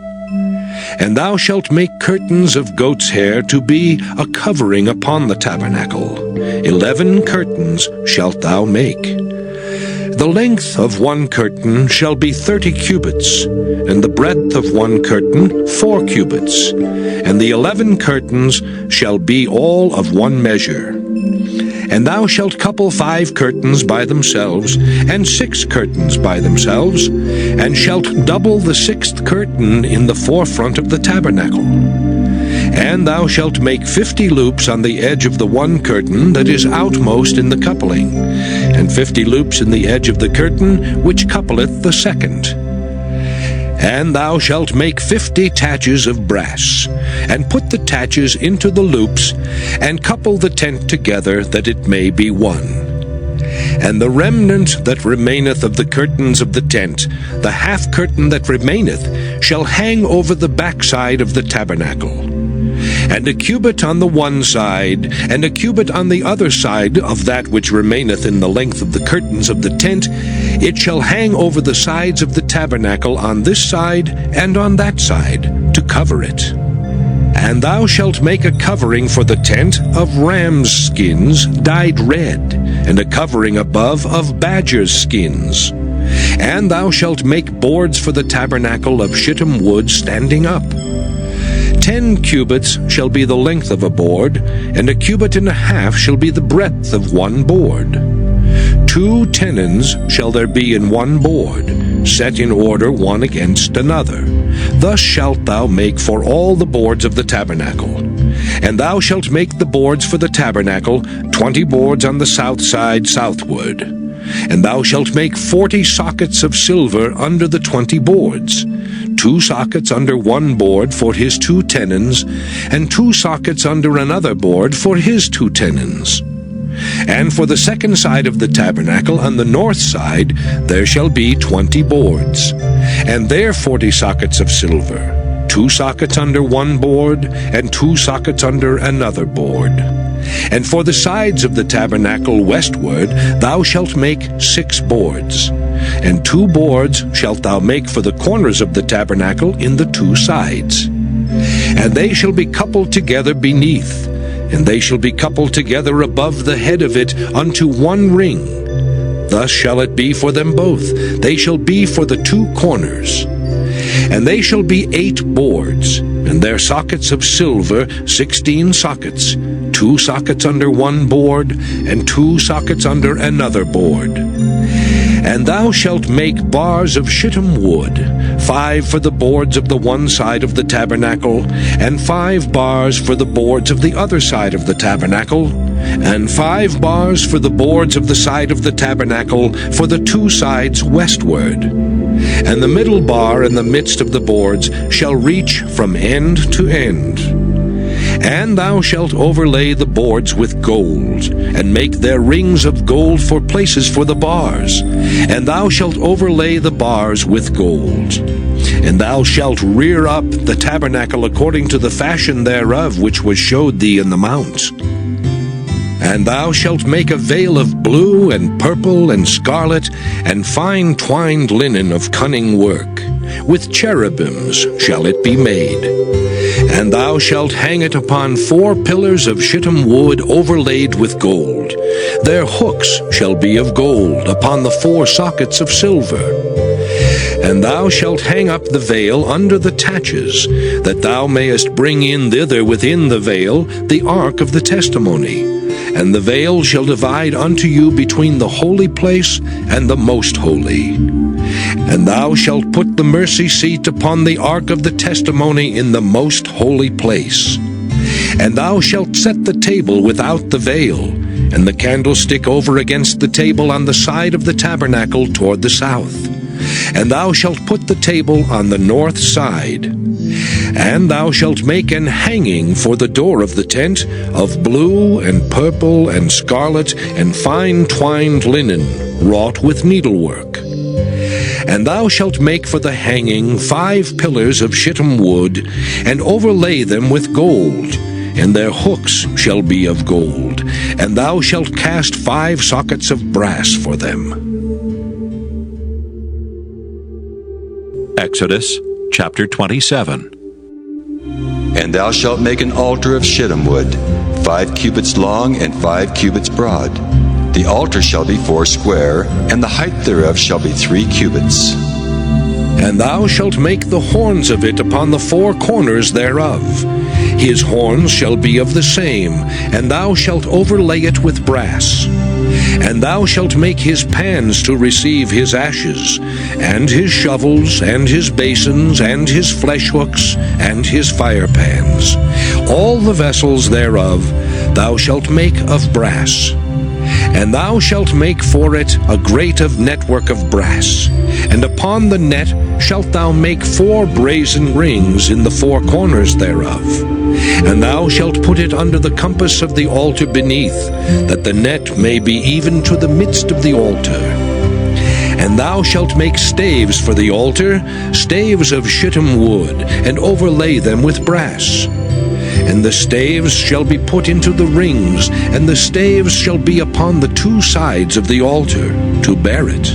And thou shalt make curtains of goat's hair to be a covering upon the tabernacle. 11 curtains shalt thou make. The length of one curtain shall be 30 cubits, and the breadth of one curtain 4 cubits, and the 11 curtains shall be all of one measure. And thou shalt couple 5 curtains by themselves, and 6 curtains by themselves, and shalt double the 6th curtain in the forefront of the tabernacle. And thou shalt make 50 loops on the edge of the one curtain that is outmost in the coupling, and 50 loops in the edge of the curtain which coupleth the second. And thou shalt make 50 taches of brass, and put the taches into the loops, and couple the tent together, that it may be one. And the remnant that remaineth of the curtains of the tent, the half curtain that remaineth, shall hang over the backside of the tabernacle. And a cubit on the one side, and a cubit on the other side of that which remaineth in the length of the curtains of the tent, it shall hang over the sides of the tabernacle on this side and on that side, to cover it. And thou shalt make a covering for the tent of rams' skins dyed red, and a covering above of badgers' skins. And thou shalt make boards for the tabernacle of shittim wood standing up. 10 cubits shall be the length of a board, and 1.5 cubits shall be the breadth of one board. 2 tenons shall there be in one board, set in order one against another. Thus shalt thou make for all the boards of the tabernacle. And thou shalt make the boards for the tabernacle, 20 boards on the south side southward. And thou shalt make 40 sockets of silver under the 20 boards, 2 sockets under one board for his 2 tenons, and 2 sockets under another board for his 2 tenons. And for the second side of the tabernacle on the north side there shall be 20 boards, and there 40 sockets of silver, 2 sockets under one board, and 2 sockets under another board. And for the sides of the tabernacle westward thou shalt make 6 boards, and 2 boards shalt thou make for the corners of the tabernacle in the 2 sides. And they shall be coupled together beneath, and they shall be coupled together above the head of it unto one ring. Thus shall it be for them both. They shall be for the 2 corners. And they shall be 8 boards, and their sockets of silver 16 sockets, 2 sockets under one board, and 2 sockets under another board. And thou shalt make bars of shittim wood, 5 for the boards of the one side of the tabernacle, and 5 bars for the boards of the other side of the tabernacle, and 5 bars for the boards of the side of the tabernacle for the 2 sides westward. And the middle bar in the midst of the boards shall reach from end to end. And thou shalt overlay the boards with gold, and make their rings of gold for places for the bars. And thou shalt overlay the bars with gold. And thou shalt rear up the tabernacle according to the fashion thereof which was showed thee in the mount. And thou shalt make a veil of blue and purple and scarlet, and fine twined linen of cunning work. With cherubims shall it be made. And thou shalt hang it upon 4 pillars of shittim wood overlaid with gold. Their hooks shall be of gold upon the 4 sockets of silver. And thou shalt hang up the veil under the taches, that thou mayest bring in thither within the veil the ark of the testimony. And the veil shall divide unto you between the holy place and the most holy. And thou shalt put the mercy seat upon the ark of the testimony in the most holy place. And thou shalt set the table without the veil, and the candlestick over against the table on the side of the tabernacle toward the south. And thou shalt put the table on the north side. And thou shalt make an hanging for the door of the tent of blue and purple and scarlet and fine twined linen, wrought with needlework. And thou shalt make for the hanging 5 pillars of shittim wood, and overlay them with gold, and their hooks shall be of gold. And thou shalt cast 5 sockets of brass for them. Exodus chapter 27. And thou shalt make an altar of shittim wood, 5 cubits long and 5 cubits broad. The altar shall be 4 square, and the height thereof shall be 3 cubits. And thou shalt make the horns of it upon the 4 corners thereof. His horns shall be of the same, and thou shalt overlay it with brass. And thou shalt make his pans to receive his ashes, and his shovels, and his basins, and his flesh hooks, and his fire pans. All the vessels thereof thou shalt make of brass. And thou shalt make for it a grate of network of brass, and upon the net shalt thou make 4 brazen rings in the 4 corners thereof. And thou shalt put it under the compass of the altar beneath, that the net may be even to the midst of the altar. And thou shalt make staves for the altar, staves of shittim wood, and overlay them with brass. And the staves shall be put into the rings, and the staves shall be upon the 2 sides of the altar, to bear it.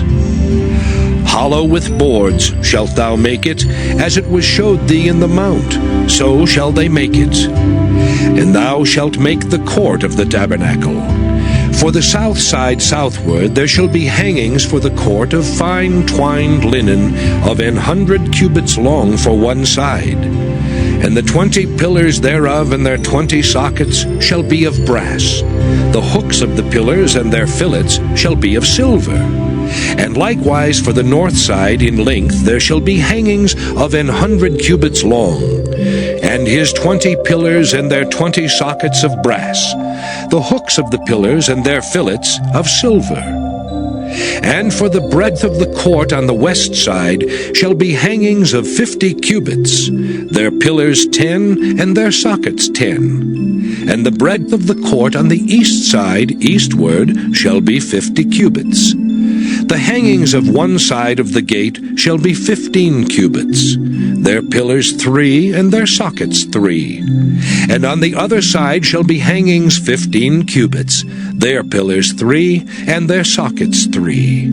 Hollow with boards shalt thou make it, as it was showed thee in the mount, so shall they make it. And thou shalt make the court of the tabernacle. For the south side southward there shall be hangings for the court of fine twined linen of 100 cubits long for one side. And the 20 pillars thereof and their 20 sockets shall be of brass. The hooks of the pillars and their fillets shall be of silver. And likewise for the north side in length there shall be hangings of 100 cubits long, and his 20 pillars and their 20 sockets of brass, the hooks of the pillars and their fillets of silver. And for the breadth of the court on the west side shall be hangings of 50 cubits, their pillars 10, and their sockets 10. And the breadth of the court on the east side eastward shall be 50 cubits. The hangings of one side of the gate shall be 15 cubits, their pillars 3, and their sockets 3. And on the other side shall be hangings 15 cubits, their pillars 3, and their sockets 3.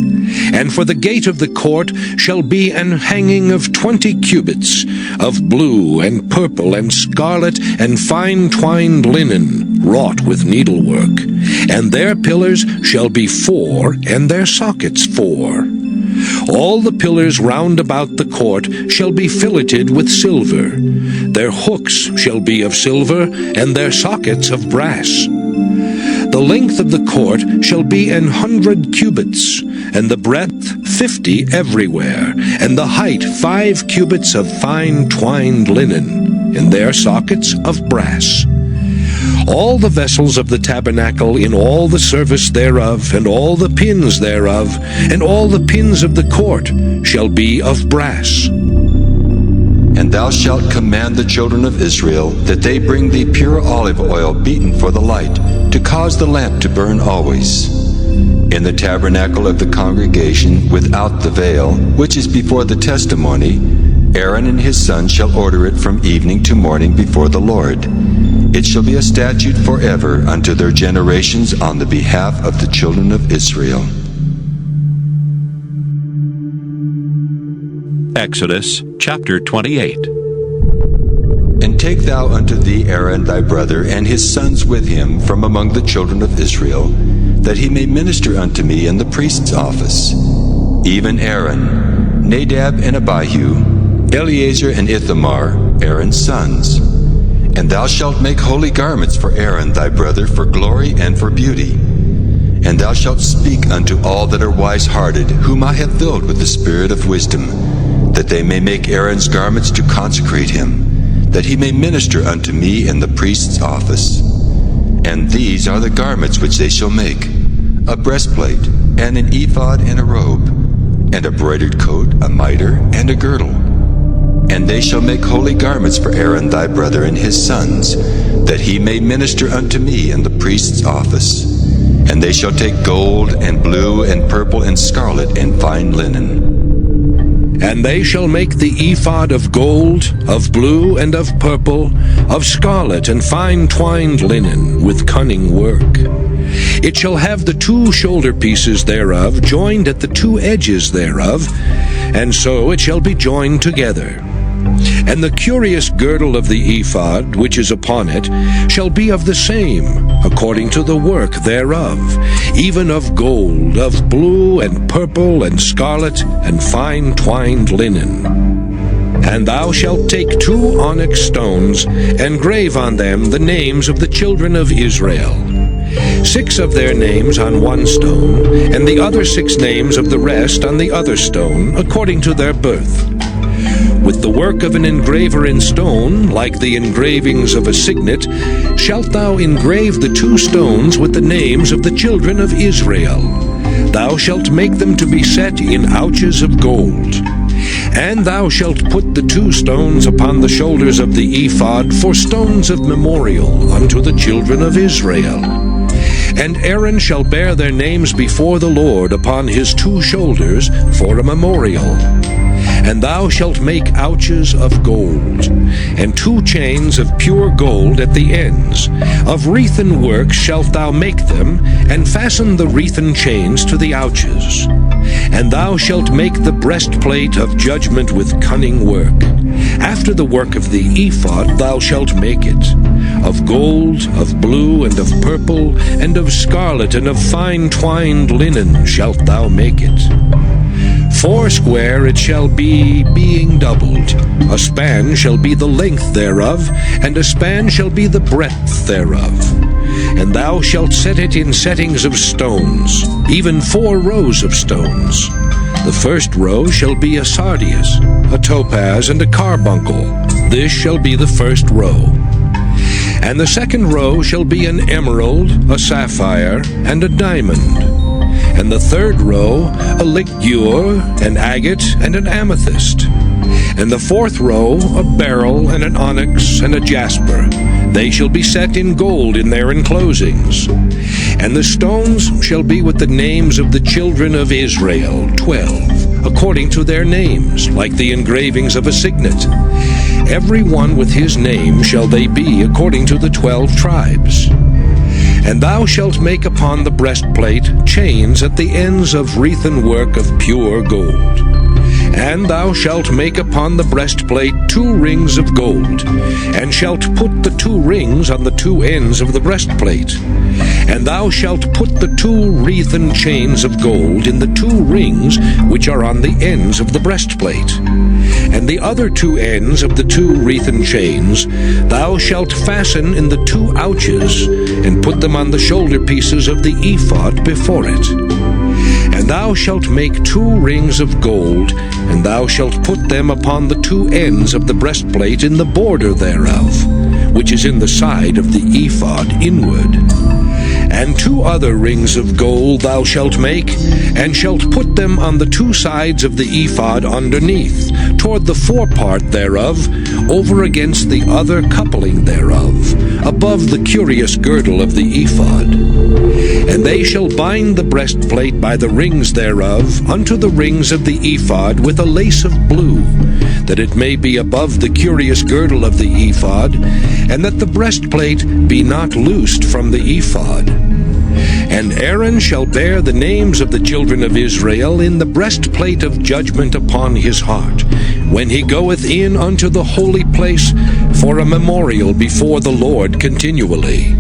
And for the gate of the court shall be an hanging of 20 cubits, of blue and purple and scarlet and fine twined linen, wrought with needlework. And their pillars shall be 4, and their sockets 4. All the pillars round about the court shall be filleted with silver. Their hooks shall be of silver, and their sockets of brass. The length of the court shall be 100 cubits, and the breadth 50 everywhere, and the height 5 cubits of fine twined linen, and their sockets of brass. All the vessels of the tabernacle in all the service thereof, and all the pins thereof, and all the pins of the court shall be of brass. And thou shalt command the children of Israel that they bring thee pure olive oil beaten for the light, to cause the lamp to burn always. In the tabernacle of the congregation without the veil, which is before the testimony, Aaron and his sons shall order it from evening to morning before the Lord. It shall be a statute forever unto their generations on the behalf of the children of Israel. Exodus chapter 28. And take thou unto thee Aaron thy brother and his sons with him from among the children of Israel, that he may minister unto me in the priest's office, even Aaron, Nadab and Abihu, Eleazar and Ithamar, Aaron's sons. And thou shalt make holy garments for Aaron thy brother for glory and for beauty. And thou shalt speak unto all that are wise-hearted, whom I have filled with the spirit of wisdom, that they may make Aaron's garments to consecrate him, that he may minister unto me in the priest's office. And these are the garments which they shall make: a breastplate, and an ephod and a robe, and a broidered coat, a mitre, and a girdle. And they shall make holy garments for Aaron thy brother and his sons, that he may minister unto me in the priest's office. And they shall take gold, and blue, and purple, and scarlet, and fine linen. And they shall make the ephod of gold, of blue, and of purple, of scarlet, and fine twined linen, with cunning work. It shall have the 2 shoulder pieces thereof joined at the 2 edges thereof, and so it shall be joined together. And the curious girdle of the ephod, which is upon it, shall be of the same, according to the work thereof, even of gold, of blue, and purple, and scarlet, and fine twined linen. And thou shalt take 2 onyx stones, and grave on them the names of the children of Israel, 6 of their names on one stone, and the other 6 names of the rest on the other stone, according to their birth. With the work of an engraver in stone, like the engravings of a signet, shalt thou engrave the 2 stones with the names of the children of Israel. Thou shalt make them to be set in ouches of gold. And thou shalt put the 2 stones upon the shoulders of the ephod for stones of memorial unto the children of Israel. And Aaron shall bear their names before the Lord upon his 2 shoulders for a memorial. And thou shalt make ouches of gold, and 2 chains of pure gold at the ends. Of wreathen work shalt thou make them, and fasten the wreathen chains to the ouches. And thou shalt make the breastplate of judgment with cunning work. After the work of the ephod thou shalt make it. Of gold, of blue, and of purple, and of scarlet, and of fine twined linen shalt thou make it. Foursquare it shall be, being doubled. A span shall be the length thereof, and a span shall be the breadth thereof. And thou shalt set it in settings of stones, even 4 rows of stones. The first row shall be a sardius, a topaz, and a carbuncle. This shall be the first row. And the second row shall be an emerald, a sapphire, and a diamond. And the third row a ligure, an agate, and an amethyst. And the fourth row a beryl, and an onyx, and a jasper. They shall be set in gold in their enclosings. And the stones shall be with the names of the children of Israel, 12, according to their names, like the engravings of a signet. Every one with his name shall they be, according to the 12 tribes. And thou shalt make upon the breastplate chains at the ends of wreathen work of pure gold. And thou shalt make upon the breastplate 2 rings of gold, and shalt put the 2 rings on the 2 ends of the breastplate. And thou shalt put the 2 wreathen chains of gold in the 2 rings which are on the ends of the breastplate. And the other 2 ends of the 2 wreathen chains thou shalt fasten in the 2 ouches, and put them on the shoulder pieces of the ephod before it. And thou shalt make 2 rings of gold, and thou shalt put them upon the 2 ends of the breastplate in the border thereof, which is in the side of the ephod inward. And 2 other rings of gold thou shalt make, and shalt put them on the 2 sides of the ephod underneath, toward the forepart thereof, over against the other coupling thereof, above the curious girdle of the ephod. And they shall bind the breastplate by the rings thereof unto the rings of the ephod with a lace of blue, that it may be above the curious girdle of the ephod, and that the breastplate be not loosed from the ephod. And Aaron shall bear the names of the children of Israel in the breastplate of judgment upon his heart, when he goeth in unto the holy place for a memorial before the Lord continually.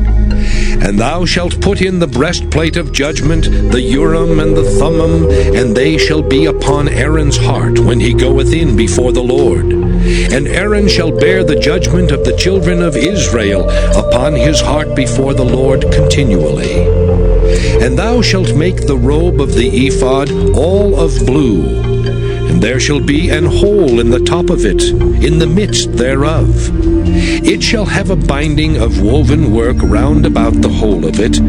And thou shalt put in the breastplate of judgment the Urim and the Thummim, and they shall be upon Aaron's heart when he goeth in before the Lord. And Aaron shall bear the judgment of the children of Israel upon his heart before the Lord continually. And thou shalt make the robe of the ephod all of blue, and there shall be an hole in the top of it, in the midst thereof. It shall have a binding of woven work round about the whole of it,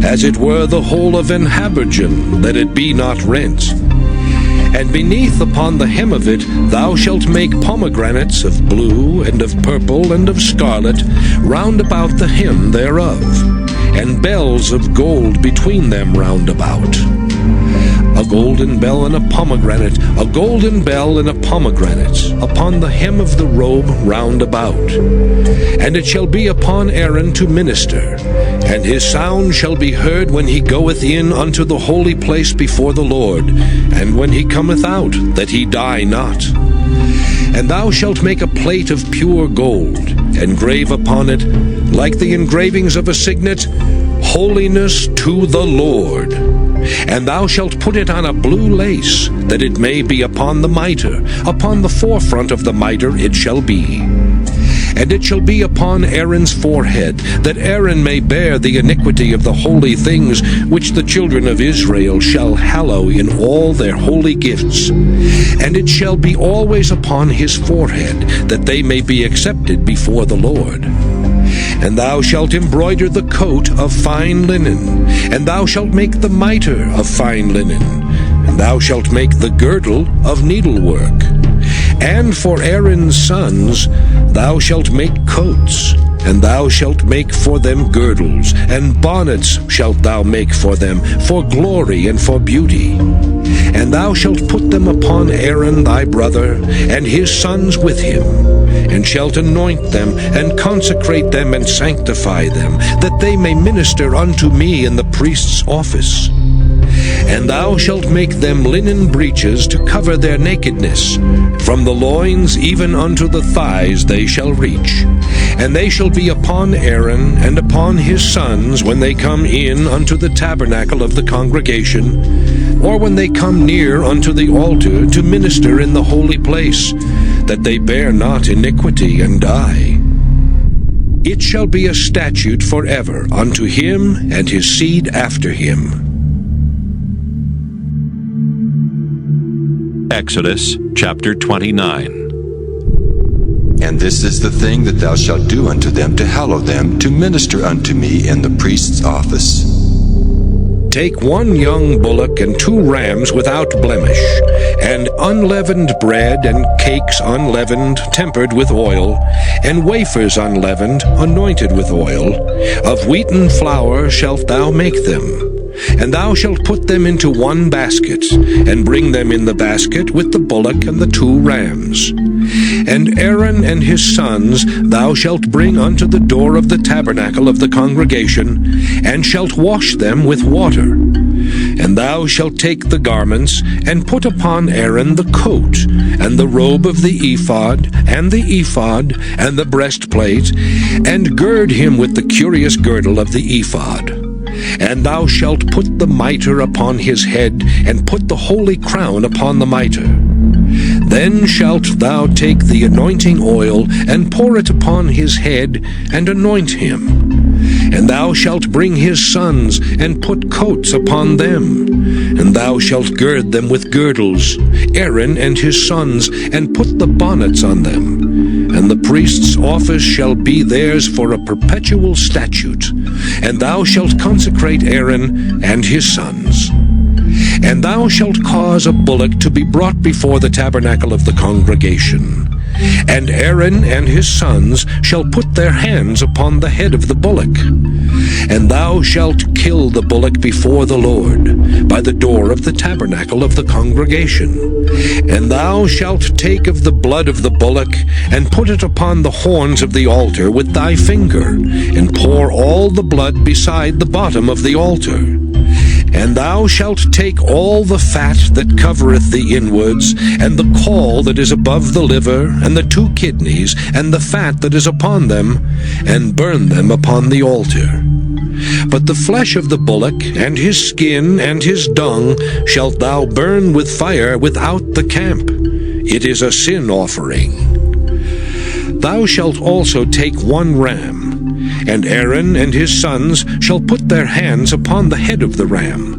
as it were the whole of an habergeon, that it be not rent. And beneath upon the hem of it thou shalt make pomegranates of blue, and of purple, and of scarlet, round about the hem thereof, and bells of gold between them round about. A golden bell and a pomegranate, a golden bell and a pomegranate, upon the hem of the robe round about. And it shall be upon Aaron to minister, and his sound shall be heard when he goeth in unto the holy place before the Lord, and when he cometh out, that he die not. And thou shalt make a plate of pure gold, and grave upon it, like the engravings of a signet, Holiness to the Lord. And thou shalt put it on a blue lace, that it may be upon the mitre. Upon the forefront of the mitre it shall be. And it shall be upon Aaron's forehead, that Aaron may bear the iniquity of the holy things which the children of Israel shall hallow in all their holy gifts. And it shall be always upon his forehead, that they may be accepted before the Lord. And thou shalt embroider the coat of fine linen, and thou shalt make the mitre of fine linen, and thou shalt make the girdle of needlework. And for Aaron's sons thou shalt make coats, and thou shalt make for them girdles, and bonnets shalt thou make for them, for glory and for beauty. And thou shalt put them upon Aaron thy brother, and his sons with him, and shalt anoint them, and consecrate them, and sanctify them, that they may minister unto me in the priest's office. And thou shalt make them linen breeches to cover their nakedness. From the loins even unto the thighs they shall reach. And they shall be upon Aaron and upon his sons when they come in unto the tabernacle of the congregation, or when they come near unto the altar to minister in the holy place, that they bear not iniquity and die. It shall be a statute forever unto him and his seed after him. Exodus chapter 29. And this is the thing that thou shalt do unto them to hallow them, to minister unto me in the priest's office. Take 1 young bullock and 2 rams without blemish, and unleavened bread and cakes unleavened, tempered with oil, and wafers unleavened, anointed with oil. Of wheaten flour shalt thou make them. And thou shalt put them into 1 basket, and bring them in the basket with the bullock and the 2 rams. And Aaron and his sons thou shalt bring unto the door of the tabernacle of the congregation, and shalt wash them with water. And thou shalt take the garments, and put upon Aaron the coat, and the robe of the ephod, and the breastplate, and gird him with the curious girdle of the ephod. And thou shalt put the mitre upon his head, and put the holy crown upon the mitre. Then shalt thou take the anointing oil, and pour it upon his head, and anoint him. And thou shalt bring his sons, and put coats upon them. And thou shalt gird them with girdles, Aaron and his sons, and put the bonnets on them. And the priest's office shall be theirs for a perpetual statute. And thou shalt consecrate Aaron and his sons. And thou shalt cause a bullock to be brought before the tabernacle of the congregation. And Aaron and his sons shall put their hands upon the head of the bullock. And thou shalt kill the bullock before the Lord, by the door of the tabernacle of the congregation. And thou shalt take of the blood of the bullock, and put it upon the horns of the altar with thy finger, and pour all the blood beside the bottom of the altar. And thou shalt take all the fat that covereth the inwards, and the caul that is above the liver, and the 2 kidneys, and the fat that is upon them, and burn them upon the altar. But the flesh of the bullock, and his skin, and his dung, shalt thou burn with fire without the camp. It is a sin offering. Thou shalt also take 1 ram, and Aaron and his sons shall put their hands upon the head of the ram.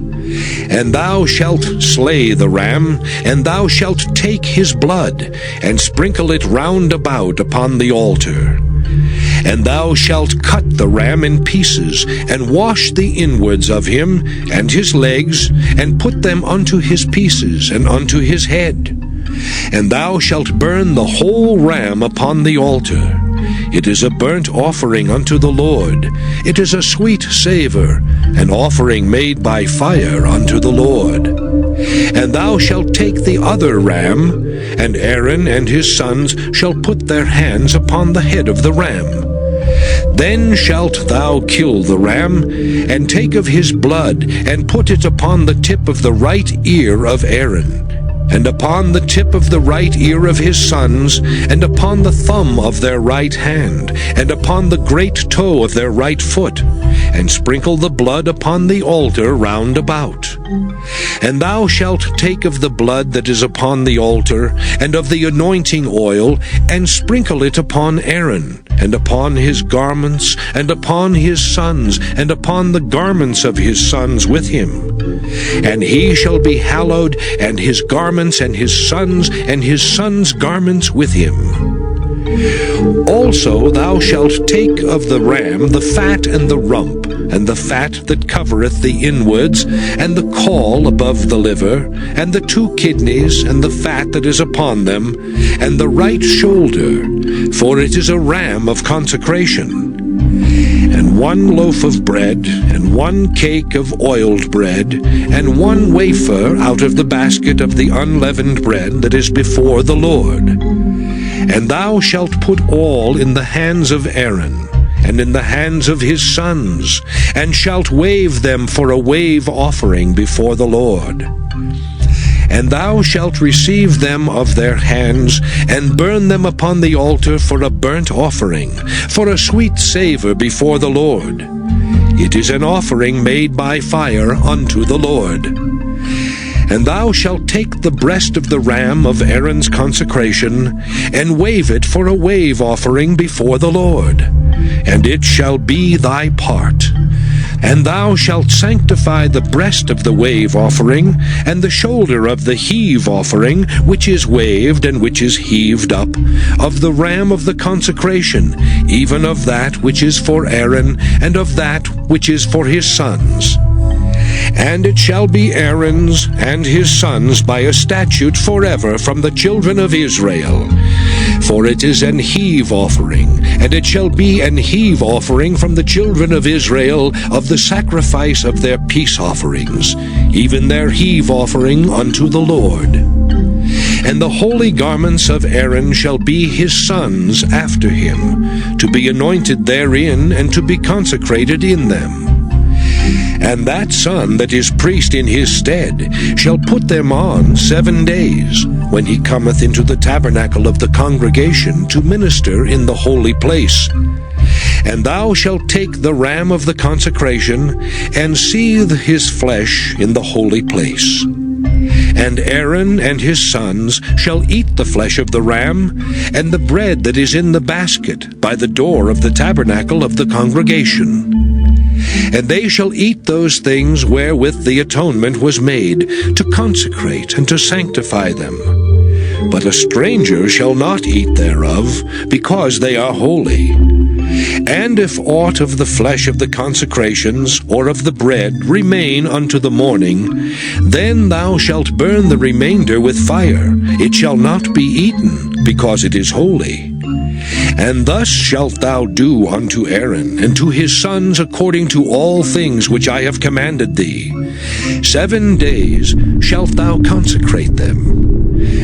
And thou shalt slay the ram, and thou shalt take his blood, and sprinkle it round about upon the altar. And thou shalt cut the ram in pieces, and wash the inwards of him, and his legs, and put them unto his pieces, and unto his head. And thou shalt burn the whole ram upon the altar. It is a burnt offering unto the Lord. It is a sweet savour, an offering made by fire unto the Lord. And thou shalt take the other ram, and Aaron and his sons shall put their hands upon the head of the ram. Then shalt thou kill the ram, and take of his blood, and put it upon the tip of the right ear of Aaron, and upon the tip of the right ear of his sons, and upon the thumb of their right hand, and upon the great toe of their right foot, and sprinkle the blood upon the altar round about. And thou shalt take of the blood that is upon the altar, and of the anointing oil, and sprinkle it upon Aaron, and upon his garments, and upon his sons, and upon the garments of his sons with him. And he shall be hallowed, and his garments, and his sons' garments with him. Also thou shalt take of the ram the fat and the rump, and the fat that covereth the inwards, and the caul above the liver, and the 2 kidneys, and the fat that is upon them, and the right shoulder, for it is a ram of consecration. And 1 loaf of bread, and 1 cake of oiled bread, and 1 wafer out of the basket of the unleavened bread that is before the Lord. And thou shalt put all in the hands of Aaron, and in the hands of his sons, and shalt wave them for a wave offering before the Lord. And thou shalt receive them of their hands, and burn them upon the altar for a burnt offering, for a sweet savour before the Lord. It is an offering made by fire unto the Lord. And thou shalt take the breast of the ram of Aaron's consecration, and wave it for a wave offering before the Lord, and it shall be thy part. And thou shalt sanctify the breast of the wave offering, and the shoulder of the heave offering, which is waved and which is heaved up, of the ram of the consecration, even of that which is for Aaron, and of that which is for his sons. And it shall be Aaron's and his sons by a statute forever from the children of Israel. For it is an heave offering, and it shall be an heave offering from the children of Israel of the sacrifice of their peace offerings, even their heave offering unto the Lord. And the holy garments of Aaron shall be his sons after him, to be anointed therein and to be consecrated in them. And that son that is priest in his stead shall put them on 7 days, when he cometh into the tabernacle of the congregation to minister in the holy place. And thou shalt take the ram of the consecration, and seethe his flesh in the holy place. And Aaron and his sons shall eat the flesh of the ram, and the bread that is in the basket by the door of the tabernacle of the congregation. And they shall eat those things wherewith the atonement was made, to consecrate and to sanctify them. But a stranger shall not eat thereof, because they are holy. And if aught of the flesh of the consecrations, or of the bread, remain unto the morning, then thou shalt burn the remainder with fire. It shall not be eaten, because it is holy. And thus shalt thou do unto Aaron and to his sons according to all things which I have commanded thee. 7 days shalt thou consecrate them.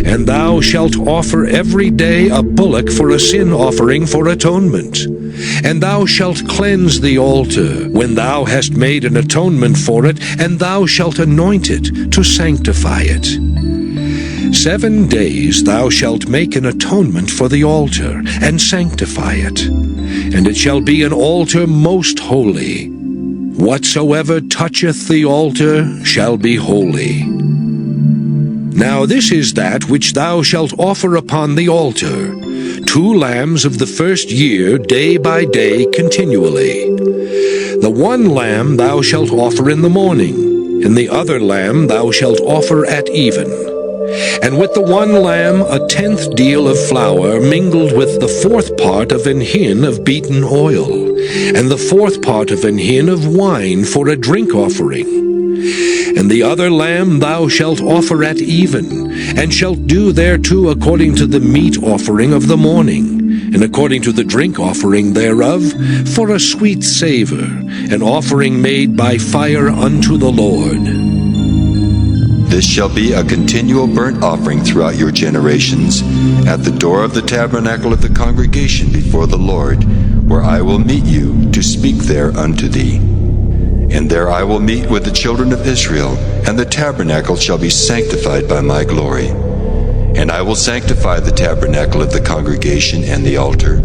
And thou shalt offer every day a bullock for a sin offering for atonement. And thou shalt cleanse the altar when thou hast made an atonement for it, and thou shalt anoint it to sanctify it. 7 days thou shalt make an atonement for the altar, and sanctify it. And it shall be an altar most holy. Whatsoever toucheth the altar shall be holy. Now this is that which thou shalt offer upon the altar, 2 lambs of the first year, day by day, continually. The one lamb thou shalt offer in the morning, and the other lamb thou shalt offer at even. And with the one lamb 1/10 deal of flour mingled with the 4th part of an hin of beaten oil, and the 4th part of an hin of wine for a drink offering. And the other lamb thou shalt offer at even, and shalt do thereto according to the meat offering of the morning, and according to the drink offering thereof, for a sweet savour, an offering made by fire unto the Lord. This shall be a continual burnt offering throughout your generations, at the door of the tabernacle of the congregation before the Lord, where I will meet you to speak there unto thee. And there I will meet with the children of Israel, and the tabernacle shall be sanctified by my glory. And I will sanctify the tabernacle of the congregation and the altar.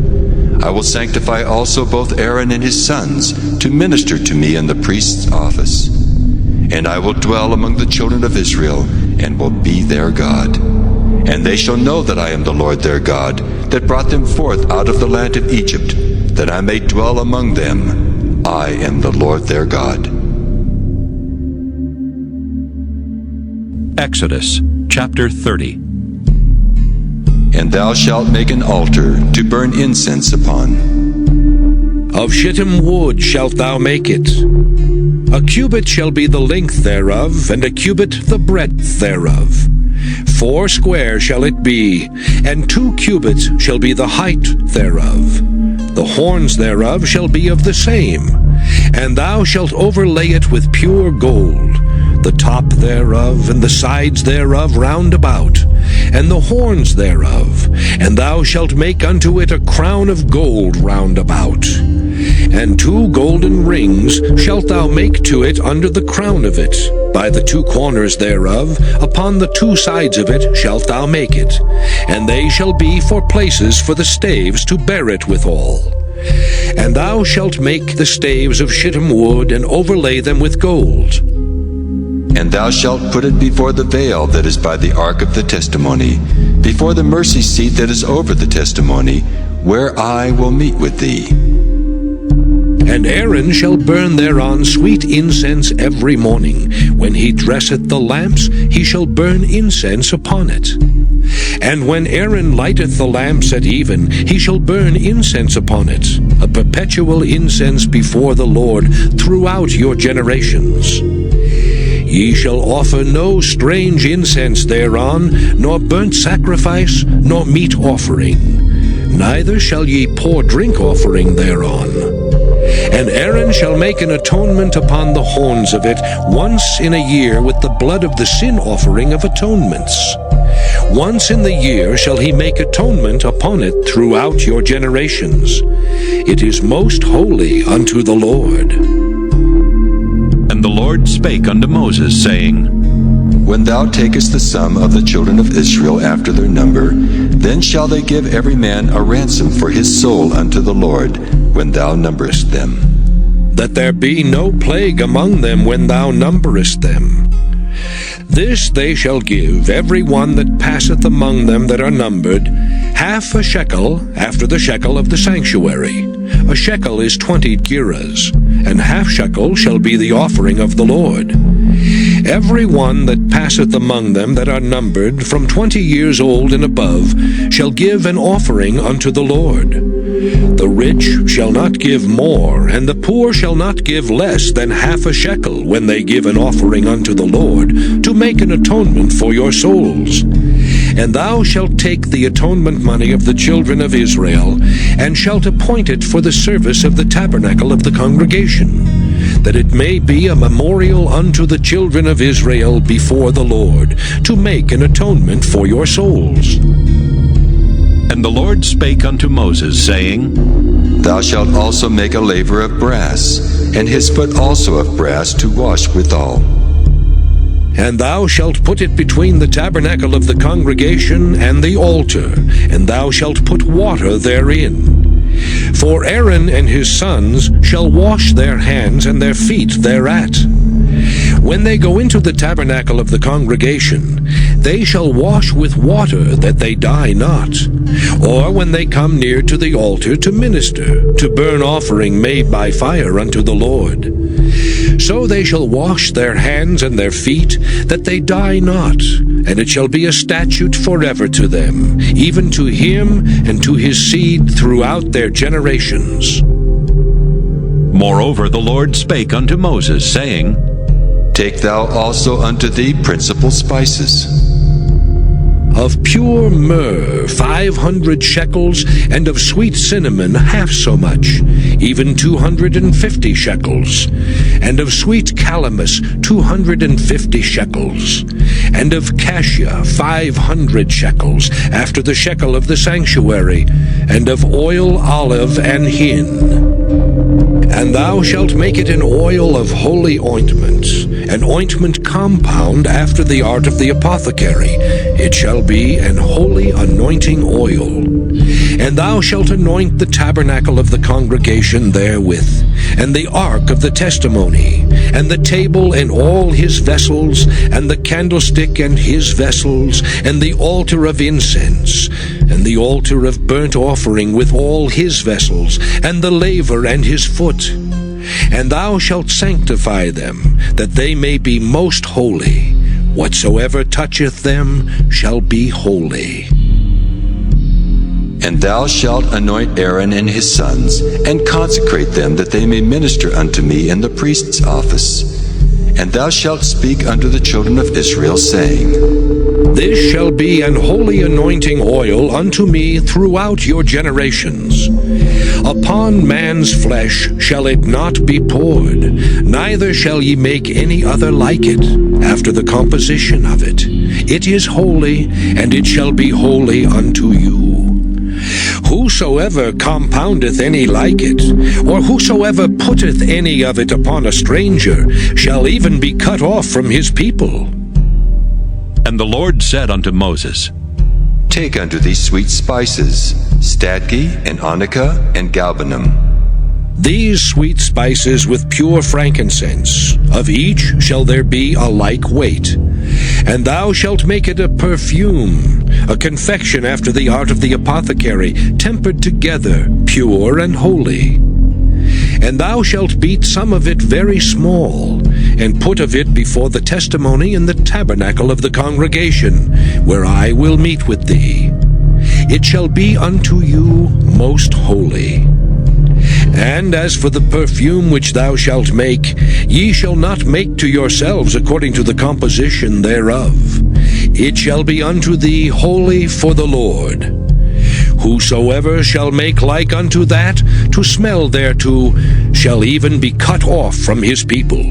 I will sanctify also both Aaron and his sons to minister to me in the priest's office. And I will dwell among the children of Israel, and will be their God. And they shall know that I am the Lord their God, that brought them forth out of the land of Egypt, that I may dwell among them. I am the Lord their God. Exodus chapter 30. And thou shalt make an altar to burn incense upon. Of shittim wood shalt thou make it. A cubit shall be the length thereof, and a cubit the breadth thereof. 4 square shall it be, and 2 cubits shall be the height thereof. The horns thereof shall be of the same. And thou shalt overlay it with pure gold. the top thereof, and the sides thereof round about, and the horns thereof, and thou shalt make unto it a crown of gold round about. And 2 golden rings shalt thou make to it under the crown of it. By the 2 corners thereof, upon the 2 sides of it, shalt thou make it. And they shall be for places for the staves to bear it withal. And thou shalt make the staves of shittim wood, and overlay them with gold. And thou shalt put it before the veil that is by the ark of the testimony, before the mercy seat that is over the testimony, where I will meet with thee. And Aaron shall burn thereon sweet incense every morning. When he dresseth the lamps, he shall burn incense upon it. And when Aaron lighteth the lamps at even, he shall burn incense upon it, a perpetual incense before the Lord throughout your generations. Ye shall offer no strange incense thereon, nor burnt sacrifice, nor meat offering. Neither shall ye pour drink offering thereon. And Aaron shall make an atonement upon the horns of it once in a year with the blood of the sin offering of atonements. Once in the year shall he make atonement upon it throughout your generations. It is most holy unto the Lord. And the Lord spake unto Moses, saying, When thou takest the sum of the children of Israel after their number, then shall they give every man a ransom for his soul unto the Lord, when thou numberest them. That there be no plague among them when thou numberest them. This they shall give every one that passeth among them that are numbered, half a shekel after the shekel of the sanctuary. A shekel is 20 gerahs, and half shekel shall be the offering of the Lord. Every one that passeth among them that are numbered, from 20 years old and above, shall give an offering unto the Lord. The rich shall not give more, and the poor shall not give less than half a shekel when they give an offering unto the Lord, to make an atonement for your souls. And thou shalt take the atonement money of the children of Israel, and shalt appoint it for the service of the tabernacle of the congregation, that it may be a memorial unto the children of Israel before the Lord, to make an atonement for your souls. And the Lord spake unto Moses, saying, Thou shalt also make a laver of brass, and his foot also of brass to wash withal. And thou shalt put it between the tabernacle of the congregation and the altar, and thou shalt put water therein. For Aaron and his sons shall wash their hands and their feet thereat. When they go into the tabernacle of the congregation, they shall wash with water, that they die not. Or when they come near to the altar to minister, to burn offering made by fire unto the Lord. So they shall wash their hands and their feet, that they die not. And it shall be a statute forever to them, even to him and to his seed throughout their generations. Moreover the Lord spake unto Moses, saying, Take thou also unto thee principal spices. Of pure myrrh 500 shekels, and of sweet cinnamon half so much, even 250 shekels, and of sweet calamus 250 shekels, and of cassia 500 shekels, after the shekel of the sanctuary, and of oil, olive, and hin. And thou shalt make it an oil of holy ointment, an ointment compound after the art of the apothecary. It shall be an holy anointing oil. And thou shalt anoint the tabernacle of the congregation therewith, and the ark of the testimony, and the table and all his vessels, and the candlestick and his vessels, and the altar of incense, and the altar of burnt offering with all his vessels, and the laver and his foot. And thou shalt sanctify them, that they may be most holy. Whatsoever toucheth them shall be holy. And thou shalt anoint Aaron and his sons, and consecrate them, that they may minister unto me in the priest's office. And thou shalt speak unto the children of Israel, saying, This shall be an holy anointing oil unto me throughout your generations. Upon man's flesh shall it not be poured, neither shall ye make any other like it, after the composition of it. It is holy, and it shall be holy unto you. Whosoever compoundeth any like it, or whosoever putteth any of it upon a stranger, shall even be cut off from his people. And the Lord said unto Moses, Take unto thee sweet spices, stadge, and onycha, and galbanum. These sweet spices with pure frankincense, of each shall there be a like weight. And thou shalt make it a perfume, a confection after the art of the apothecary, tempered together, pure and holy. And thou shalt beat some of it very small, and put of it before the testimony in the tabernacle of the congregation, where I will meet with thee. It shall be unto you most holy. And as for the perfume which thou shalt make, ye shall not make to yourselves according to the composition thereof. It shall be unto thee holy for the Lord. Whosoever shall make like unto that, to smell thereto, shall even be cut off from his people.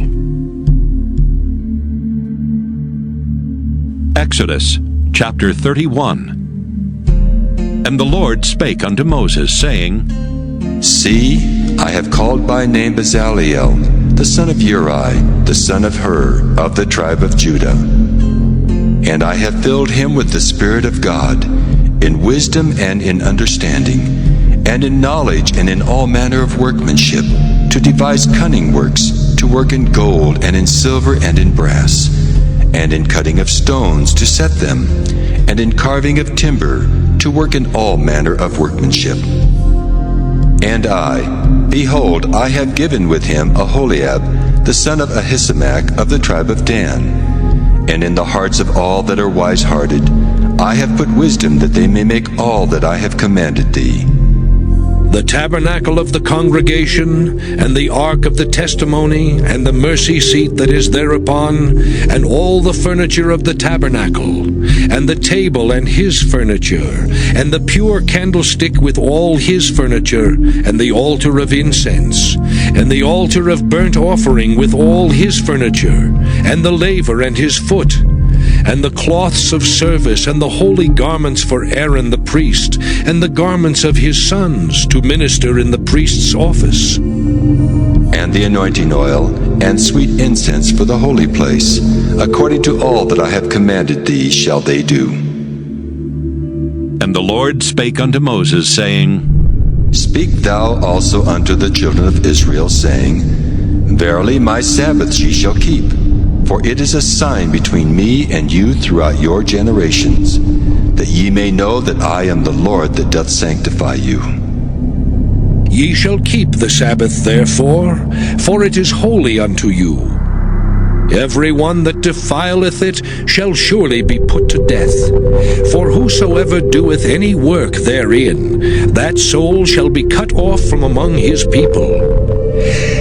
Exodus chapter 31. And the Lord spake unto Moses, saying, See, I have called by name Bezaleel, the son of Uri, the son of Hur, of the tribe of Judah. And I have filled him with the Spirit of God, in wisdom and in understanding, and in knowledge and in all manner of workmanship, to devise cunning works, to work in gold and in silver and in brass, and in cutting of stones to set them, and in carving of timber, to work in all manner of workmanship. And I, behold, I have given with him Aholiab, the son of Ahisamach of the tribe of Dan. And in the hearts of all that are wise-hearted, I have put wisdom that they may make all that I have commanded thee. The tabernacle of the congregation, and the ark of the testimony, and the mercy seat that is thereupon, and all the furniture of the tabernacle, and the table and his furniture, and the pure candlestick with all his furniture, and the altar of incense, and the altar of burnt offering with all his furniture, and the laver and his foot, and the cloths of service, and the holy garments for Aaron the priest, and the garments of his sons to minister in the priest's office. And the anointing oil, and sweet incense for the holy place, according to all that I have commanded thee shall they do. And the Lord spake unto Moses, saying, Speak thou also unto the children of Israel, saying, Verily my Sabbaths ye shall keep, for it is a sign between me and you throughout your generations, that ye may know that I am the Lord that doth sanctify you. Ye shall keep the Sabbath therefore, for it is holy unto you. Every one that defileth it shall surely be put to death. For whosoever doeth any work therein, that soul shall be cut off from among his people.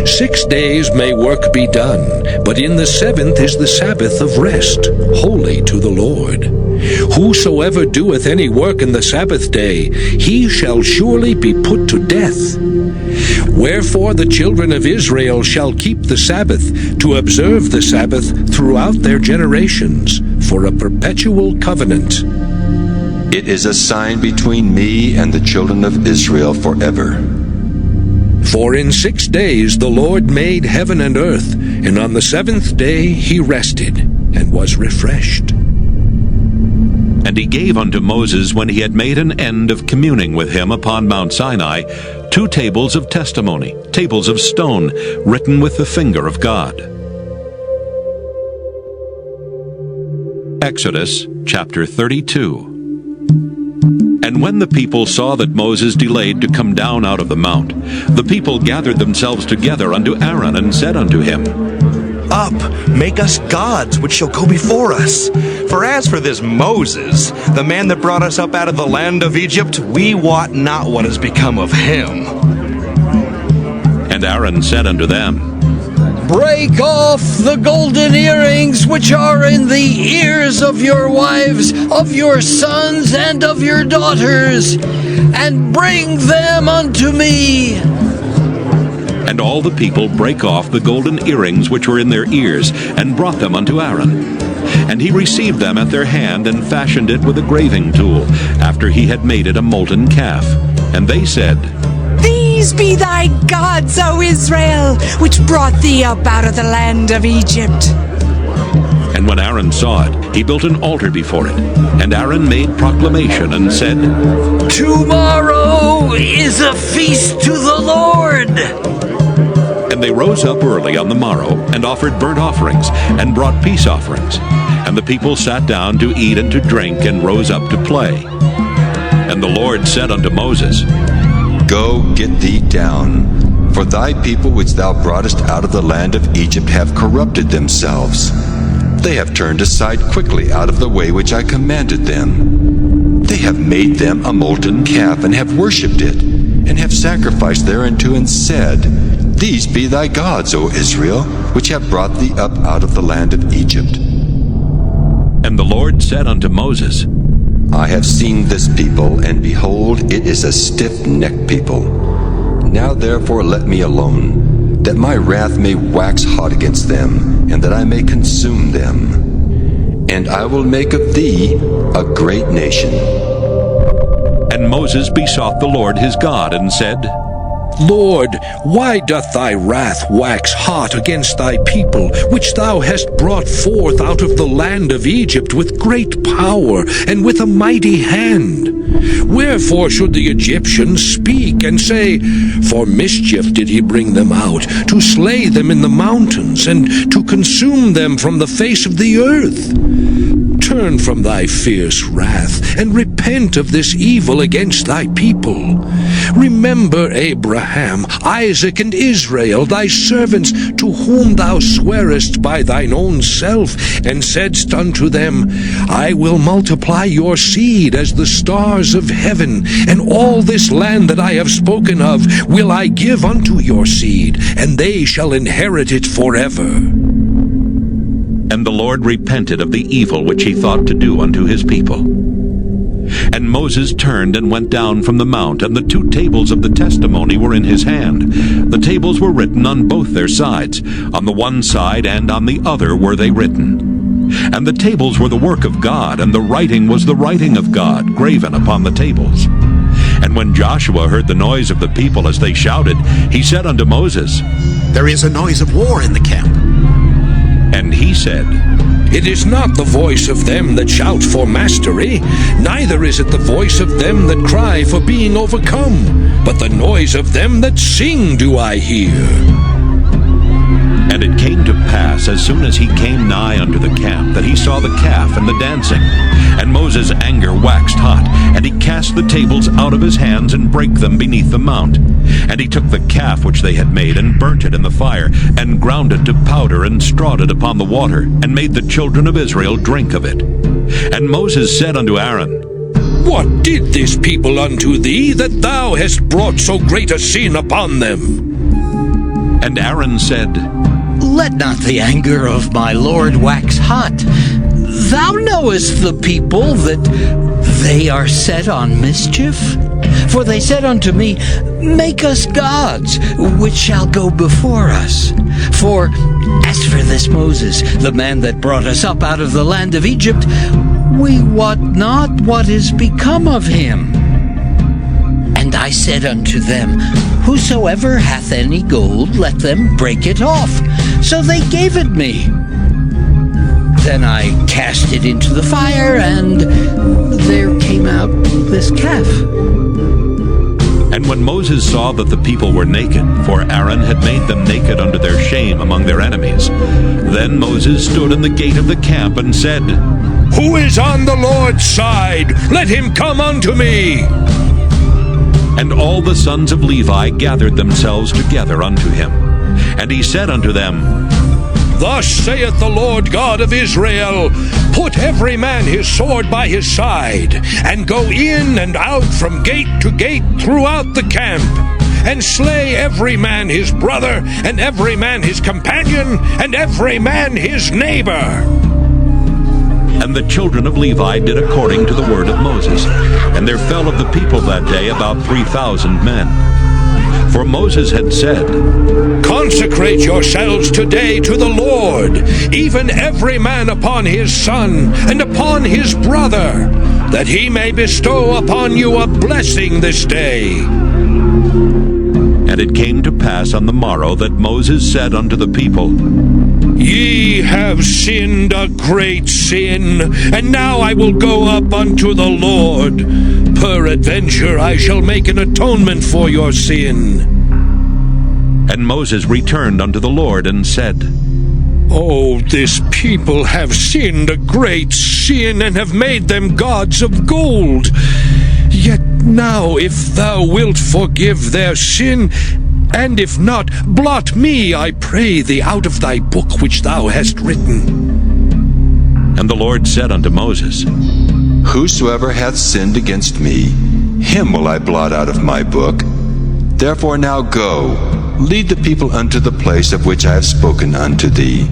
6 days may work be done, but in the 7th is the Sabbath of rest, holy to the Lord. Whosoever doeth any work in the Sabbath day, he shall surely be put to death. Wherefore the children of Israel shall keep the Sabbath, to observe the Sabbath throughout their generations, for a perpetual covenant. It is a sign between me and the children of Israel forever. For in 6 days the Lord made heaven and earth, and on the 7th day he rested, and was refreshed. And he gave unto Moses, when he had made an end of communing with him upon Mount Sinai, 2 tables of testimony, tables of stone, written with the finger of God. Exodus chapter 32. And when the people saw that Moses delayed to come down out of the mount, the people gathered themselves together unto Aaron, and said unto him, Up, make us gods which shall go before us. For as for this Moses, the man that brought us up out of the land of Egypt, we wot not what has become of him. And Aaron said unto them, break off the golden earrings which are in the ears of your wives, of your sons, and of your daughters, and bring them unto me. And all the people brake off the golden earrings which were in their ears, and brought them unto Aaron. And he received them at their hand, and fashioned it with a graving tool, after he had made it a molten calf. And they said, These be thy gods, O Israel, which brought thee up out of the land of Egypt. And when Aaron saw it, he built an altar before it. And Aaron made proclamation and said, Tomorrow is a feast to the Lord. And they rose up early on the morrow, and offered burnt offerings, and brought peace offerings. And the people sat down to eat and to drink, and rose up to play. And the Lord said unto Moses, Go, get thee down, for thy people which thou broughtest out of the land of Egypt have corrupted themselves. They have turned aside quickly out of the way which I commanded them. They have made them a molten calf, and have worshipped it, and have sacrificed thereunto, and said, These be thy gods, O Israel, which have brought thee up out of the land of Egypt. And the Lord said unto Moses, I have seen this people, and behold, it is a stiff-necked people. Now therefore let me alone, that my wrath may wax hot against them, and that I may consume them. And I will make of thee a great nation. And Moses besought the Lord his God, and said, Lord, why doth thy wrath wax hot against thy people, which thou hast brought forth out of the land of Egypt with great power and with a mighty hand? Wherefore should the Egyptians speak and say, For mischief did he bring them out, to slay them in the mountains, and to consume them from the face of the earth? Turn from thy fierce wrath, and repent of this evil against thy people. Remember Abraham, Isaac, and Israel, thy servants, to whom thou swarest by thine own self, and saidst unto them, I will multiply your seed as the stars of heaven, and all this land that I have spoken of will I give unto your seed, and they shall inherit it forever. And the Lord repented of the evil which he thought to do unto his people. And Moses turned and went down from the mount, and the 2 tables of the testimony were in his hand. The tables were written on both their sides. On the one side and on the other were they written. And the tables were the work of God, and the writing was the writing of God, graven upon the tables. And when Joshua heard the noise of the people as they shouted, he said unto Moses, There is a noise of war in the camp. And he said, It is not the voice of them that shout for mastery, neither is it the voice of them that cry for being overcome, but the noise of them that sing do I hear. And it came to pass, as soon as he came nigh unto the camp, that he saw the calf and the dancing. And Moses' anger waxed hot, and he cast the tables out of his hands, and brake them beneath the mount. And he took the calf which they had made, and burnt it in the fire, and ground it to powder, and strawed it upon the water, and made the children of Israel drink of it. And Moses said unto Aaron, What did this people unto thee, that thou hast brought so great a sin upon them? And Aaron said, Let not the anger of my Lord wax hot. Thou knowest the people that they are set on mischief. For they said unto me, Make us gods, which shall go before us. For as for this Moses, the man that brought us up out of the land of Egypt, we wot not what is become of him. And I said unto them, Whosoever hath any gold, let them break it off. So they gave it me. Then I cast it into the fire, and there came out this calf. And when Moses saw that the people were naked, for Aaron had made them naked unto their shame among their enemies, then Moses stood in the gate of the camp and said, Who is on the Lord's side? Let him come unto me. And all the sons of Levi gathered themselves together unto him. And he said unto them, Thus saith the Lord God of Israel, Put every man his sword by his side, and go in and out from gate to gate throughout the camp. and slay every man his brother, and every man his companion, and every man his neighbor. And the children of Levi did according to the word of Moses. And there fell of the people that day about 3,000 men. For Moses had said, Consecrate yourselves today to the Lord, even every man upon his son, and upon his brother, that he may bestow upon you a blessing this day. And it came to pass on the morrow that Moses said unto the people, Ye have sinned a great sin, and now I will go up unto the Lord. Peradventure I shall make an atonement for your sin. And Moses returned unto the Lord and said, Oh, this people have sinned a great sin, and have made them gods of gold. Yet now, if thou wilt forgive their sin, and if not, blot me, I pray thee, out of thy book which thou hast written. And the Lord said unto Moses, Whosoever hath sinned against me, him will I blot out of my book. Therefore now go, lead the people unto the place of which I have spoken unto thee.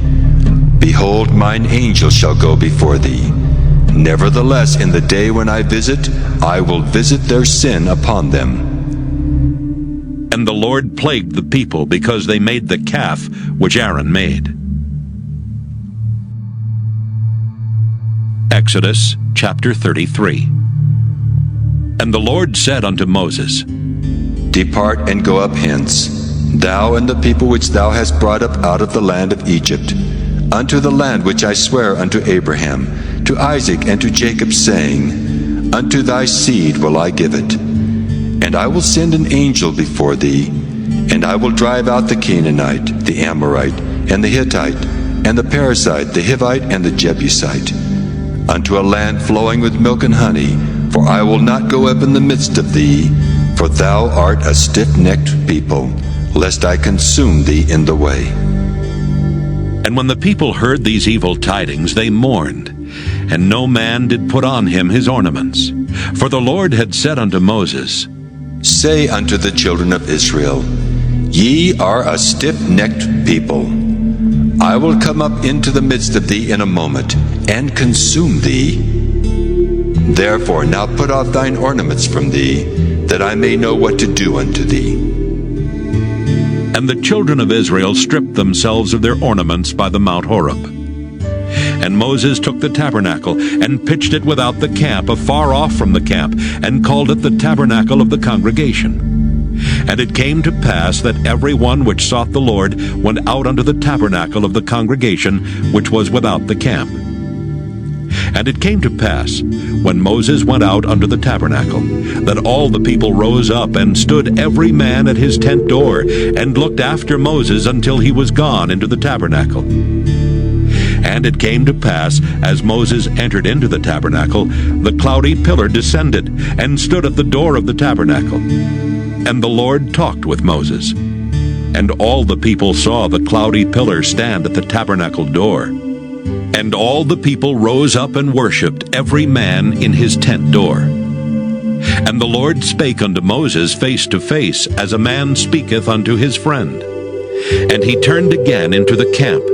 Behold, mine angel shall go before thee. Nevertheless, in the day when I visit, I will visit their sin upon them. And the Lord plagued the people because they made the calf which Aaron made. Exodus chapter 33. And the Lord said unto Moses, Depart and go up hence, thou and the people which thou hast brought up out of the land of Egypt, unto the land which I swear unto Abraham, to Isaac, and to Jacob, saying, Unto thy seed will I give it. And I will send an angel before thee, and I will drive out the Canaanite, the Amorite, and the Hittite, and the Perizzite, the Hivite, and the Jebusite, unto a land flowing with milk and honey, for I will not go up in the midst of thee, for thou art a stiff-necked people, lest I consume thee in the way. And when the people heard these evil tidings, they mourned, and no man did put on him his ornaments. For the Lord had said unto Moses, Say unto the children of Israel, Ye are a stiff-necked people. I will come up into the midst of thee in a moment, and consume thee. Therefore now put off thine ornaments from thee, that I may know what to do unto thee. And the children of Israel stripped themselves of their ornaments by the Mount Horeb. And Moses took the tabernacle, and pitched it without the camp, afar off from the camp, and called it the tabernacle of the congregation. And it came to pass that every one which sought the Lord went out unto the tabernacle of the congregation, which was without the camp. And it came to pass, when Moses went out unto the tabernacle, that all the people rose up, and stood every man at his tent door, and looked after Moses until he was gone into the tabernacle. And it came to pass, as Moses entered into the tabernacle, the cloudy pillar descended, and stood at the door of the tabernacle. And the Lord talked with Moses. And all the people saw the cloudy pillar stand at the tabernacle door. And all the people rose up and worshipped, every man in his tent door. And the Lord spake unto Moses face to face, as a man speaketh unto his friend. And he turned again into the camp.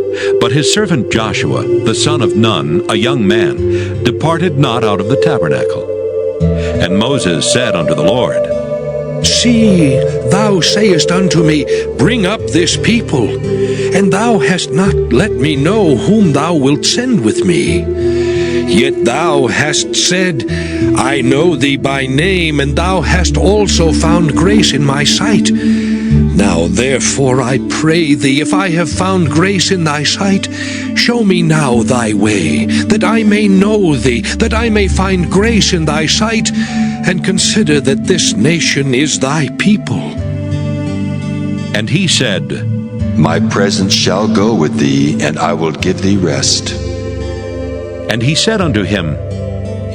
But his servant Joshua, the son of Nun, a young man, departed not out of the tabernacle. And Moses said unto the Lord, See, thou sayest unto me, Bring up this people, and thou hast not let me know whom thou wilt send with me. Yet thou hast said, I know thee by name, and thou hast also found grace in my sight. Now therefore I pray thee, if I have found grace in thy sight, show me now thy way, that I may know thee, that I may find grace in thy sight, and consider that this nation is thy people. And he said, My presence shall go with thee, and I will give thee rest. And he said unto him,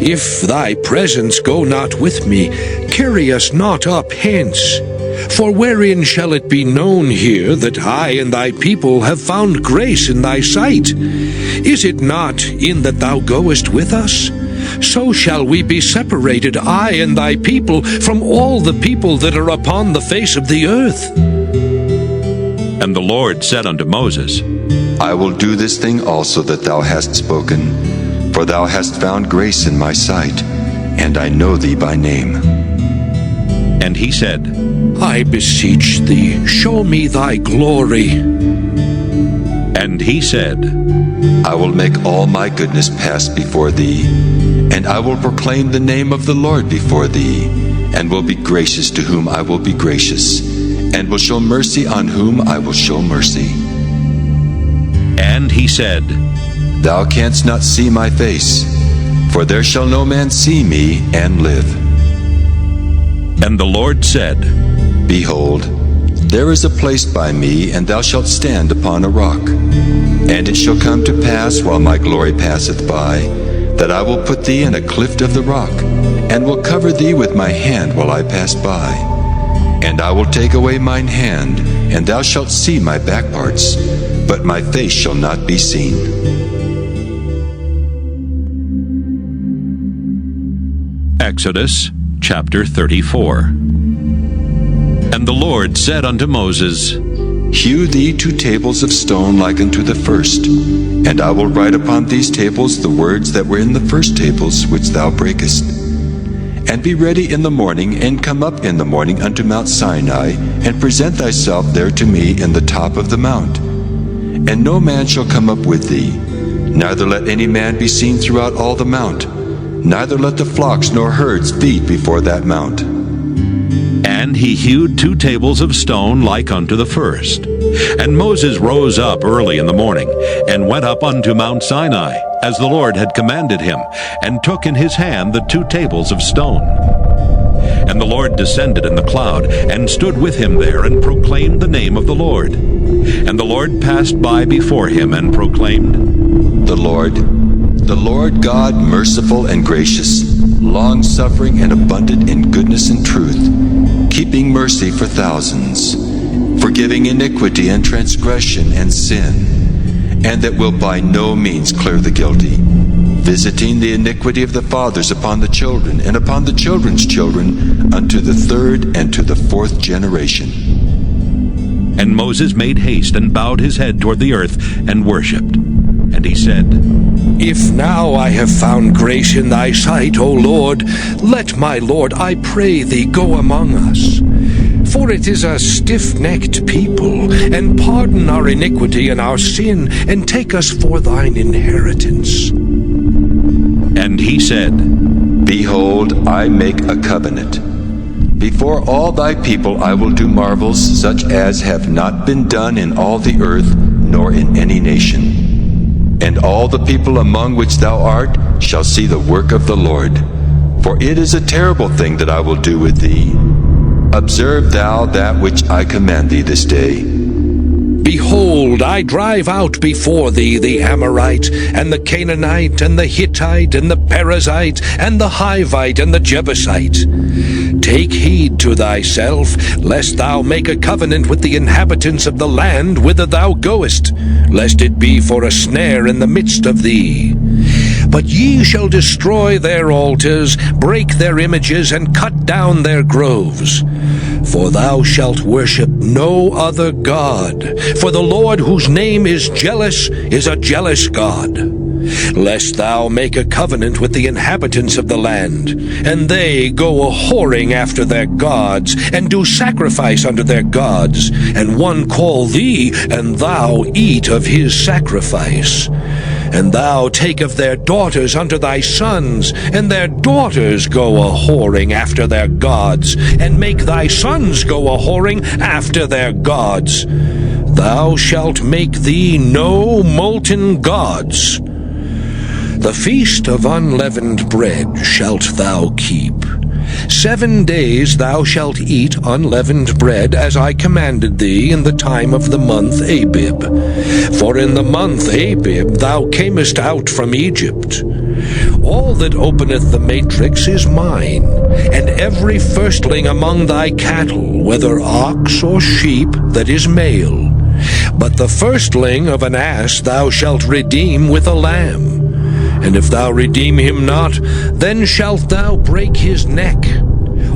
If thy presence go not with me, carry us not up hence. For wherein shall it be known here that I and thy people have found grace in thy sight? Is it not in that thou goest with us? so shall we be separated, I and thy people, from all the people that are upon the face of the earth. And the Lord said unto Moses, I will do this thing also that thou hast spoken, for thou hast found grace in my sight, and I know thee by name. And he said, I beseech thee, show me thy glory. And he said, I will make all my goodness pass before thee, and I will proclaim the name of the Lord before thee, and will be gracious to whom I will be gracious, and will show mercy on whom I will show mercy. And he said, Thou canst not see my face, for there shall no man see me and live. And the Lord said, Behold, there is a place by me, and thou shalt stand upon a rock. And it shall come to pass, while my glory passeth by, that I will put thee in a cleft of the rock, and will cover thee with my hand while I pass by. And I will take away mine hand, and thou shalt see my back parts, but my face shall not be seen. Exodus chapter 34. And the Lord said unto Moses, Hew thee 2 tables of stone like unto the first, and I will write upon these tables the words that were in the first tables which thou breakest. And be ready in the morning, and come up in the morning unto Mount Sinai, and present thyself there to me in the top of the mount. And no man shall come up with thee, neither let any man be seen throughout all the mount, neither let the flocks nor herds feed before that mount. And he hewed 2 tables of stone like unto the first. And Moses rose up early in the morning, and went up unto Mount Sinai, as the Lord had commanded him, and took in his hand the 2 tables of stone. And the Lord descended in the cloud, and stood with him there, and proclaimed the name of the Lord. And the Lord passed by before him, and proclaimed, The Lord God, merciful and gracious, long-suffering and abundant in goodness and truth, keeping mercy for thousands, forgiving iniquity and transgression and sin, and that will by no means clear the guilty, visiting the iniquity of the fathers upon the children, and upon the children's children, unto the 3rd and to the 4th generation. And Moses made haste, and bowed his head toward the earth, and worshipped. And he said, If now I have found grace in thy sight, O Lord, let my Lord, I pray thee, go among us. For it is a stiff-necked people, and pardon our iniquity and our sin, and take us for thine inheritance. And he said, Behold, I make a covenant. Before all thy people I will do marvels such as have not been done in all the earth, nor in any nation. And all the people among which thou art shall see the work of the Lord. For it is a terrible thing that I will do with thee. Observe thou that which I command thee this day. Behold, I drive out before thee the Amorite, and the Canaanite, and the Hittite, and the Perizzite, and the Hivite, and the Jebusite. Take heed to thyself, lest thou make a covenant with the inhabitants of the land whither thou goest, lest it be for a snare in the midst of thee. But ye shall destroy their altars, break their images, and cut down their groves. For thou shalt worship no other God, for the Lord, whose name is jealous, is a jealous God. Lest thou make a covenant with the inhabitants of the land, and they go a-whoring after their gods, and do sacrifice unto their gods, and one call thee, and thou eat of his sacrifice. And thou take of their daughters unto thy sons, and their daughters go a-whoring after their gods, and make thy sons go a-whoring after their gods. Thou shalt make thee no molten gods. The feast of unleavened bread shalt thou keep. 7 days thou shalt eat unleavened bread, as I commanded thee in the time of the month Abib. For in the month Abib thou camest out from Egypt. All that openeth the matrix is mine, and every firstling among thy cattle, whether ox or sheep, that is male. But the firstling of an ass thou shalt redeem with a lamb. And if thou redeem him not, then shalt thou break his neck.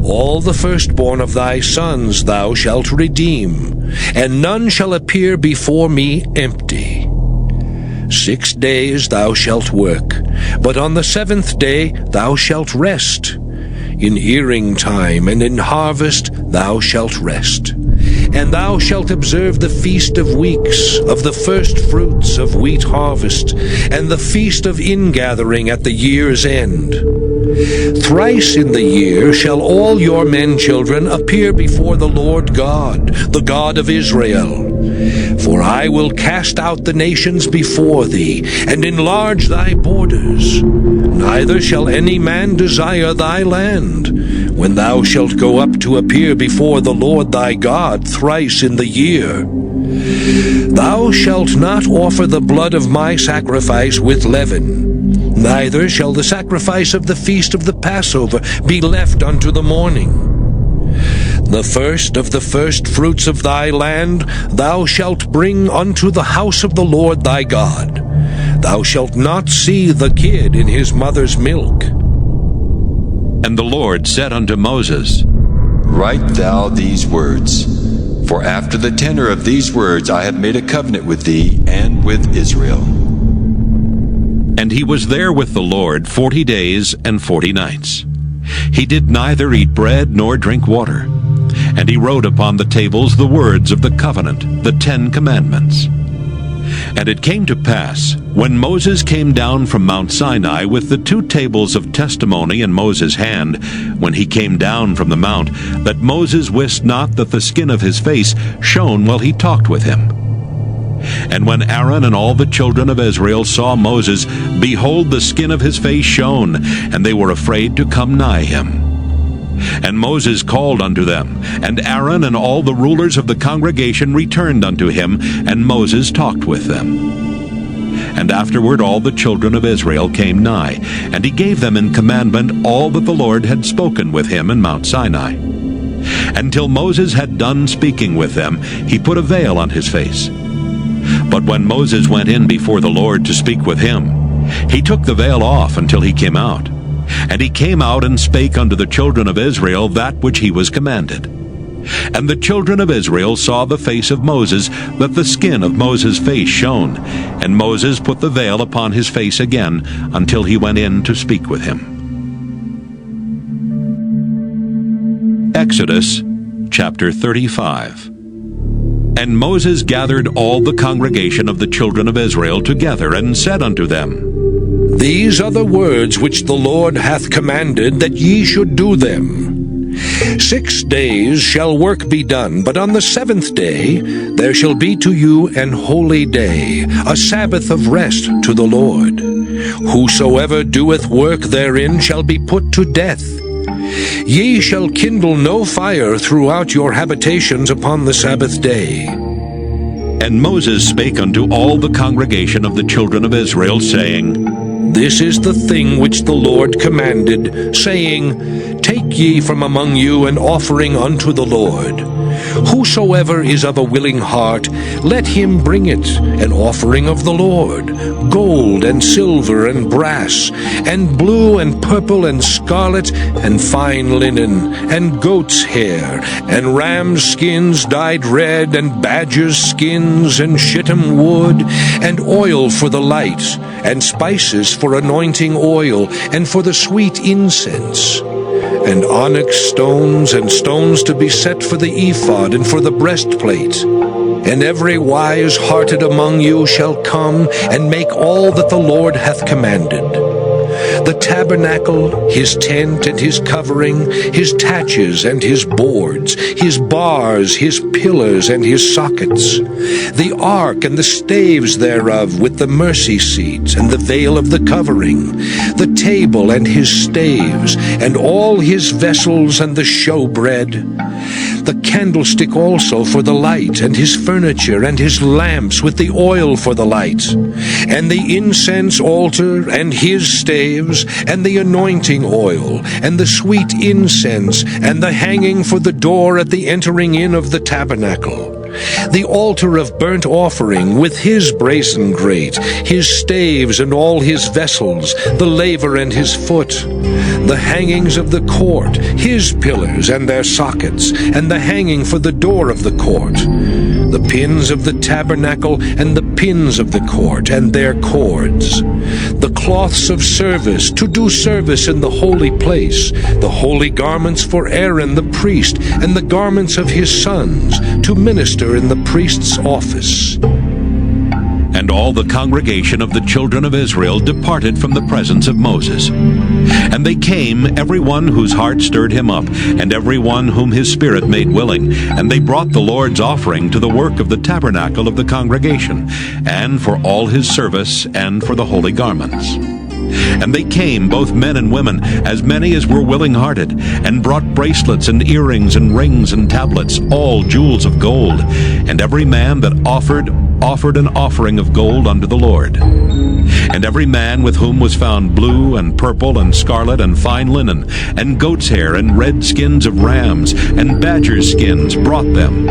All the firstborn of thy sons thou shalt redeem, and none shall appear before me empty. 6 days thou shalt work, but on the 7th day thou shalt rest. In earing time and in harvest thou shalt rest. And thou shalt observe the feast of weeks, of the first fruits of wheat harvest, and the feast of ingathering at the year's end. Thrice in the year shall all your men children appear before the Lord God, the God of Israel. For I will cast out the nations before thee, and enlarge thy borders. Neither shall any man desire thy land, when thou shalt go up to appear before the Lord thy God thrice in the year. Thou shalt not offer the blood of my sacrifice with leaven, neither shall the sacrifice of the feast of the Passover be left unto the morning. The first of the first fruits of thy land thou shalt bring unto the house of the Lord thy God. Thou shalt not see the kid in his mother's milk. And the Lord said unto Moses, Write thou these words, for after the tenor of these words I have made a covenant with thee and with Israel. And he was there with the Lord 40 days and 40 nights. He did neither eat bread nor drink water. And he wrote upon the tables the words of the covenant, the 10 commandments. And it came to pass, when Moses came down from Mount Sinai with the 2 tables of testimony in Moses' hand, when he came down from the mount, that Moses wist not that the skin of his face shone while he talked with him. And when Aaron and all the children of Israel saw Moses, behold, the skin of his face shone, and they were afraid to come nigh him. And Moses called unto them, and Aaron and all the rulers of the congregation returned unto him, and Moses talked with them. And afterward all the children of Israel came nigh, and he gave them in commandment all that the Lord had spoken with him in Mount Sinai. Until Moses had done speaking with them, he put a veil on his face. But when Moses went in before the Lord to speak with him, he took the veil off until he came out. And he came out and spake unto the children of Israel that which he was commanded. And the children of Israel saw the face of Moses, that the skin of Moses' face shone. And Moses put the veil upon his face again, until he went in to speak with him. Exodus chapter 35. And Moses gathered all the congregation of the children of Israel together, and said unto them, These are the words which the Lord hath commanded, that ye should do them. 6 days shall work be done, but on the 7th day there shall be to you an holy day, a Sabbath of rest to the Lord. Whosoever doeth work therein shall be put to death. Ye shall kindle no fire throughout your habitations upon the Sabbath day. And Moses spake unto all the congregation of the children of Israel, saying, This is the thing which the Lord commanded, saying, Take ye from among you an offering unto the Lord. Whosoever is of a willing heart, let him bring it, an offering of the Lord, gold and silver and brass, and blue and purple and scarlet, and fine linen, and goat's hair, and ram's skins dyed red, and badger's skins, and shittim wood, and oil for the light, and spices for anointing oil, and for the sweet incense, and onyx stones, and stones to be set for the ephod, and for the breastplate. And every wise-hearted among you shall come, and make all that the Lord hath commanded. The tabernacle, his tent and his covering, his taches and his boards, his bars, his pillars and his sockets, the ark and the staves thereof with the mercy seat and the veil of the covering, the table and his staves, and all his vessels and the showbread, the candlestick also for the light, and his furniture, and his lamps with the oil for the light, and the incense altar, and his staves, and the anointing oil, and the sweet incense, and the hanging for the door at the entering in of the tabernacle, the altar of burnt offering with his brazen grate, his staves and all his vessels, the laver and his foot, the hangings of the court, his pillars and their sockets, and the hanging for the door of the court, the pins of the tabernacle and the pins of the court and their cords, the cloths of service to do service in the holy place, the holy garments for Aaron the priest, and the garments of his sons to minister in the priest's office. And all the congregation of the children of Israel departed from the presence of Moses. And they came, every one whose heart stirred him up, and every one whom his spirit made willing. And they brought the Lord's offering to the work of the tabernacle of the congregation, and for all his service, and for the holy garments. And they came, both men and women, as many as were willing-hearted, and brought bracelets and earrings and rings and tablets, all jewels of gold. And every man that offered an offering of gold unto the Lord. And every man with whom was found blue and purple and scarlet and fine linen, and goat's hair and red skins of rams and badgers' skins brought them.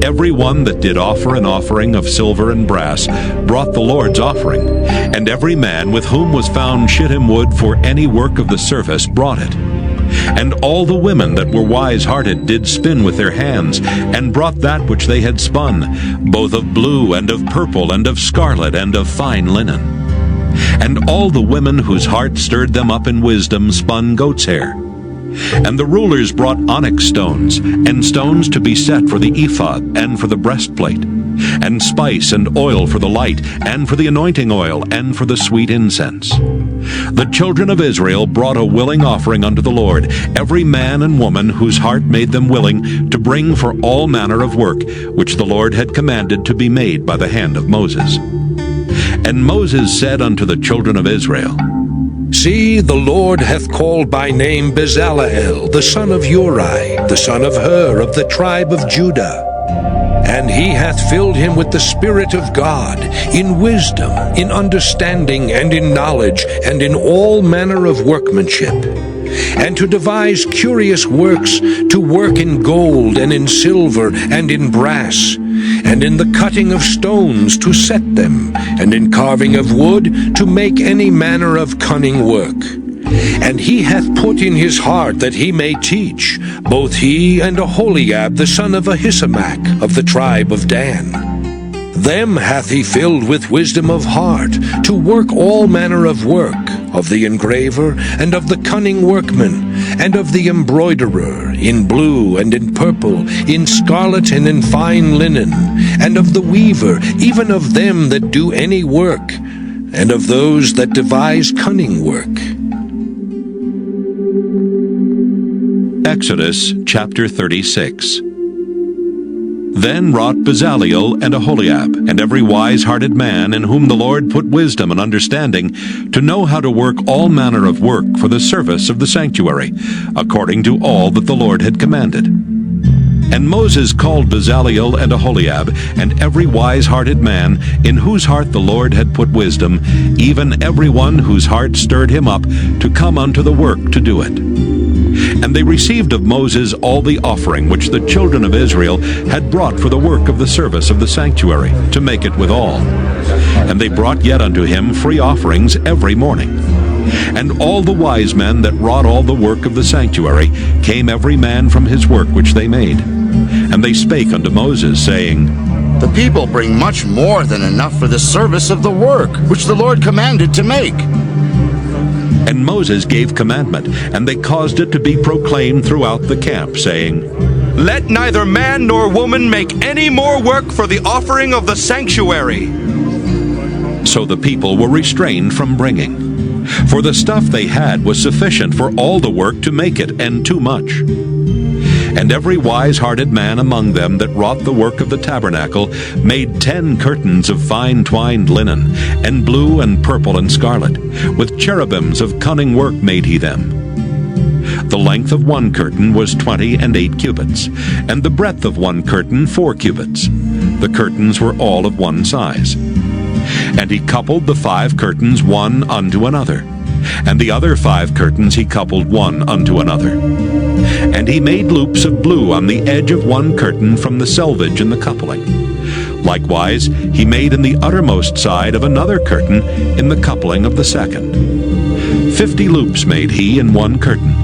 Every one that did offer an offering of silver and brass brought the Lord's offering. And every man with whom was found shittim wood for any work of the service brought it. And all the women that were wise-hearted did spin with their hands, and brought that which they had spun, both of blue and of purple and of scarlet and of fine linen. And all the women whose heart stirred them up in wisdom spun goat's hair. And the rulers brought onyx stones, and stones to be set for the ephod and for the breastplate, and spice and oil for the light, and for the anointing oil, and for the sweet incense. The children of Israel brought a willing offering unto the Lord, every man and woman whose heart made them willing to bring for all manner of work, which the Lord had commanded to be made by the hand of Moses. And Moses said unto the children of Israel, See, the Lord hath called by name Bezaleel, the son of Uri, the son of Hur, of the tribe of Judah. And he hath filled him with the Spirit of God, in wisdom, in understanding, and in knowledge, and in all manner of workmanship, and to devise curious works, to work in gold, and in silver, and in brass, and in the cutting of stones to set them, and in carving of wood to make any manner of cunning work. And he hath put in his heart that he may teach, both he and Aholiab the son of Ahisamach of the tribe of Dan. Them hath he filled with wisdom of heart, to work all manner of work, of the engraver, and of the cunning workman, and of the embroiderer, in blue and in purple, in scarlet and in fine linen, and of the weaver, even of them that do any work, and of those that devise cunning work. Exodus chapter 36. Then wrought Bezaleel and Aholiab, and every wise-hearted man in whom the Lord put wisdom and understanding, to know how to work all manner of work for the service of the sanctuary, according to all that the Lord had commanded. And Moses called Bezaleel and Aholiab, and every wise-hearted man in whose heart the Lord had put wisdom, even every one whose heart stirred him up, to come unto the work to do it. And they received of Moses all the offering which the children of Israel had brought for the work of the service of the sanctuary, to make it withal. And they brought yet unto him free offerings every morning. And all the wise men that wrought all the work of the sanctuary came every man from his work which they made. And they spake unto Moses, saying, The people bring much more than enough for the service of the work which the Lord commanded to make. And Moses gave commandment, and they caused it to be proclaimed throughout the camp, saying, Let neither man nor woman make any more work for the offering of the sanctuary. So the people were restrained from bringing. For the stuff they had was sufficient for all the work to make it, and too much. And every wise-hearted man among them that wrought the work of the tabernacle made 10 curtains of fine twined linen, and blue and purple and scarlet. With cherubims of cunning work made he them. The length of one curtain was 28 cubits, and the breadth of one curtain 4 cubits. The curtains were all of one size. And he coupled the 5 curtains one unto another. And the other 5 curtains he coupled one unto another. And he made loops of blue on the edge of one curtain from the selvage in the coupling. Likewise he made in the uttermost side of another curtain in the coupling of the second. 50 loops made he in one curtain,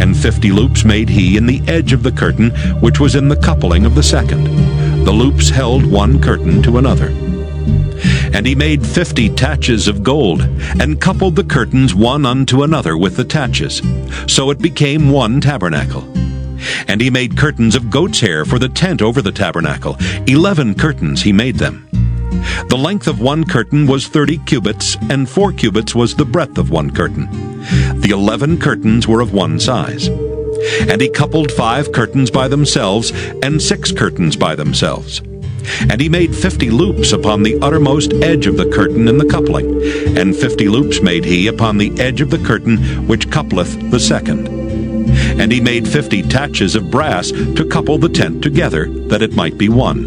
and 50 loops made he in the edge of the curtain which was in the coupling of the second. The loops held one curtain to another. And he made 50 taches of gold, and coupled the curtains one unto another with the taches. So it became one tabernacle. And he made curtains of goat's hair for the tent over the tabernacle. 11 curtains he made them. The length of one curtain was 30 cubits, and 4 cubits was the breadth of one curtain. The 11 curtains were of one size. And he coupled 5 curtains by themselves, and 6 curtains by themselves. And he made 50 loops upon the uttermost edge of the curtain in the coupling, and 50 loops made he upon the edge of the curtain which coupleth the second. And he made 50 taches of brass to couple the tent together, that it might be one.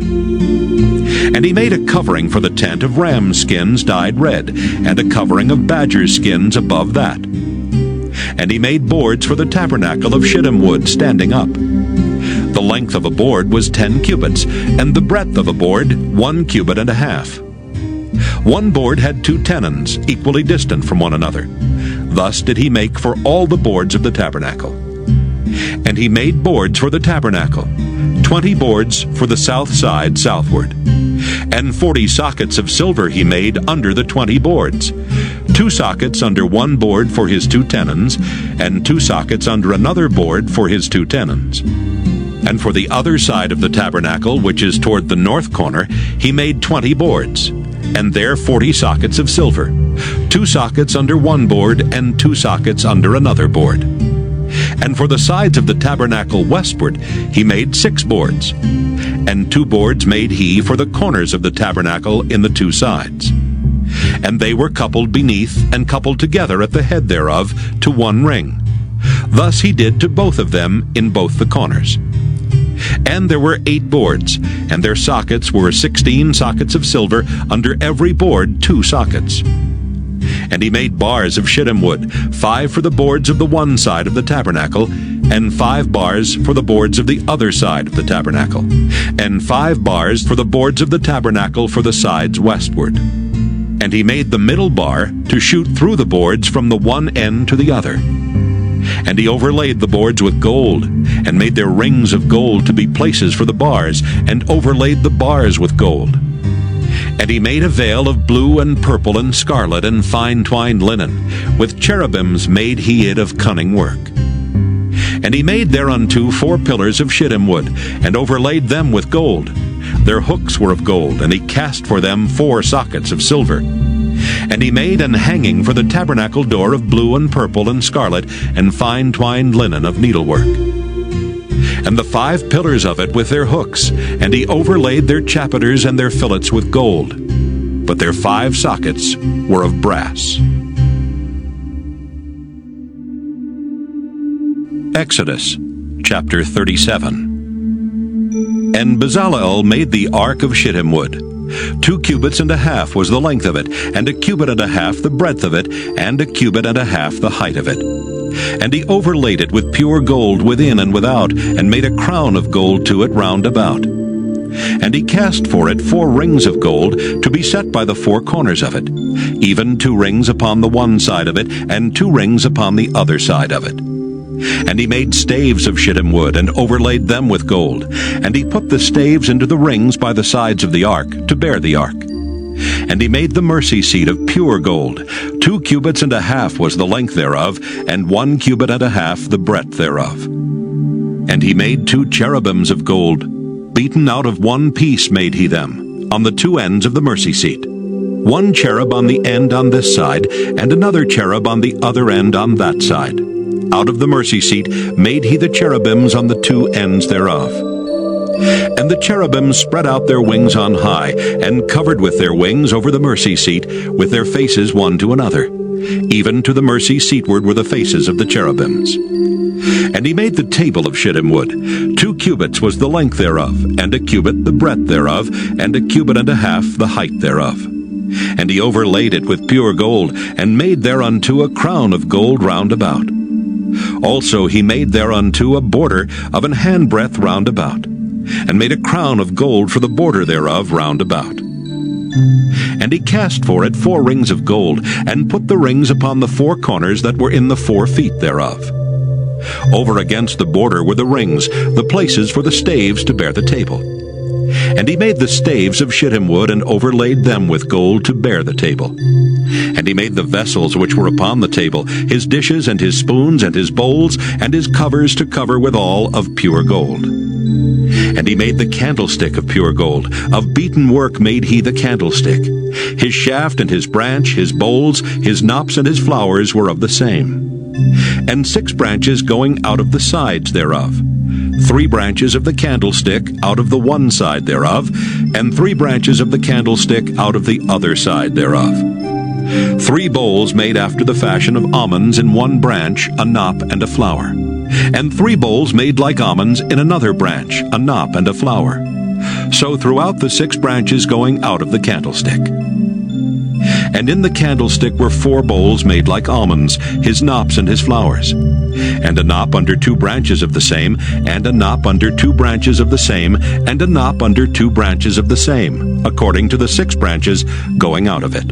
And he made a covering for the tent of ram skins dyed red, and a covering of badger skins above that. And he made boards for the tabernacle of shittim wood standing up. The length of a board was 10 cubits, and the breadth of a board 1 cubit and a half. One board had 2 tenons, equally distant from one another. Thus did he make for all the boards of the tabernacle. And he made boards for the tabernacle, 20 boards for the south side southward. And 40 sockets of silver he made under the 20 boards, 2 sockets under one board for his 2 tenons, and 2 sockets under another board for his 2 tenons. And for the other side of the tabernacle, which is toward the north corner, he made 20 boards, and there 40 sockets of silver, 2 sockets under one board, and 2 sockets under another board. And for the sides of the tabernacle westward he made 6 boards, and 2 boards made he for the corners of the tabernacle in the 2 sides. And they were coupled beneath and coupled together at the head thereof to one ring. Thus he did to both of them in both the corners. And there were 8 boards, and their sockets were 16 sockets of silver, under every board 2 sockets. And he made bars of shittim wood, 5 for the boards of the one side of the tabernacle, and 5 bars for the boards of the other side of the tabernacle, and 5 bars for the boards of the tabernacle for the sides westward. And he made the middle bar to shoot through the boards from the one end to the other. And he overlaid the boards with gold, and made their rings of gold to be places for the bars, and overlaid the bars with gold. And he made a veil of blue and purple and scarlet and fine twined linen. With cherubims made he it of cunning work. And he made thereunto 4 pillars of shittim wood, and overlaid them with gold. Their hooks were of gold, and he cast for them 4 sockets of silver. And he made an hanging for the tabernacle door of blue and purple and scarlet, and fine twined linen of needlework. And the 5 pillars of it with their hooks, and he overlaid their chapiters and their fillets with gold. But their 5 sockets were of brass. Exodus chapter 37. And Bezalel made the ark of shittim wood. 2 cubits and a half was the length of it, and 1 cubit and a half the breadth of it, and 1 cubit and a half the height of it. And he overlaid it with pure gold within and without, and made a crown of gold to it round about. And he cast for it 4 rings of gold, to be set by the 4 corners of it, even 2 rings upon the one side of it, and 2 rings upon the other side of it. And he made staves of shittim wood, and overlaid them with gold. And he put the staves into the rings by the sides of the ark, to bear the ark. And he made the mercy seat of pure gold. 2 cubits and a half was the length thereof, and 1 cubit and a half the breadth thereof. And he made 2 cherubims of gold. Beaten out of one piece made he them, on the 2 ends of the mercy seat. 1 cherub on the end on this side, and another cherub on the other end on that side. Out of the mercy seat made he the cherubims on the 2 ends thereof. And the cherubims spread out their wings on high, and covered with their wings over the mercy seat, with their faces one to another. Even to the mercy seatward were the faces of the cherubims. And he made the table of shittim wood. 2 cubits was the length thereof, and 1 cubit the breadth thereof, and 1 cubit and a half the height thereof. And he overlaid it with pure gold, and made thereunto a crown of gold round about. Also he made thereunto a border of an handbreadth round about, and made a crown of gold for the border thereof round about. And he cast for it 4 rings of gold, and put the rings upon the 4 corners that were in the 4 feet thereof. Over against the border were the rings, the places for the staves to bear the table. And he made the staves of shittim wood, and overlaid them with gold to bear the table. And he made the vessels which were upon the table, his dishes and his spoons and his bowls, and his covers to cover withal of pure gold. And he made the candlestick of pure gold. Of beaten work made he the candlestick. His shaft and his branch, his bowls, his knops and his flowers were of the same. And 6 branches going out of the sides thereof. 3 branches of the candlestick out of the one side thereof, and 3 branches of the candlestick out of the other side thereof. 3 bowls made after the fashion of almonds in one branch, a knop and a flower. And 3 bowls made like almonds in another branch, a knop and a flower. So throughout the 6 branches going out of the candlestick. And in the candlestick were 4 bowls made like almonds, his knops and his flowers. And a knop under 2 branches of the same, and a knop under 2 branches of the same, and a knop under 2 branches of the same, according to the 6 branches going out of it.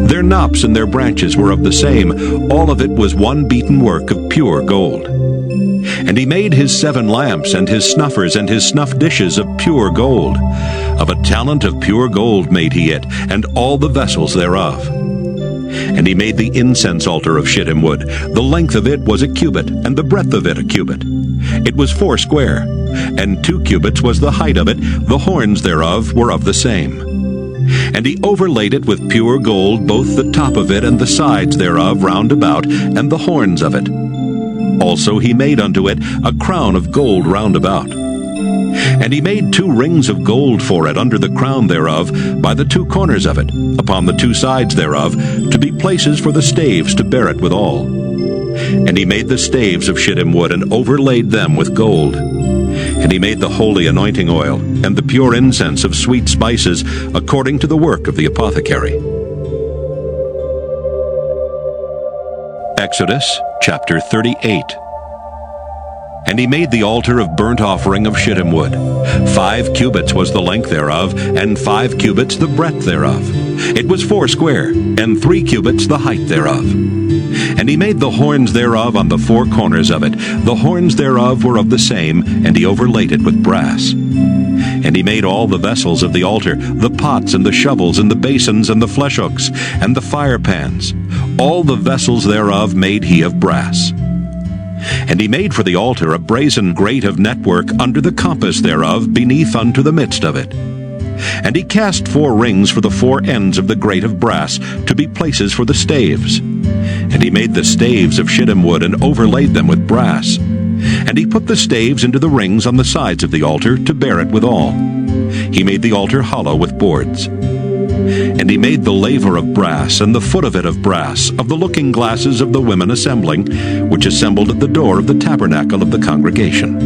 Their knops and their branches were of the same, all of it was one beaten work of pure gold. And he made his 7 lamps, and his snuffers, and his snuff dishes of pure gold. Of a talent of pure gold made he it, and all the vessels thereof. And he made the incense altar of shittim wood. The length of it was a cubit, and the breadth of it a cubit. It was 4 square, and 2 cubits was the height of it. The horns thereof were of the same. And he overlaid it with pure gold, both the top of it and the sides thereof round about, and the horns of it. Also he made unto it a crown of gold round about. And he made 2 rings of gold for it under the crown thereof, by the 2 corners of it, upon the 2 sides thereof, to be places for the staves to bear it withal. And he made the staves of shittim wood, and overlaid them with gold. And he made the holy anointing oil, and the pure incense of sweet spices, according to the work of the apothecary. Exodus chapter 38. And he made the altar of burnt offering of shittim wood. 5 cubits was the length thereof, and 5 cubits the breadth thereof. It was 4 square, and 3 cubits the height thereof. And he made the horns thereof on the 4 corners of it. The horns thereof were of the same, and he overlaid it with brass. And he made all the vessels of the altar, the pots and the shovels and the basins and the flesh hooks and the fire pans. All the vessels thereof made he of brass. And he made for the altar a brazen grate of network under the compass thereof, beneath unto the midst of it. And he cast 4 rings for the 4 ends of the grate of brass, to be places for the staves. And he made the staves of shittim wood, and overlaid them with brass. And he put the staves into the rings on the sides of the altar, to bear it withal. He made the altar hollow with boards. And he made the laver of brass, and the foot of it of brass, of the looking glasses of the women assembling, which assembled at the door of the tabernacle of the congregation.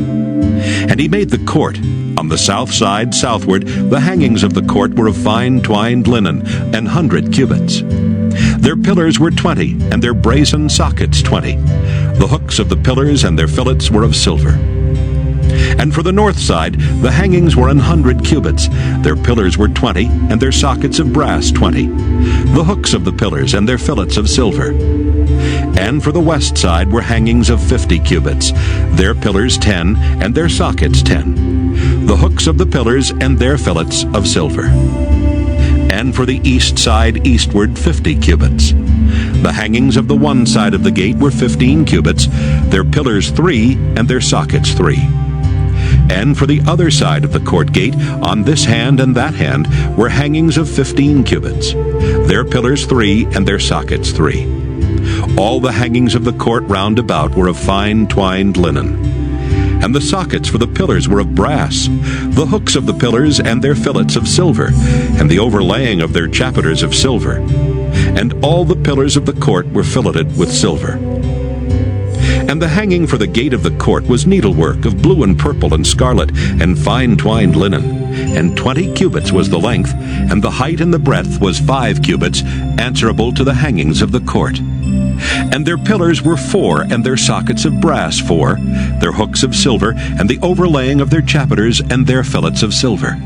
And he made the court. On the south side southward, the hangings of the court were of fine twined linen, 100 cubits. Their pillars were 20, and their brazen sockets 20. The hooks of the pillars and their fillets were of silver. And for the north side, the hangings were 100 cubits. Their pillars were 20, and their sockets of brass 20. The hooks of the pillars and their fillets of silver. And for the west side were hangings of 50 cubits. Their pillars 10, and their sockets 10. The hooks of the pillars and their fillets of silver. And for the east side eastward 50 cubits. The hangings of the one side of the gate were 15 cubits, their pillars 3, and their sockets 3. And for the other side of the court gate, on this hand and that hand, were hangings of 15 cubits, their pillars 3, and their sockets 3. All the hangings of the court round about were of fine twined linen. And the sockets for the pillars were of brass, the hooks of the pillars and their fillets of silver, and the overlaying of their chapiters of silver. And all the pillars of the court were filleted with silver. And the hanging for the gate of the court was needlework of blue and purple and scarlet, and fine twined linen. And 20 cubits was the length, and the height and the breadth was 5 cubits, answerable to the hangings of the court. And their pillars were 4, and their sockets of brass 4, their hooks of silver, and the overlaying of their chapiters, and their fillets of silver.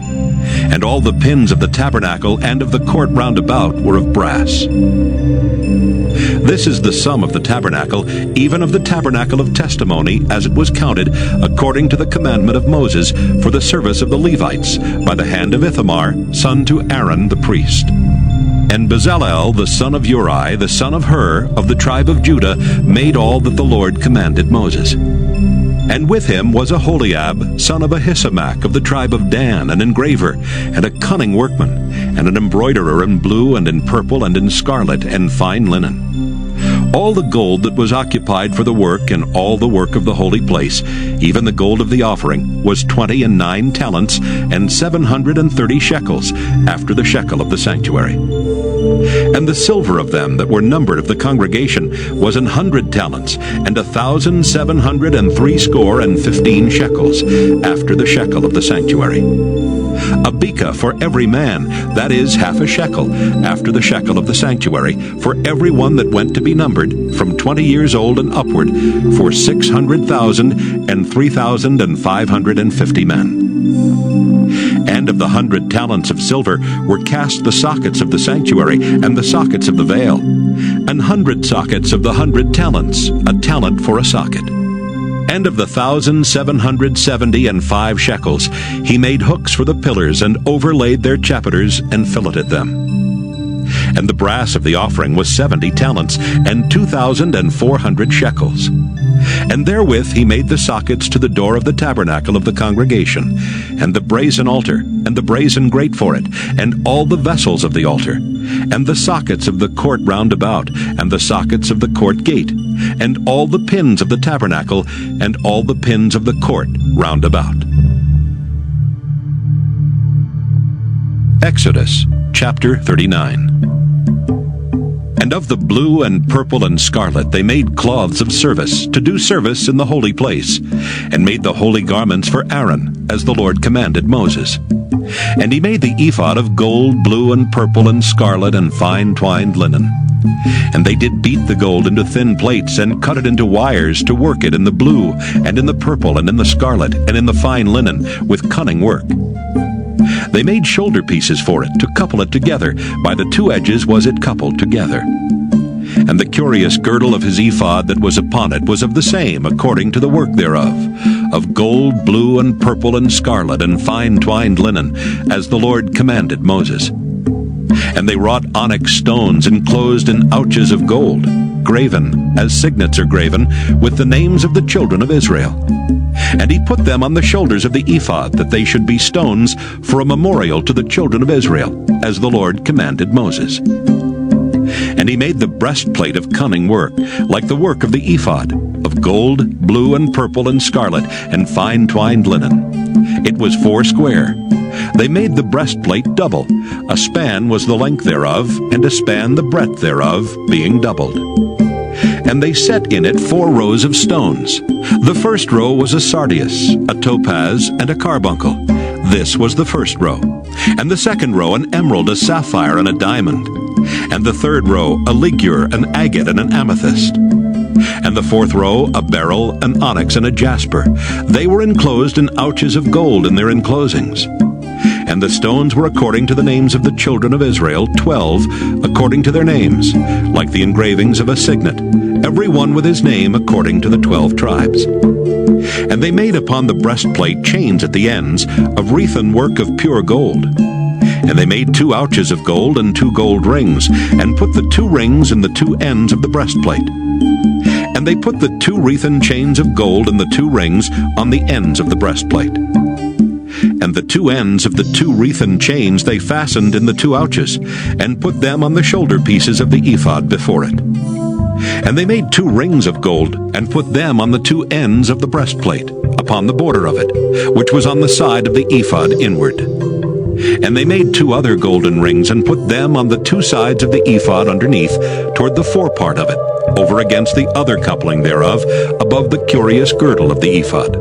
And all the pins of the tabernacle and of the court round about were of brass. This is the sum of the tabernacle, even of the tabernacle of testimony, as it was counted, according to the commandment of Moses, for the service of the Levites, by the hand of Ithamar, son to Aaron the priest. And Bezalel, the son of Uri, the son of Hur, of the tribe of Judah, made all that the Lord commanded Moses. And with him was Aholiab, son of Ahisamach, of the tribe of Dan, an engraver, and a cunning workman, and an embroiderer in blue and in purple and in scarlet and fine linen. All the gold that was occupied for the work and all the work of the holy place, even the gold of the offering, was 29 talents and 730 shekels, after the shekel of the sanctuary. And the silver of them that were numbered of the congregation was 100 talents, and 1,760 shekels, after the shekel of the sanctuary. A beka for every man, that is, half a shekel, after the shekel of the sanctuary, for every one that went to be numbered, from 20 years old and upward, for 600,000 and 3,550 men. And of the 100 talents of silver were cast the sockets of the sanctuary, and the sockets of the veil, 100 sockets of the 100 talents, a talent for a socket. And of the 1,775 shekels, he made hooks for the pillars, and overlaid their chapiters, and filleted them. And the brass of the offering was 70 talents, and 2,400 shekels. And therewith he made the sockets to the door of the tabernacle of the congregation, and the brazen altar, and the brazen grate for it, and all the vessels of the altar, and the sockets of the court round about, and the sockets of the court gate, and all the pins of the tabernacle, and all the pins of the court round about. Exodus chapter 39. And of the blue and purple and scarlet they made cloths of service, to do service in the holy place, and made the holy garments for Aaron, as the Lord commanded Moses. And he made the ephod of gold, blue, and purple, and scarlet, and fine twined linen. And they did beat the gold into thin plates, and cut it into wires, to work it in the blue, and in the purple, and in the scarlet, and in the fine linen, with cunning work. They made shoulder pieces for it, to couple it together. By the 2 edges was it coupled together. And the curious girdle of his ephod that was upon it was of the same, according to the work thereof, of gold, blue, and purple, and scarlet, and fine twined linen, as the Lord commanded Moses. And they wrought onyx stones enclosed in ouches of gold, graven, as signets are graven, with the names of the children of Israel. And he put them on the shoulders of the ephod, that they should be stones for a memorial to the children of Israel, as the Lord commanded Moses. And he made the breastplate of cunning work, like the work of the ephod, of gold, blue, and purple, and scarlet, and fine twined linen. It was 4 square. They made the breastplate double. A span was the length thereof, and a span the breadth thereof, being doubled. And they set in it 4 rows of stones. The first row was a sardius, a topaz, and a carbuncle. This was the first row. And the second row an emerald, a sapphire, and a diamond. And the third row a ligure, an agate, and an amethyst. And the fourth row a beryl, an onyx, and a jasper. They were enclosed in ouches of gold in their enclosings. And the stones were according to the names of the children of Israel, 12, according to their names, like the engravings of a signet, every one with his name according to the 12 tribes. And they made upon the breastplate chains at the ends, of wreathen work of pure gold. And they made 2 ouches of gold and 2 gold rings, and put the 2 rings in the 2 ends of the breastplate. And they put the 2 wreathen chains of gold and the 2 rings on the ends of the breastplate. And the 2 ends of the 2 wreathen chains they fastened in the 2 ouches, and put them on the shoulder pieces of the ephod before it. And they made 2 rings of gold, and put them on the 2 ends of the breastplate, upon the border of it, which was on the side of the ephod inward. And they made 2 other golden rings, and put them on the 2 sides of the ephod underneath, toward the forepart of it, over against the other coupling thereof, above the curious girdle of the ephod.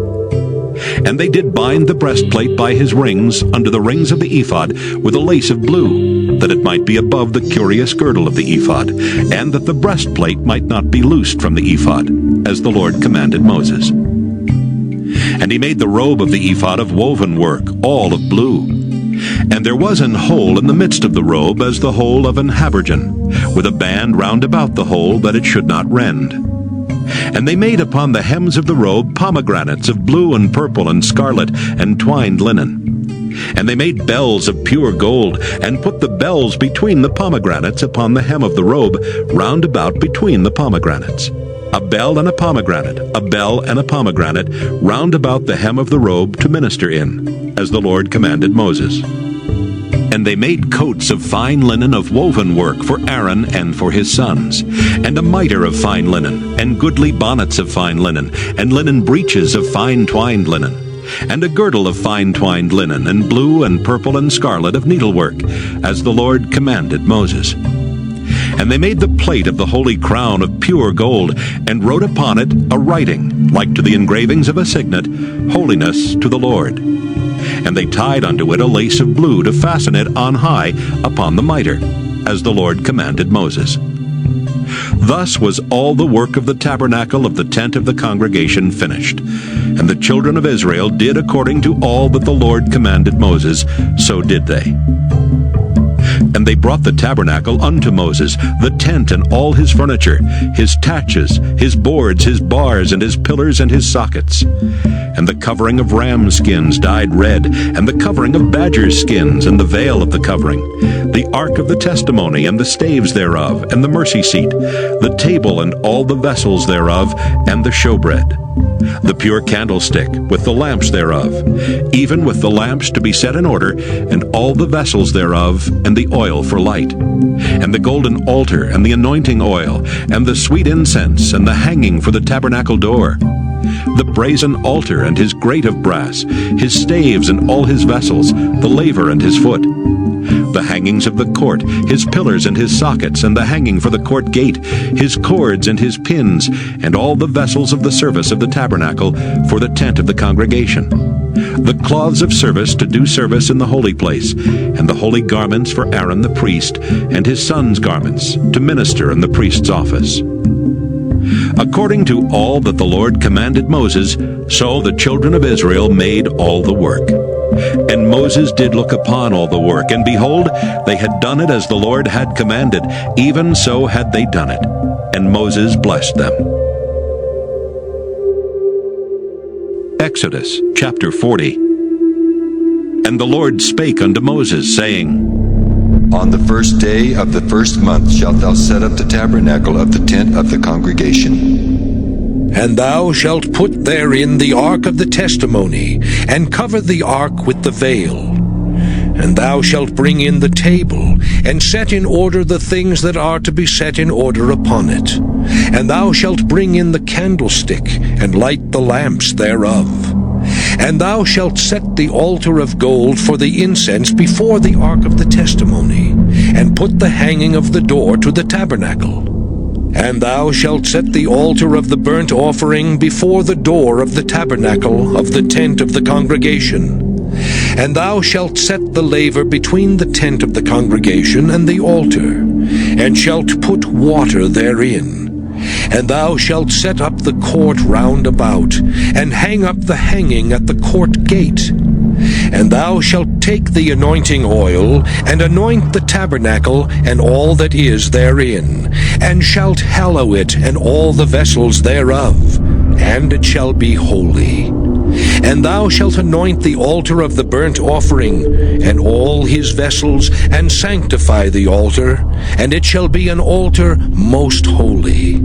And they did bind the breastplate by his rings under the rings of the ephod with a lace of blue, that it might be above the curious girdle of the ephod, and that the breastplate might not be loosed from the ephod, as the Lord commanded Moses. And he made the robe of the ephod of woven work, all of blue. And there was an hole in the midst of the robe as the hole of an habergeon, with a band round about the hole that it should not rend. And they made upon the hems of the robe pomegranates of blue and purple and scarlet and twined linen. And they made bells of pure gold, and put the bells between the pomegranates upon the hem of the robe, round about between the pomegranates. A bell and a pomegranate, a bell and a pomegranate, round about the hem of the robe to minister in, as the Lord commanded Moses. And they made coats of fine linen of woven work for Aaron and for his sons, and a mitre of fine linen, and goodly bonnets of fine linen, and linen breeches of fine twined linen, and a girdle of fine twined linen, and blue and purple and scarlet of needlework, as the Lord commanded Moses. And they made the plate of the holy crown of pure gold, and wrote upon it a writing, like to the engravings of a signet, Holiness to the Lord. And they tied unto it a lace of blue to fasten it on high upon the mitre, as the Lord commanded Moses. Thus was all the work of the tabernacle of the tent of the congregation finished. And the children of Israel did according to all that the Lord commanded Moses, so did they. And they brought the tabernacle unto Moses, the tent and all his furniture, his taches, his boards, his bars, and his pillars, and his sockets. And the covering of ram skins dyed red, and the covering of badger skins, and the veil of the covering, the ark of the testimony, and the staves thereof, and the mercy seat, the table and all the vessels thereof, and the showbread, the pure candlestick, with the lamps thereof, even with the lamps to be set in order, and all the vessels thereof, and the oil for light, and the golden altar, and the anointing oil, and the sweet incense, and the hanging for the tabernacle door, the brazen altar and his grate of brass, his staves and all his vessels, the laver and his foot, the hangings of the court, his pillars and his sockets, and the hanging for the court gate, his cords and his pins, and all the vessels of the service of the tabernacle for the tent of the congregation, the cloths of service to do service in the holy place, and the holy garments for Aaron the priest, and his sons' garments, to minister in the priest's office. According to all that the Lord commanded Moses, so the children of Israel made all the work. And Moses did look upon all the work, and behold, they had done it as the Lord had commanded, even so had they done it. And Moses blessed them. Exodus chapter 40. And the Lord spake unto Moses, saying, On the first day of the first month shalt thou set up the tabernacle of the tent of the congregation. And thou shalt put therein the ark of the testimony, and cover the ark with the veil. And thou shalt bring in the table, and set in order the things that are to be set in order upon it. And thou shalt bring in the candlestick, and light the lamps thereof. And thou shalt set the altar of gold for the incense before the ark of the testimony, and put the hanging of the door to the tabernacle. And thou shalt set the altar of the burnt offering before the door of the tabernacle of the tent of the congregation. And thou shalt set the laver between the tent of the congregation and the altar, and shalt put water therein. And thou shalt set up the court round about, and hang up the hanging at the court gate. And thou shalt take the anointing oil, and anoint the tabernacle, and all that is therein, and shalt hallow it, and all the vessels thereof, and it shall be holy. And thou shalt anoint the altar of the burnt offering, and all his vessels, and sanctify the altar, and it shall be an altar most holy.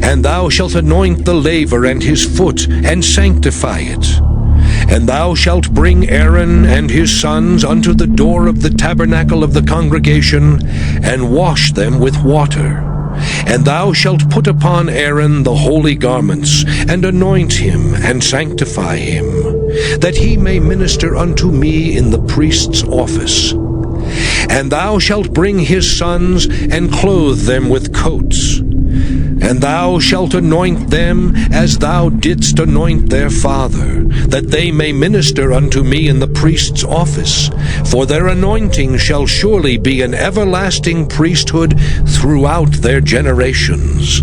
And thou shalt anoint the laver and his foot, and sanctify it. And thou shalt bring Aaron and his sons unto the door of the tabernacle of the congregation, and wash them with water. And thou shalt put upon Aaron the holy garments, and anoint him, and sanctify him, that he may minister unto me in the priest's office. And thou shalt bring his sons, and clothe them with coats. And thou shalt anoint them as thou didst anoint their father, that they may minister unto me in the priest's office. For their anointing shall surely be an everlasting priesthood throughout their generations.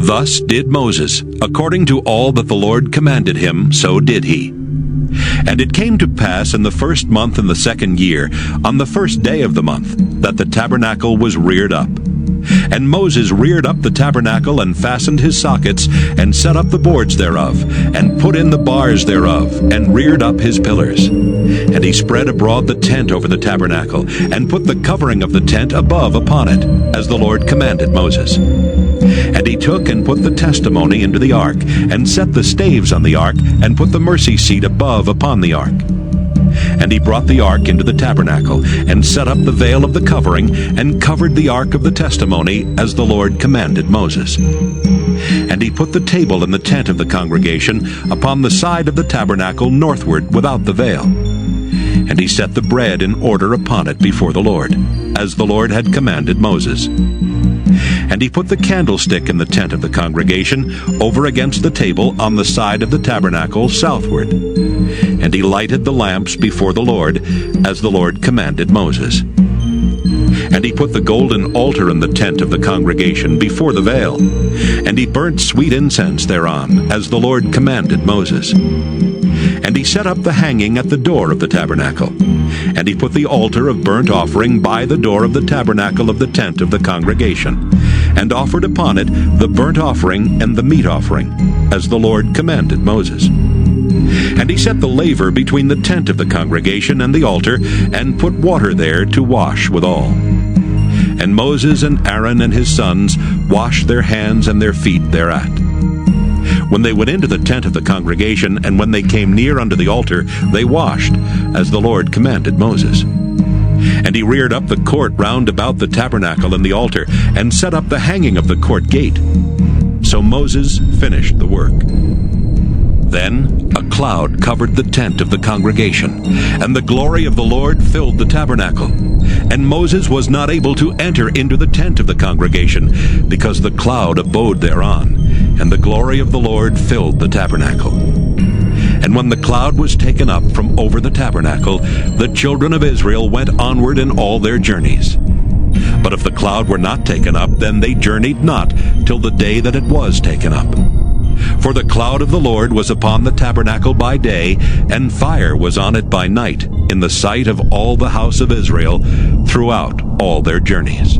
Thus did Moses, according to all that the Lord commanded him, so did he. And it came to pass in the 1st month in the 2nd year, on the 1st day of the month, that the tabernacle was reared up. And Moses reared up the tabernacle, and fastened his sockets, and set up the boards thereof, and put in the bars thereof, and reared up his pillars. And he spread abroad the tent over the tabernacle, and put the covering of the tent above upon it, as the Lord commanded Moses. And he took and put the testimony into the ark, and set the staves on the ark, and put the mercy seat above upon the ark. And he brought the ark into the tabernacle, and set up the veil of the covering, and covered the ark of the testimony, as the Lord commanded Moses. And he put the table in the tent of the congregation upon the side of the tabernacle northward without the veil. And he set the bread in order upon it before the Lord, as the Lord had commanded Moses. And he put the candlestick in the tent of the congregation over against the table on the side of the tabernacle southward. And he lighted the lamps before the Lord, as the Lord commanded Moses. And he put the golden altar in the tent of the congregation before the veil. And he burnt sweet incense thereon, as the Lord commanded Moses. And he set up the hanging at the door of the tabernacle. And he put the altar of burnt offering by the door of the tabernacle of the tent of the congregation, and offered upon it the burnt offering and the meat offering, as the Lord commanded Moses. And he set the laver between the tent of the congregation and the altar, and put water there to wash withal. And Moses and Aaron and his sons washed their hands and their feet thereat. When they went into the tent of the congregation, and when they came near unto the altar, they washed, as the Lord commanded Moses. And he reared up the court round about the tabernacle and the altar, and set up the hanging of the court gate. So Moses finished the work. Then a cloud covered the tent of the congregation, and the glory of the Lord filled the tabernacle. And Moses was not able to enter into the tent of the congregation, because the cloud abode thereon, and the glory of the Lord filled the tabernacle. And when the cloud was taken up from over the tabernacle, the children of Israel went onward in all their journeys. But if the cloud were not taken up, then they journeyed not till the day that it was taken up. For the cloud of the Lord was upon the tabernacle by day, and fire was on it by night, in the sight of all the house of Israel, throughout all their journeys.